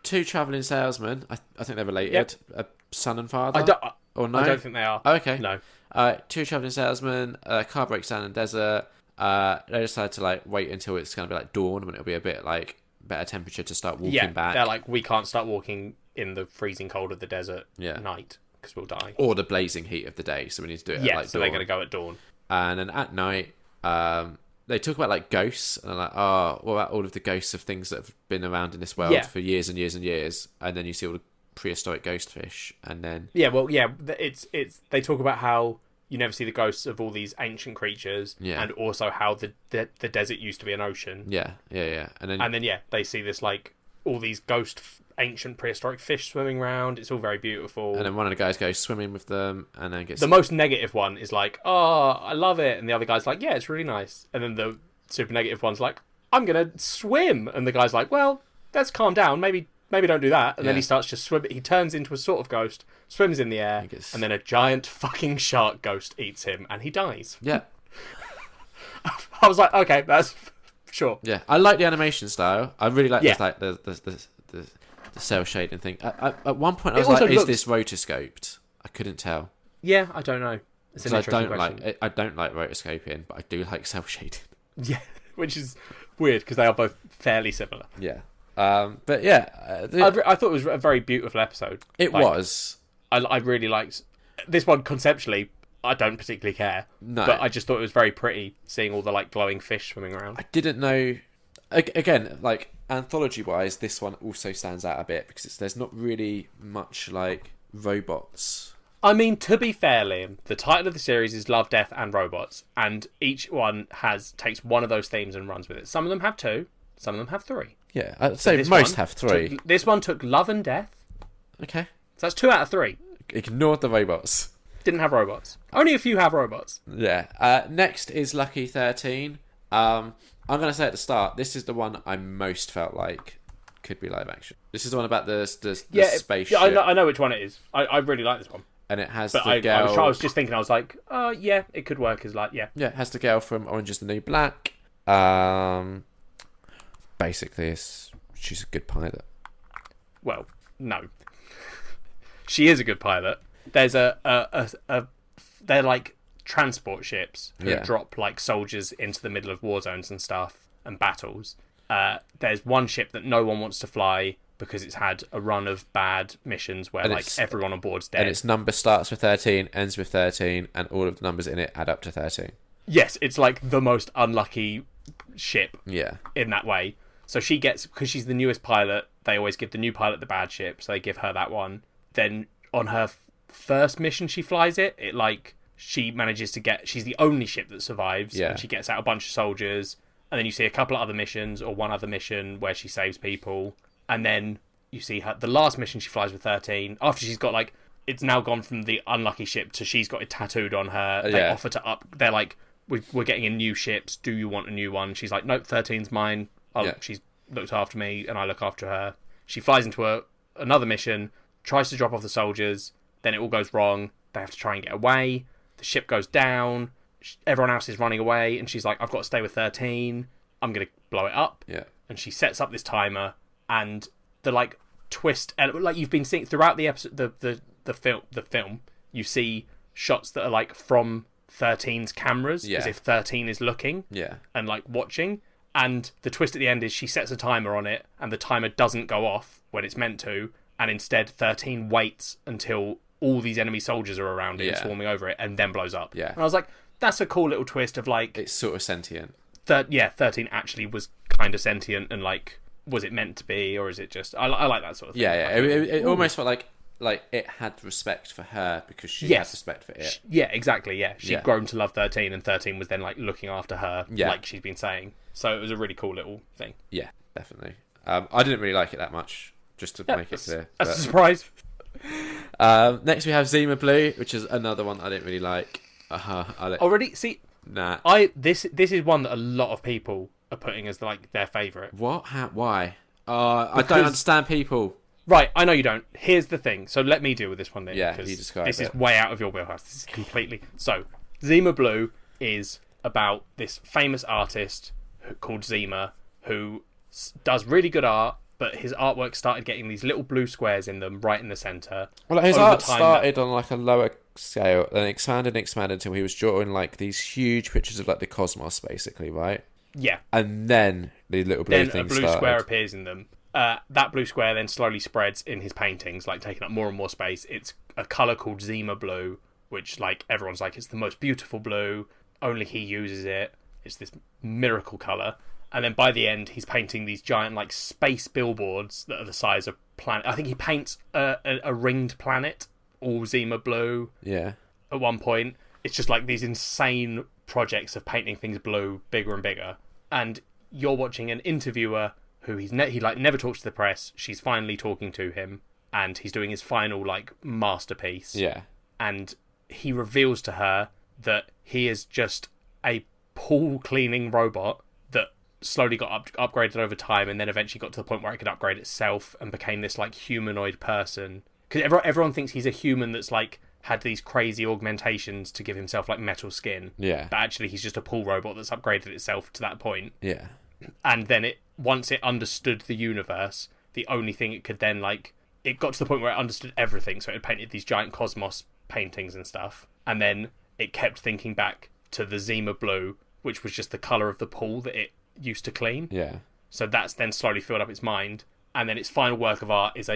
Two travelling salesmen. I think they're related. Yep. A son and father. I don't think they are. Oh, okay. No. Two travelling salesmen. A car breaks down in the desert. They decide to like wait until it's going to be like dawn, when it'll be a bit like better temperature to start walking back. They're like, we can't start walking in the freezing cold of the desert at night because we'll die. Or the blazing heat of the day, so we need to do it at like so dawn. they're going to go at dawn. And then at night, they talk about like ghosts, and they're like, oh, what about all of the ghosts of things that have been around in this world for years and years and years? And then you see all the prehistoric ghost fish, and then it's they talk about how you never see the ghosts of all these ancient creatures, and also how the desert used to be an ocean. Yeah. And then they see this like all these ancient prehistoric fish swimming around. It's all very beautiful. And then one of the guys goes swimming with them, and then gets the most negative one is like, oh, I love it, and the other guy's like, yeah, it's really nice. And then the super negative one's like, I'm gonna swim, and the guy's like, well, let's calm down, maybe don't do that. And then he starts to swim. He turns into a sort of ghost, swims in the air, and then a giant fucking shark ghost eats him, and he dies. Yeah. I was like, okay, that's sure. Yeah, I like the animation style. I really like this, like the cell shading thing. At one point, I was like, "Is this rotoscoped?" I couldn't tell. Yeah, I don't know. It's an interesting question. I don't like rotoscoping, but I do like cell shading. Yeah, which is weird because they are both fairly similar. Yeah. But yeah, I thought it was a very beautiful episode. It was. I really liked this one conceptually. I don't particularly care. No. But I just thought it was very pretty seeing all the like glowing fish swimming around. I didn't know. Again, like anthology-wise, this one also stands out a bit because there's not really much like robots. I mean, to be fair, Liam, the title of the series is Love, Death and Robots, and each one takes one of those themes and runs with it. Some of them have two, some of them have three. Yeah, I'd say most have three. This one took love and death. Okay. So that's 2 out of 3. Ignored the robots. Didn't have robots. Only a few have robots. Yeah. Next is Lucky 13. I'm going to say at the start, this is the one I most felt like could be live action. This is the one about the spaceship. Yeah, I know which one it is. I really like this one. And it has but the girl... I was just thinking, I was like, oh, yeah, it could work as like, yeah. Yeah, it has the girl from Orange is the New Black. Basically, she's a good pilot. Well, no. She is a good pilot. There's they're like transport ships who drop like soldiers into the middle of war zones and stuff and battles. There's one ship that no one wants to fly because it's had a run of bad missions where like everyone on board's dead. And its number starts with 13, ends with 13, and all of the numbers in it add up to 13. Yes, it's like the most unlucky ship in that way. So she gets, because she's the newest pilot, they always give the new pilot the bad ship, so they give her that one. Then on her first mission she flies it like, she manages to get, she's the only ship that survives, and she gets out a bunch of soldiers, and then you see a couple of other missions, or one other mission where she saves people, and then you see her, the last mission she flies with 13, after she's got, like, it's now gone from the unlucky ship to she's got it tattooed on her, they offer to up, they're like, we're getting in new ships, do you want a new one? She's like, nope, 13's mine, she's looked after me, and I look after her. She flies into another mission, tries to drop off the soldiers, then it all goes wrong, they have to try and get away, the ship goes down, everyone else is running away, and she's like, I've got to stay with 13, I'm going to blow it up. Yeah. And she sets up this timer, and the, like, twist, like you've been seeing throughout the episode, the film, you see shots that are, like, from 13's cameras, as if 13 is looking and, like, watching. And the twist at the end is she sets a timer on it, and the timer doesn't go off when it's meant to, and instead 13 waits until all these enemy soldiers are around it and swarming over it, and then blows up. Yeah. And I was like, that's a cool little twist of, like... It's sort of sentient. 13 actually was kind of sentient, and, like, was it meant to be, or is it just... I like that sort of thing. Yeah. It almost felt like it had respect for her because she had respect for it. Yeah, exactly, yeah. She'd grown to love 13, and 13 was then, like, looking after her, like she's been saying. So it was a really cool little thing. Yeah, definitely. I didn't really like it that much, just to make it clear. That's a surprise. Next we have Zima Blue, which is another one I didn't really like. Already? See... Nah. This is one that a lot of people are putting as, like, their favourite. What? Why? I don't understand people. Right, I know you don't. Here's the thing. So let me deal with this one then. Yeah, you describe this it. is way out of your wheelhouse. This is completely... So, Zima Blue is about this famous artist called Zima who does really good art, but his artwork started getting these little blue squares in them right in the centre. Well, his art started on, like, a lower scale, then expanded until he was drawing, like, these huge pictures of, like, the cosmos, basically, right? Yeah. And then the little blue thing started. Then a blue square appears in them. That blue square then slowly spreads in his paintings, like, taking up more and more space. It's a colour called Zima Blue, which, like, everyone's like, it's the most beautiful blue, only he uses it. It's this miracle colour. And then by the end, he's painting these giant, like, space billboards that are the size of planet. I think he paints a ringed planet, all Zima Blue. Yeah. At one point, it's just like these insane projects of painting things blue, bigger and bigger. And you're watching an interviewer who he never talks to the press. She's finally talking to him, and he's doing his final, like, masterpiece. Yeah. And he reveals to her that he is just a pool cleaning robot that slowly got upgraded over time, and then eventually got to the point where it could upgrade itself and became this, like, humanoid person. Because everyone thinks he's a human that's, like, had these crazy augmentations to give himself, like, metal skin. Yeah. But actually he's just a pool robot that's upgraded itself to that point. Yeah. And then once it understood the universe, the only thing it could then, like, it got to the point where it understood everything, so it painted these giant cosmos paintings and stuff. And then it kept thinking back to the Zima Blue, which was just the colour of the pool that it used to clean. Yeah. So that's then slowly filled up its mind. And then its final work of art is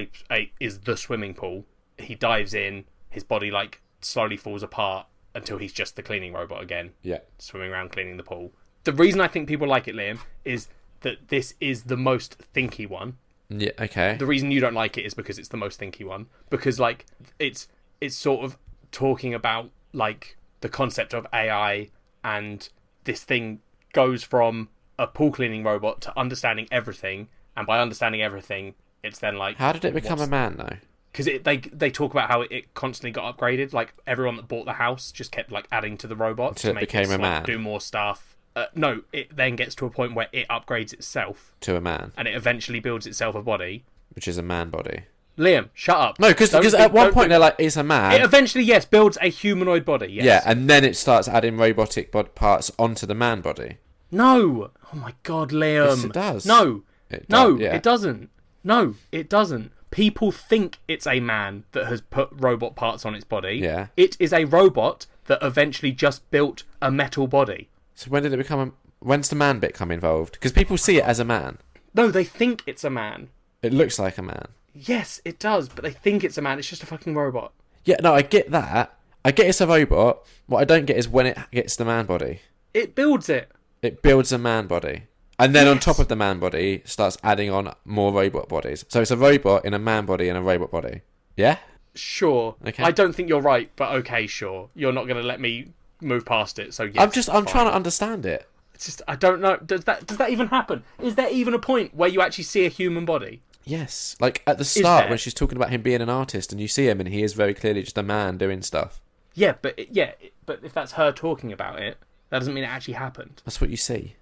is the swimming pool. He dives in, his body, like, slowly falls apart until he's just the cleaning robot again. Yeah. Swimming around cleaning the pool. The reason I think people like it, Liam, is that this is the most thinky one. Yeah, okay. The reason you don't like it is because it's the most thinky one. Because, like, it's sort of talking about, like, the concept of AI, and this thing goes from a pool cleaning robot to understanding everything, and by understanding everything, it's then like... How did it become a man, though? Because they talk about how it constantly got upgraded. Like, everyone that bought the house just kept, like, adding to the robot to make it, a man. Like, do more stuff. No, it then gets to a point where it upgrades itself to a man, and it eventually builds itself a body, which is a man body. Liam, shut up. No, because at one point they're like, it's a man. It eventually, yes, builds a humanoid body. Yes. Yeah, and then it starts adding robotic parts onto the man body. No. Oh my God, Liam. Yes, it does. No. It doesn't. No, it doesn't. People think it's a man that has put robot parts on its body. Yeah. It is a robot that eventually just built a metal body. So when did it become when's the man bit come involved? Because people see it as a man. No, they think it's a man. It looks like a man. Yes, it does, but they think it's a man. It's just a fucking robot. Yeah, no, I get that. I get it's a robot. What I don't get is when it gets the man body. It builds it. It builds a man body. And then on top of the man body, starts adding on more robot bodies. So it's a robot in a man body and a robot body. Yeah? Sure. Okay. I don't think you're right, but okay, sure. You're not going to let me move past it, so yes. I'm trying to understand it. It's just, I don't know. Does that even happen? Is there even a point where you actually see a human body? Yes. Like at the start when she's talking about him being an artist and you see him and he is very clearly just a man doing stuff. Yeah, but if that's her talking about it, that doesn't mean it actually happened. That's what you see.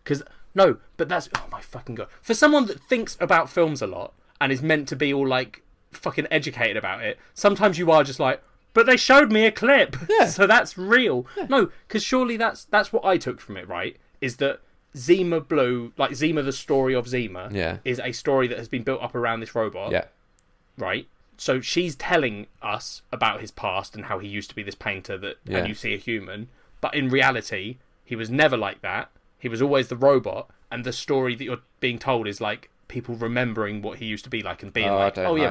No, but that's... Oh my fucking God. For someone that thinks about films a lot and is meant to be all, like, fucking educated about it, sometimes you are just like, but they showed me a clip, so that's real. Yeah. No, because surely that's what I took from it, right? Is that Zima Blue, like Zima, the story of Zima, is a story that has been built up around this robot. Yeah. Right? So she's telling us about his past and how he used to be this painter and you see a human, but in reality, he was never like that. He was always the robot, and the story that you're being told is like people remembering what he used to be like and being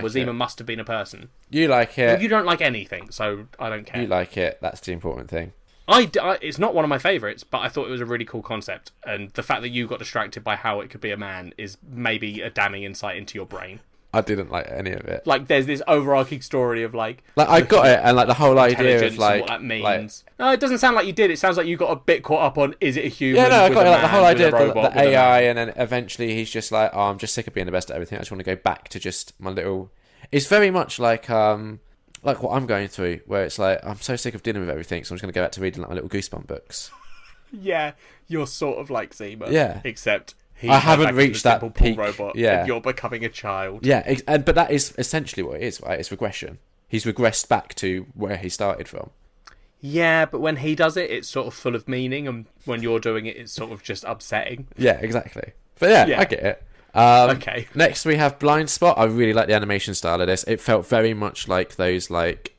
Zima must have been a person. You like it. Well, you don't like anything, so I don't care. You like it. That's the important thing. It's not one of my favourites, but I thought it was a really cool concept, and the fact that you got distracted by how it could be a man is maybe a damning insight into your brain. I didn't like any of it. Like, there's this overarching story of like I got it, and like the whole idea of like what that means. No, it doesn't sound like you did. It sounds like you got a bit caught up on is it a human? Yeah, no, I got like the whole idea of the AI, and then eventually he's just like, oh, I'm just sick of being the best at everything. I just want to go back to just my little. It's very much like what I'm going through, where it's like I'm so sick of dealing with everything, so I'm just going to go back to reading like my little Goosebump books. Yeah, you're sort of like Zima. Yeah, except. I haven't reached that peak. Robot, yeah, and you're becoming a child. Yeah, but that is essentially what it is, right? It's regression. He's regressed back to where he started from. Yeah, but when he does it, it's sort of full of meaning, and when you're doing it, it's sort of just upsetting. Yeah, exactly. But yeah. I get it. Okay. Next, we have Blind Spot. I really like the animation style of this. It felt very much like those like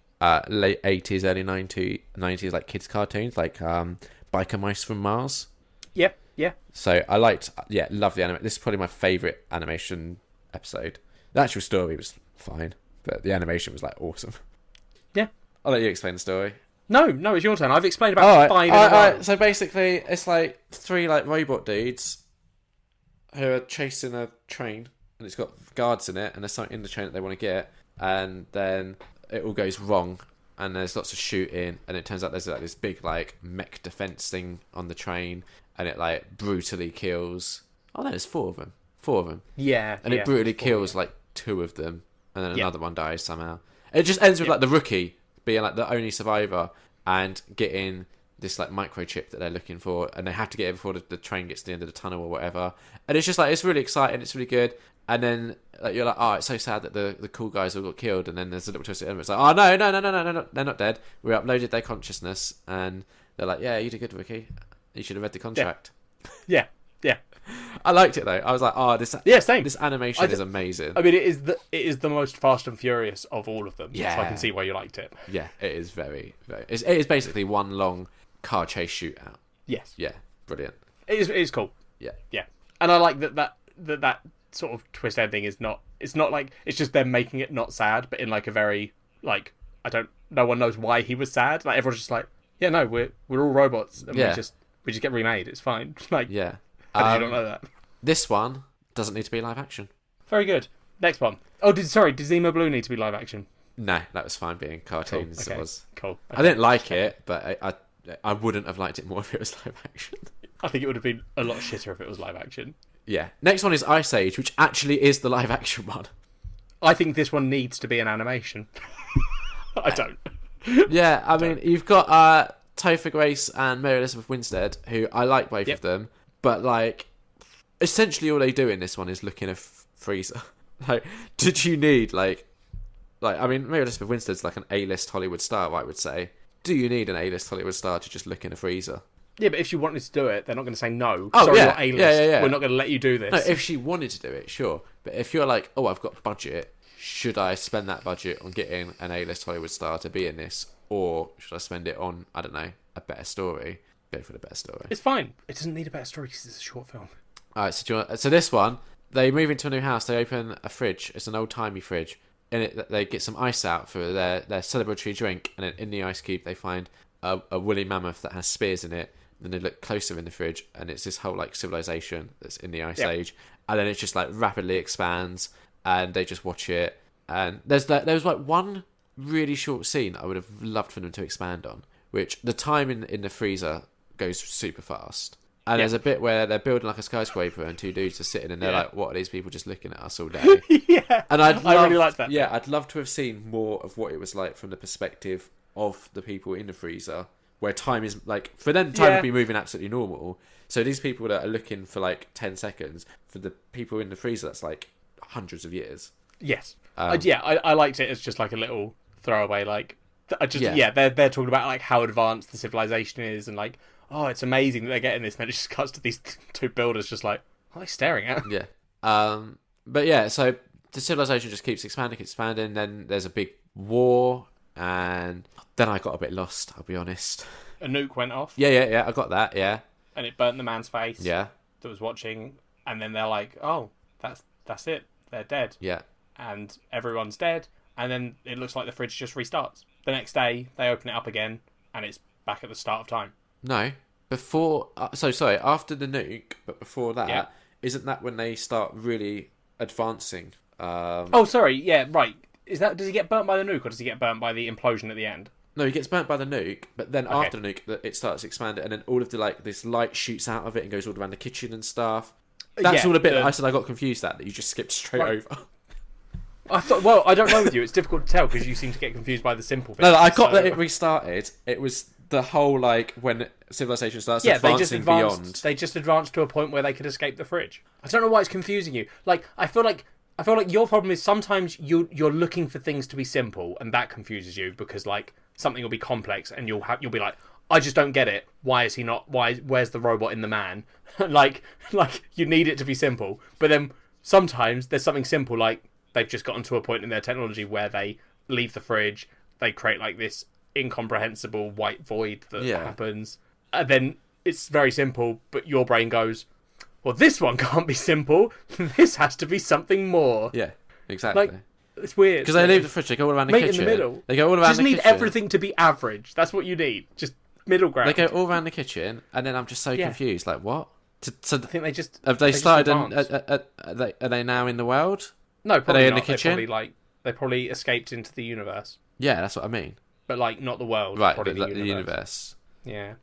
late 80s, early 90s like kids cartoons, like Biker Mice from Mars. Yep. Yeah. So I love the anime. This is probably my favourite animation episode. The actual story was fine, but the animation was like awesome. Yeah. I'll let you explain the story. No, it's your turn. I've explained about five in a row. So basically, it's like three like robot dudes who are chasing a train, and it's got guards in it, and there's something in the train that they want to get, and then it all goes wrong, and there's lots of shooting, and it turns out there's like this big like mech defense thing on the train. And it like brutally kills. Oh no, there's four of them. Yeah. And it brutally kills like two of them, and then another one dies somehow. It just ends with like the rookie being like the only survivor and getting this like microchip that they're looking for, and they have to get it before the train gets to the end of the tunnel or whatever. And it's just like it's really exciting. It's really good. And then like, you're like, oh, it's so sad that the cool guys all got killed. And then there's a little twist at the end. It's like, oh no, they're not dead. We uploaded their consciousness, and they're like, yeah, you did good, Rookie. You should have read the contract. Yeah. I liked it though. I was like, oh, same. This animation is amazing. I mean, it is the most Fast and Furious of all of them. Yeah. So I can see why you liked it. Yeah, it is very, very. It is basically one long car chase shootout. Yes. Yeah, brilliant. It is cool. Yeah. And I like that sort of twist ending is not. It's not like it's just them making it not sad, but in like a very like no one knows why he was sad. Like everyone's just like, yeah, no, we're all robots, and we just get remade. It's fine. Like, yeah. How did you not know that? This one doesn't need to be live action. Very good. Next one. Oh, did Zima Blue need to be live action? No, that was fine being cartoons. Cool. Okay. It was cool. Okay. I didn't like it, but I wouldn't have liked it more if it was live action. I think it would have been a lot shitter if it was live action. Yeah. Next one is Ice Age, which actually is the live action one. I think this one needs to be an animation. I don't. Yeah, I mean, you've got Topher Grace and Mary Elizabeth Winstead, who I like both of them, but like, essentially all they do in this one is look in a freezer. Like, did you need like, I mean, Mary Elizabeth Winstead's like an A-list Hollywood star, I would say. Do you need an A-list Hollywood star to just look in a freezer? Yeah, but if she wanted to do it, they're not going to say no. Oh, sorry, yeah. you're A-list. Yeah. We're not going to let you do this. No, if she wanted to do it, sure. But if you're like, oh, I've got budget, should I spend that budget on getting an A-list Hollywood star to be in this? Or should I spend it on, I don't know, a better story? Go for the better story. It's fine. It doesn't need a better story because it's a short film. Alright, so this one, they move into a new house, they open a fridge. It's an old-timey fridge. In it, they get some ice out for their celebratory drink, and then in the ice cube they find a woolly mammoth that has spears in it. then they look closer in the fridge, and it's this whole like civilization that's in the Ice Age, and then it just like rapidly expands, and they just watch it. And there was like one really short scene I would have loved for them to expand on, which the time in the freezer goes super fast. And there's a bit where they're building like a skyscraper and two dudes are sitting and they're like, what are these people just looking at us all day? And I really liked that. Yeah, I'd love to have seen more of what it was like from the perspective of the people in the freezer, where time is like, for them, time would be moving absolutely normal. So these people that are looking for like 10 seconds, for the people in the freezer, that's like hundreds of years. Yes. I liked it as just like a little throwaway, like, they're talking about like how advanced the civilization is and like, oh, it's amazing that they're getting this, and then it just cuts to these two builders just like, what are they staring at? Yeah. But yeah, so the civilization just keeps expanding, then there's a big war, and then I got a bit lost, I'll be honest. A nuke went off. Yeah, I got that, yeah. And it burnt the man's face. Yeah. That was watching, and then they're like, oh, that's it. They're dead. Yeah. And everyone's dead, and then it looks like the fridge just restarts. The next day, they open it up again, and it's back at the start of time. No, before. Sorry, after the nuke, but before that, isn't that when they start really advancing? Oh, sorry. Yeah, right. Does he get burnt by the nuke, or does he get burnt by the implosion at the end? No, he gets burnt by the nuke, but then after the nuke, it starts expanding, and then all of the like this light shoots out of it and goes all around the kitchen and stuff. That's all a bit. I said I got confused that you just skipped straight over. I thought. Well, I don't know with you. It's difficult to tell because you seem to get confused by the simple bits. No, I got that it restarted. It was the whole like when civilization starts advancing beyond. They just advanced to a point where they could escape the fridge. I don't know why it's confusing you. Like I feel like your problem is sometimes you're looking for things to be simple, and that confuses you because like something will be complex, and you'll be like, I just don't get it. Why is he not? Where's the robot in the man? like you need it to be simple, but then sometimes there's something simple like they've just gotten to a point in their technology where they leave the fridge, they create like this incomprehensible white void that happens, and then it's very simple, but your brain goes, well, this one can't be simple. This has to be something more. Yeah, exactly. Like, it's weird. Because they leave the fridge, they go all around the kitchen. In the middle. They go all around the kitchen. Just need everything to be average. That's what you need. Just middle ground. They go all around the kitchen, and then I'm just so confused. Like, what? I think they just... Have they started... Are they now in the world? No, probably Are they not. In the kitchen? They probably escaped into the universe. Yeah, that's what I mean. But, like, not the world. Right, probably but the universe. Yeah.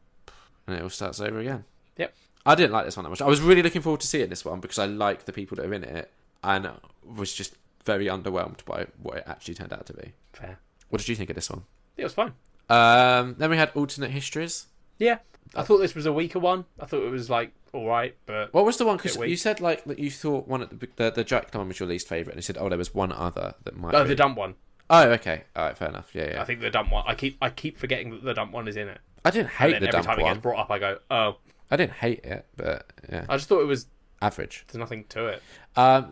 And it all starts over again. Yep. I didn't like this one that much. I was really looking forward to seeing this one because I like the people that are in it, and was just very underwhelmed by what it actually turned out to be. Fair. What did you think of this one? It was fine. Then we had alternate histories. Yeah. I thought this was a weaker one. I thought it was, like, alright, but... What was the one? Because you said, like, that you thought one of the Jack one was your least favourite, and you said, oh, there was one other that might be... the dump one. Oh, okay. Alright, fair enough. Yeah. I think the dump one... I keep forgetting that the dump one is in it. I didn't hate the dump one. Every time it gets brought up, I go, oh. I didn't hate it, but, yeah. I just thought it was... average. There's nothing to it.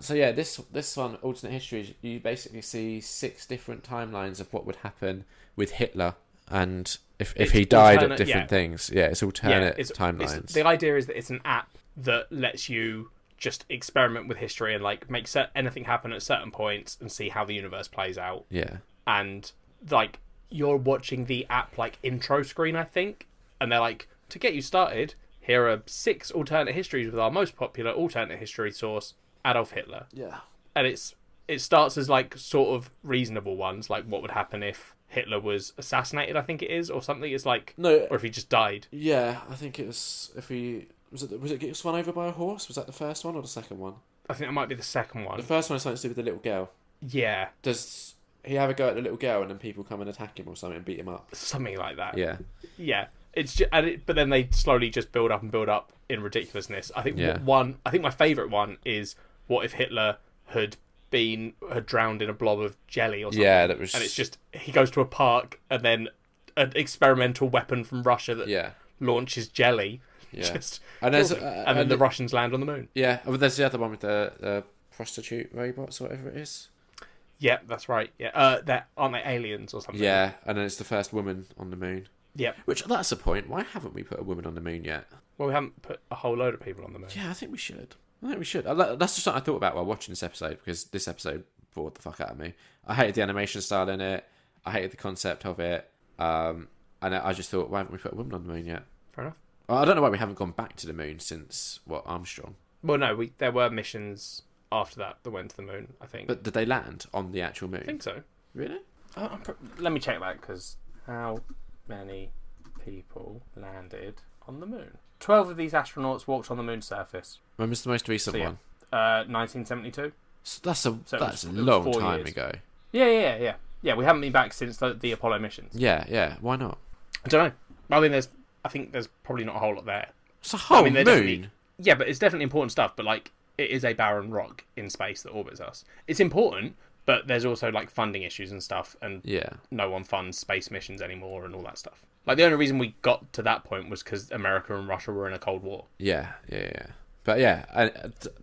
So yeah, this one, alternate histories, you basically see 6 different timelines of what would happen with Hitler, and if he died at different things. Yeah, it's alternate timelines. The idea is that it's an app that lets you just experiment with history and like make anything happen at certain points and see how the universe plays out. Yeah. And like you're watching the app like intro screen, I think, and they're like, to get you started, here are 6 alternate histories with our most popular alternate history source, Adolf Hitler. Yeah. And it starts as like sort of reasonable ones, like what would happen if Hitler was assassinated, I think it is, or something. It's like, or if he just died. Yeah, I think it was if he was it get run over by a horse? Was that the first one or the second one? I think that might be the second one. The first one is something to do with the little girl. Yeah. Does he have a go at the little girl and then people come and attack him or something and beat him up? Something like that. Yeah. Yeah. It's just, but then they slowly just build up in ridiculousness. I think I think my favourite one is what if Hitler had drowned in a blob of jelly or something. Yeah, that was... And it's just, he goes to a park and then an experimental weapon from Russia that launches jelly. Yeah. And then the Russians land on the moon. Yeah, but there's the other one with the prostitute robots or whatever it is. Yeah, that's right. Yeah, aren't they aliens or something? Yeah, and then it's the first woman on the moon. Yeah. Which, that's the point. Why haven't we put a woman on the moon yet? Well, we haven't put a whole load of people on the moon. Yeah, I think we should. That's just something I thought about while watching this episode, because this episode bored the fuck out of me. I hated the animation style in it. I hated the concept of it. And I just thought, why haven't we put a woman on the moon yet? Fair enough. I don't know why we haven't gone back to the moon since, Armstrong? Well, no, there were missions after that went to the moon, I think. But did they land on the actual moon? I think so. Really? Let me check that, because how many people landed on the moon? 12 of these astronauts walked on the moon's surface. When was the most recent one? 1972. So that's a long time ago. Yeah. Yeah, we haven't been back since the Apollo missions. Yeah. Why not? I don't know. I mean, I think there's probably not a whole lot there. It's a whole moon. Yeah, but it's definitely important stuff. But like, it is a barren rock in space that orbits us. It's important, but there's also like funding issues and stuff, and no one funds space missions anymore and all that stuff. Like, the only reason we got to that point was because America and Russia were in a Cold War. Yeah. But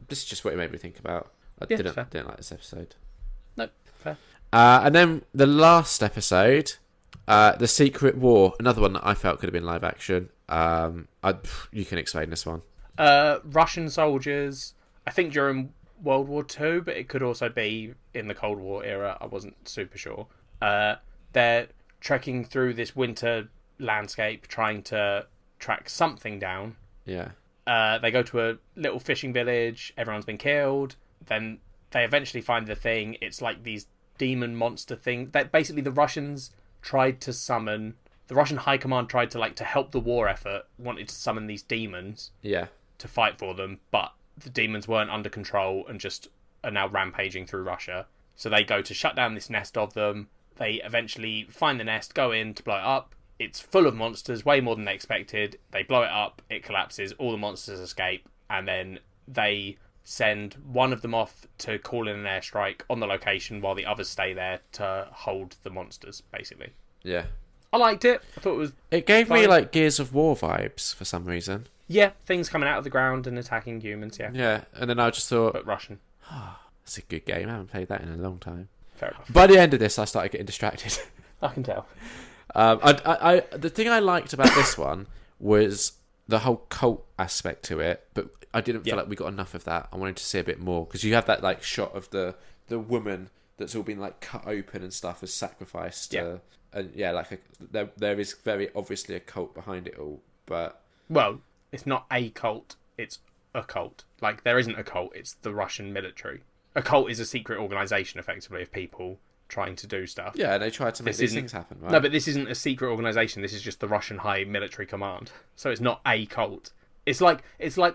this is just what it made me think about. I didn't like this episode. No, fair. And then the last episode, The Secret War, another one that I felt could have been live action. You can explain this one. Russian soldiers, I think during World War II, but it could also be in the Cold War era. I wasn't super sure. They're trekking through this winter landscape, trying to track something down. Yeah. They go to a little fishing village. Everyone's been killed. Then they eventually find the thing. It's like these demon monster things. That basically the Russians tried to summon. The Russian High Command tried to help the war effort. Wanted to summon these demons. Yeah. To fight for them, but the demons weren't under control and just are now rampaging through Russia. So they go to shut down this nest of them. They eventually find the nest, go in to blow it up. It's full of monsters, way more than they expected. They blow it up, it collapses, all the monsters escape, and then they send one of them off to call in an airstrike on the location while the others stay there to hold the monsters, basically. Yeah. I liked it. I thought it was It gave me like Gears of War vibes for some reason. Yeah, things coming out of the ground and attacking humans, yeah. Yeah, and then I just thought... But Russian. That's a good game. I haven't played that in a long time. Fair enough. By the end of this, I started getting distracted. I can tell. The thing I liked about this one was the whole cult aspect to it, but I didn't feel like we got enough of that. I wanted to see a bit more, because you have that like shot of the woman that's all been like cut open and stuff as sacrificed. And there is very obviously a cult behind it all, but... Well, it's not a cult, it's a cult. Like, there isn't a cult, it's the Russian military. A cult is a secret organisation, effectively, of people trying to do stuff. Yeah, and they tried to make these things happen, right? No, but this isn't a secret organisation, this is just the Russian High Military Command. So it's not a cult. It's like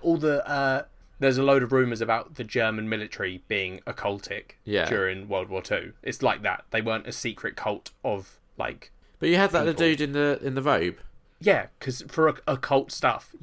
all the... there's a load of rumours about the German military being occultic during World War II. It's like that. They weren't a secret cult of, like... But you had that the dude in the robe. Yeah, because for occult stuff,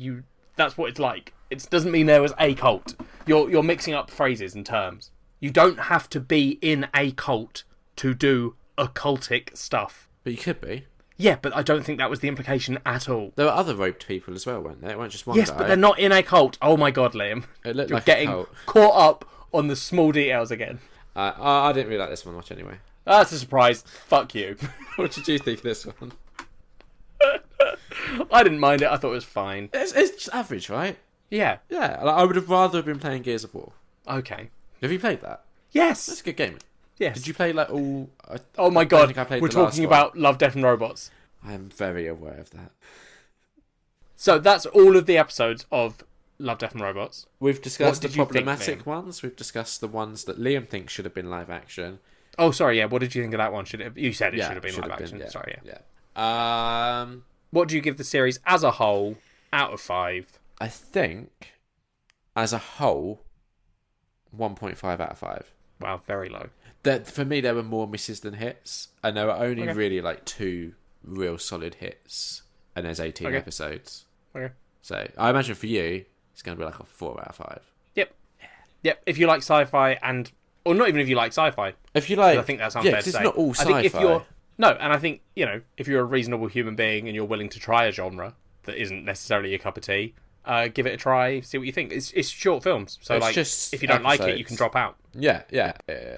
that's what it's like. It doesn't mean there was a cult. You're mixing up phrases and terms. You don't have to be in a cult to do occultic stuff. But you could be. Yeah, but I don't think that was the implication at all. There were other robed people as well, weren't there? It weren't just one guy. Yes, but they're not in a cult. Oh my god, Liam. It looked You're like getting a cult. Caught up on the small details again. I didn't really like this one much anyway. That's a surprise. Fuck you. What did you think of this one? I didn't mind it. I thought it was fine. It's just average, right? Yeah. Yeah, I would have rather been playing Gears of War. Okay. Have you played that? Yes. That's a good game. Yes. Did you play like all... Oh my god, we're talking about Love, Death and Robots. I am very aware of that. So that's all of the episodes of Love, Death and Robots. We've discussed the problematic ones. We've discussed the ones that Liam thinks should have been live action. Oh, sorry, yeah. What did you think of that one? You said it should have been live action. Yeah. Sorry, yeah. What do you give the series as a whole out of 5? I think, as a whole, 1.5 out of 5. Wow, very low. For me, there were more misses than hits, and there were only really like 2 real solid hits, and there's 18 episodes. Okay. So I imagine for you, it's going to be like a 4 out of 5. Yep. If you like sci-fi or not even if you like sci-fi. If you like, I think that's unfair to say. It's not all sci-fi. I think and I think, if you're a reasonable human being and you're willing to try a genre that isn't necessarily your cup of tea, give it a try, see what you think. It's short films, so like, just if you don't like it, you can drop out. Yeah.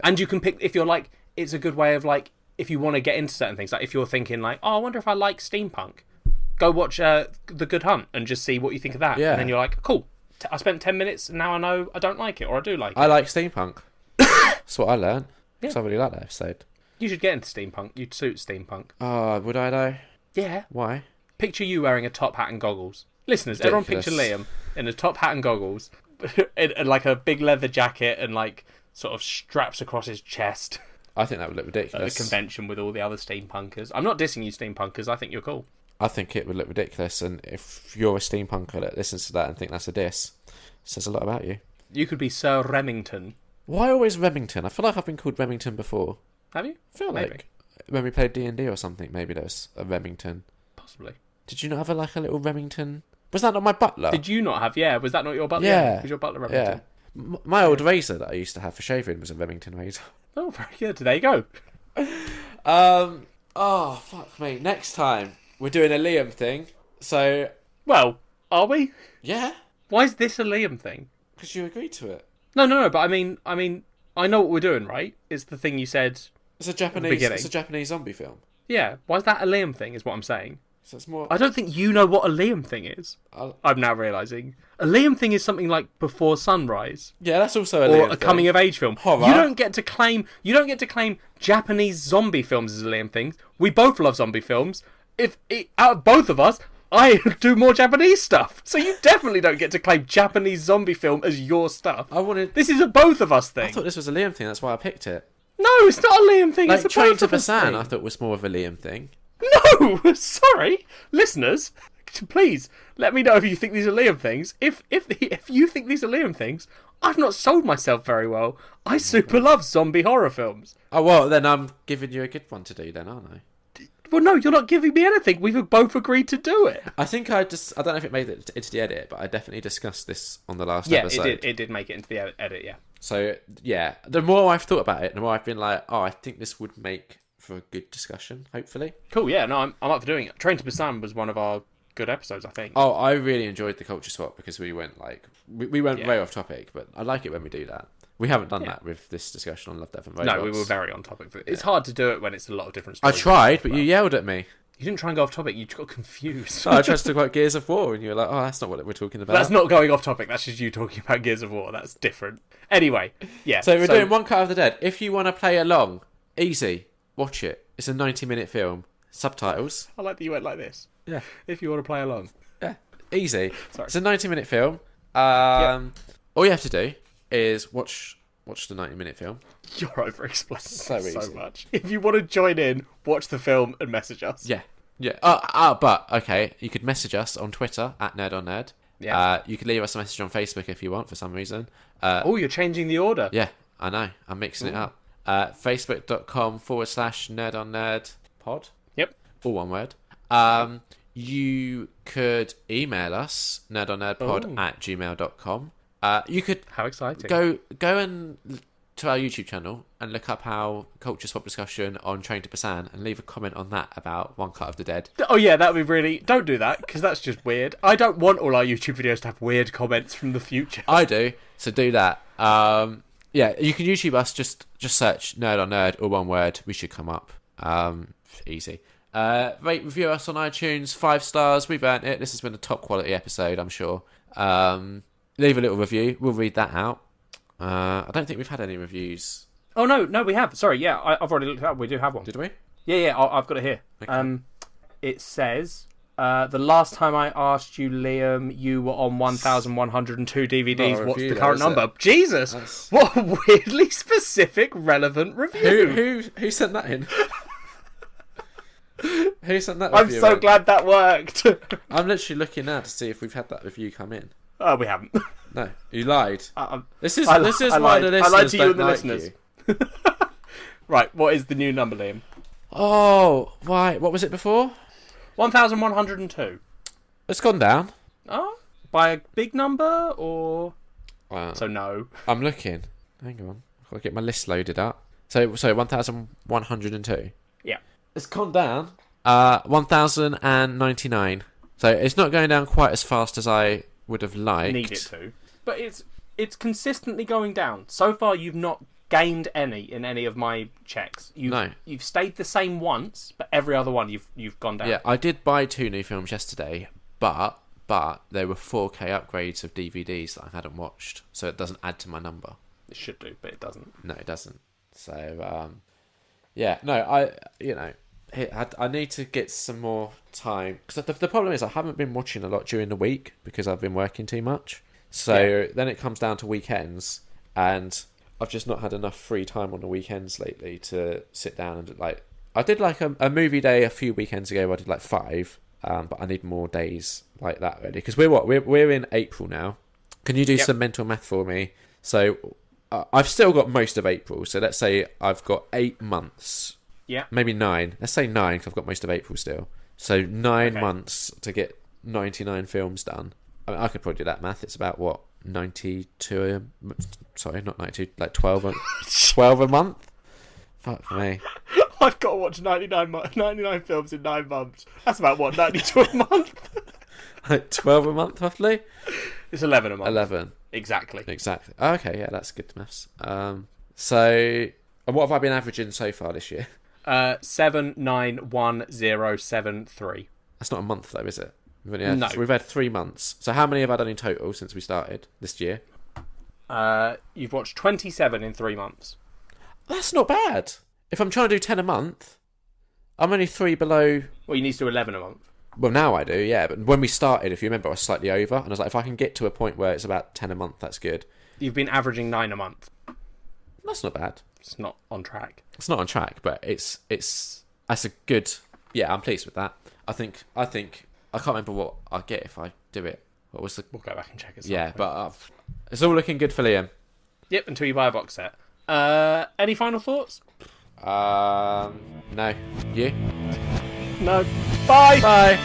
And you can pick, if you're like, it's a good way of like, if you want to get into certain things, like if you're thinking like, oh, I wonder if I like steampunk, go watch The Good Hunt and just see what you think of that. Yeah. And then you're like, cool, I spent 10 minutes and now I know I don't like it, or I do like it. I like steampunk. That's what I learned. Yeah. So I really like that episode. You should get into steampunk. You'd suit steampunk. Oh, would I though? Yeah. Why? Picture you wearing a top hat and goggles. Listeners, everyone picture Liam in a top hat and goggles, and like a big leather jacket and like sort of straps across his chest. I think that would look ridiculous. At a convention with all the other steampunkers. I'm not dissing you steampunkers, I think you're cool. I think it would look ridiculous, and if you're a steampunker that listens to that and think that's a diss, it says a lot about you. You could be Sir Remington. Why always Remington? I feel like I've been called Remington before. Have you? I feel like when we played D&D or something, maybe there was a Remington. Possibly. Did you not have a little Remington? Was that not my butler? Did you not have? Yeah, was that not your butler? Yeah. Was your butler Remington? Yeah. My old razor that I used to have for shaving was a Remington razor. Oh, very good. There you go. Oh, fuck me. Next time, we're doing a Liam thing. So... Well, are we? Yeah. Why is this a Liam thing? Because you agreed to it. No, but I mean, I know what we're doing, right? It's the thing you said. It's a Japanese zombie film. Yeah. Why is that a Liam thing? Is what I'm saying. So it's more. I don't think you know what a Liam thing is. I'm now realising a Liam thing is something like Before Sunrise. Yeah, that's also a Liam or a thing. coming of age film. Horror. You don't get to claim Japanese zombie films as a Liam thing. We both love zombie films. Out of both of us, I do more Japanese stuff. So you definitely don't get to claim Japanese zombie film as your stuff. This is a both of us thing. I thought this was a Liam thing, that's why I picked it. No, it's not a Liam thing. Like it's a Train both to of us Busan, thing. I thought was more of a Liam thing. No, sorry, listeners. Please let me know if you think these are Liam things. If you think these are Liam things, I've not sold myself very well. I super love zombie horror films. Oh well, then I'm giving you a good one to do, then, aren't I? Well, no, you're not giving me anything. We've both agreed to do it. I think I don't know if it made it into the edit, but I definitely discussed this on the last episode. Yeah, it did make it into the edit. Yeah. So yeah, the more I've thought about it, the more I've been like, oh, I think this would make for a good discussion, hopefully. Cool, yeah, no, I'm up for doing it. Train to Busan was one of our good episodes, I think. Oh, I really enjoyed the culture swap because we went very off topic, but I like it when we do that. We haven't done that with this discussion on Love, Death and Robots. No, we were very on topic. It's hard to do it when it's a lot of different stories. I tried, but you yelled at me. You didn't try and go off topic, you just got confused. I tried to talk about Gears of War, and you were like, oh, that's not what we're talking about. That's not going off topic, that's just you talking about Gears of War. That's different. Anyway, yeah. So we're doing One Cut of the Dead. If you want to play along, easy, watch it. It's a 90-minute film. Subtitles. I like that you went like this. Yeah. If you want to play along. Yeah. Easy. Sorry. It's a 90-minute film. All you have to do is watch the 90-minute film. You're over-explaining so easy. much. If you want to join in, watch the film and message us. Yeah. But, okay, you could message us on Twitter, @NerdOnNerd. Yeah. You could leave us a message on Facebook if you want, for some reason. You're changing the order. Yeah, I know. I'm mixing it up. Facebook.com/NerdOnNerd pod. Yep. All one word. You could email us, nerdonnerdpod@gmail.com. You could How exciting. go and to our YouTube channel and look up our culture swap discussion on Train to Busan and leave a comment on that about One Cut of the Dead. Oh yeah, that would be really... Don't do that, because that's just weird. I don't want all our YouTube videos to have weird comments from the future. I do, so do that. Yeah, you can YouTube us, just search Nerd on Nerd, or one word, we should come up. Easy. Rate, review us on iTunes, 5 stars, we've earned it. This has been a top quality episode, I'm sure. Leave a little review, we'll read that out. I don't think we've had any reviews. Oh no, we have. Sorry, yeah, I've already looked it up. We do have one. Did we? Yeah, I've got it here. Okay. It says, the last time I asked you, Liam, you were on 1,102 DVDs. What's the current number? Jesus! What a weirdly specific, relevant review. Who sent that in? Who sent that I'm review so in? glad that worked. I'm literally looking now to see if we've had that review come in. Oh, we haven't. No, you lied. This is I why lied. the listeners I lied to you don't and the like listeners. you. Right, what is the new number, Liam? Oh, why? What was it before? 1,102. It's gone down. Oh, by a big number or? Wow. So no. I'm looking. Hang on, I've got to get my list loaded up. So 1,102. Yeah. It's gone down. 1,099. So it's not going down quite as fast as I would have liked. Need it to. But it's consistently going down. So far, you've not gained any in any of my checks. You've stayed the same once, but every other one you've gone down. Yeah, I did buy 2 new films yesterday, but there were 4K upgrades of DVDs that I hadn't watched, so it doesn't add to my number. It should do, but it doesn't. No, it doesn't. So, yeah, no, I need to get some more time because the problem is I haven't been watching a lot during the week because I've been working too much. So then it comes down to weekends, and I've just not had enough free time on the weekends lately to sit down and like. I did like a movie day a few weekends ago. I did like 5, but I need more days like that really because we're in April now. Can you do some mental math for me? So I've still got most of April. So let's say I've got 8 months. Yeah. Maybe 9. Let's say 9 because I've got most of April still. So 9 months to get 99 films done. I mean, I could probably do that math. It's about, what, 92... Sorry, not 92. Like 12 a month? Fuck me. I've got to watch 99 films in 9 months. That's about, what, 92 a month? Like 12 a month, roughly? It's 11 a month. 11. Exactly. Okay, yeah, that's good maths. So, and what have I been averaging so far this year? 791,073. That's not a month though, is it? No. We've had 3 months. So how many have I done in total since we started this year? You've watched 27 in 3 months. That's not bad. If I'm trying to do 10 a month, I'm only 3 below. Well, you need to do 11 a month. Well, now I do, yeah. But when we started, if you remember, I was slightly over. And I was like, if I can get to a point where it's about 10 a month, that's good. You've been averaging 9 a month. That's not bad. It's not on track. It's not on track, but that's a good. Yeah, I'm pleased with that. I think I can't remember what I get if I do it. What was the? We'll go back and check it. Yeah, but it's all looking good for Liam. Yep, until you buy a box set. Any final thoughts? No. You? No. Bye. Bye.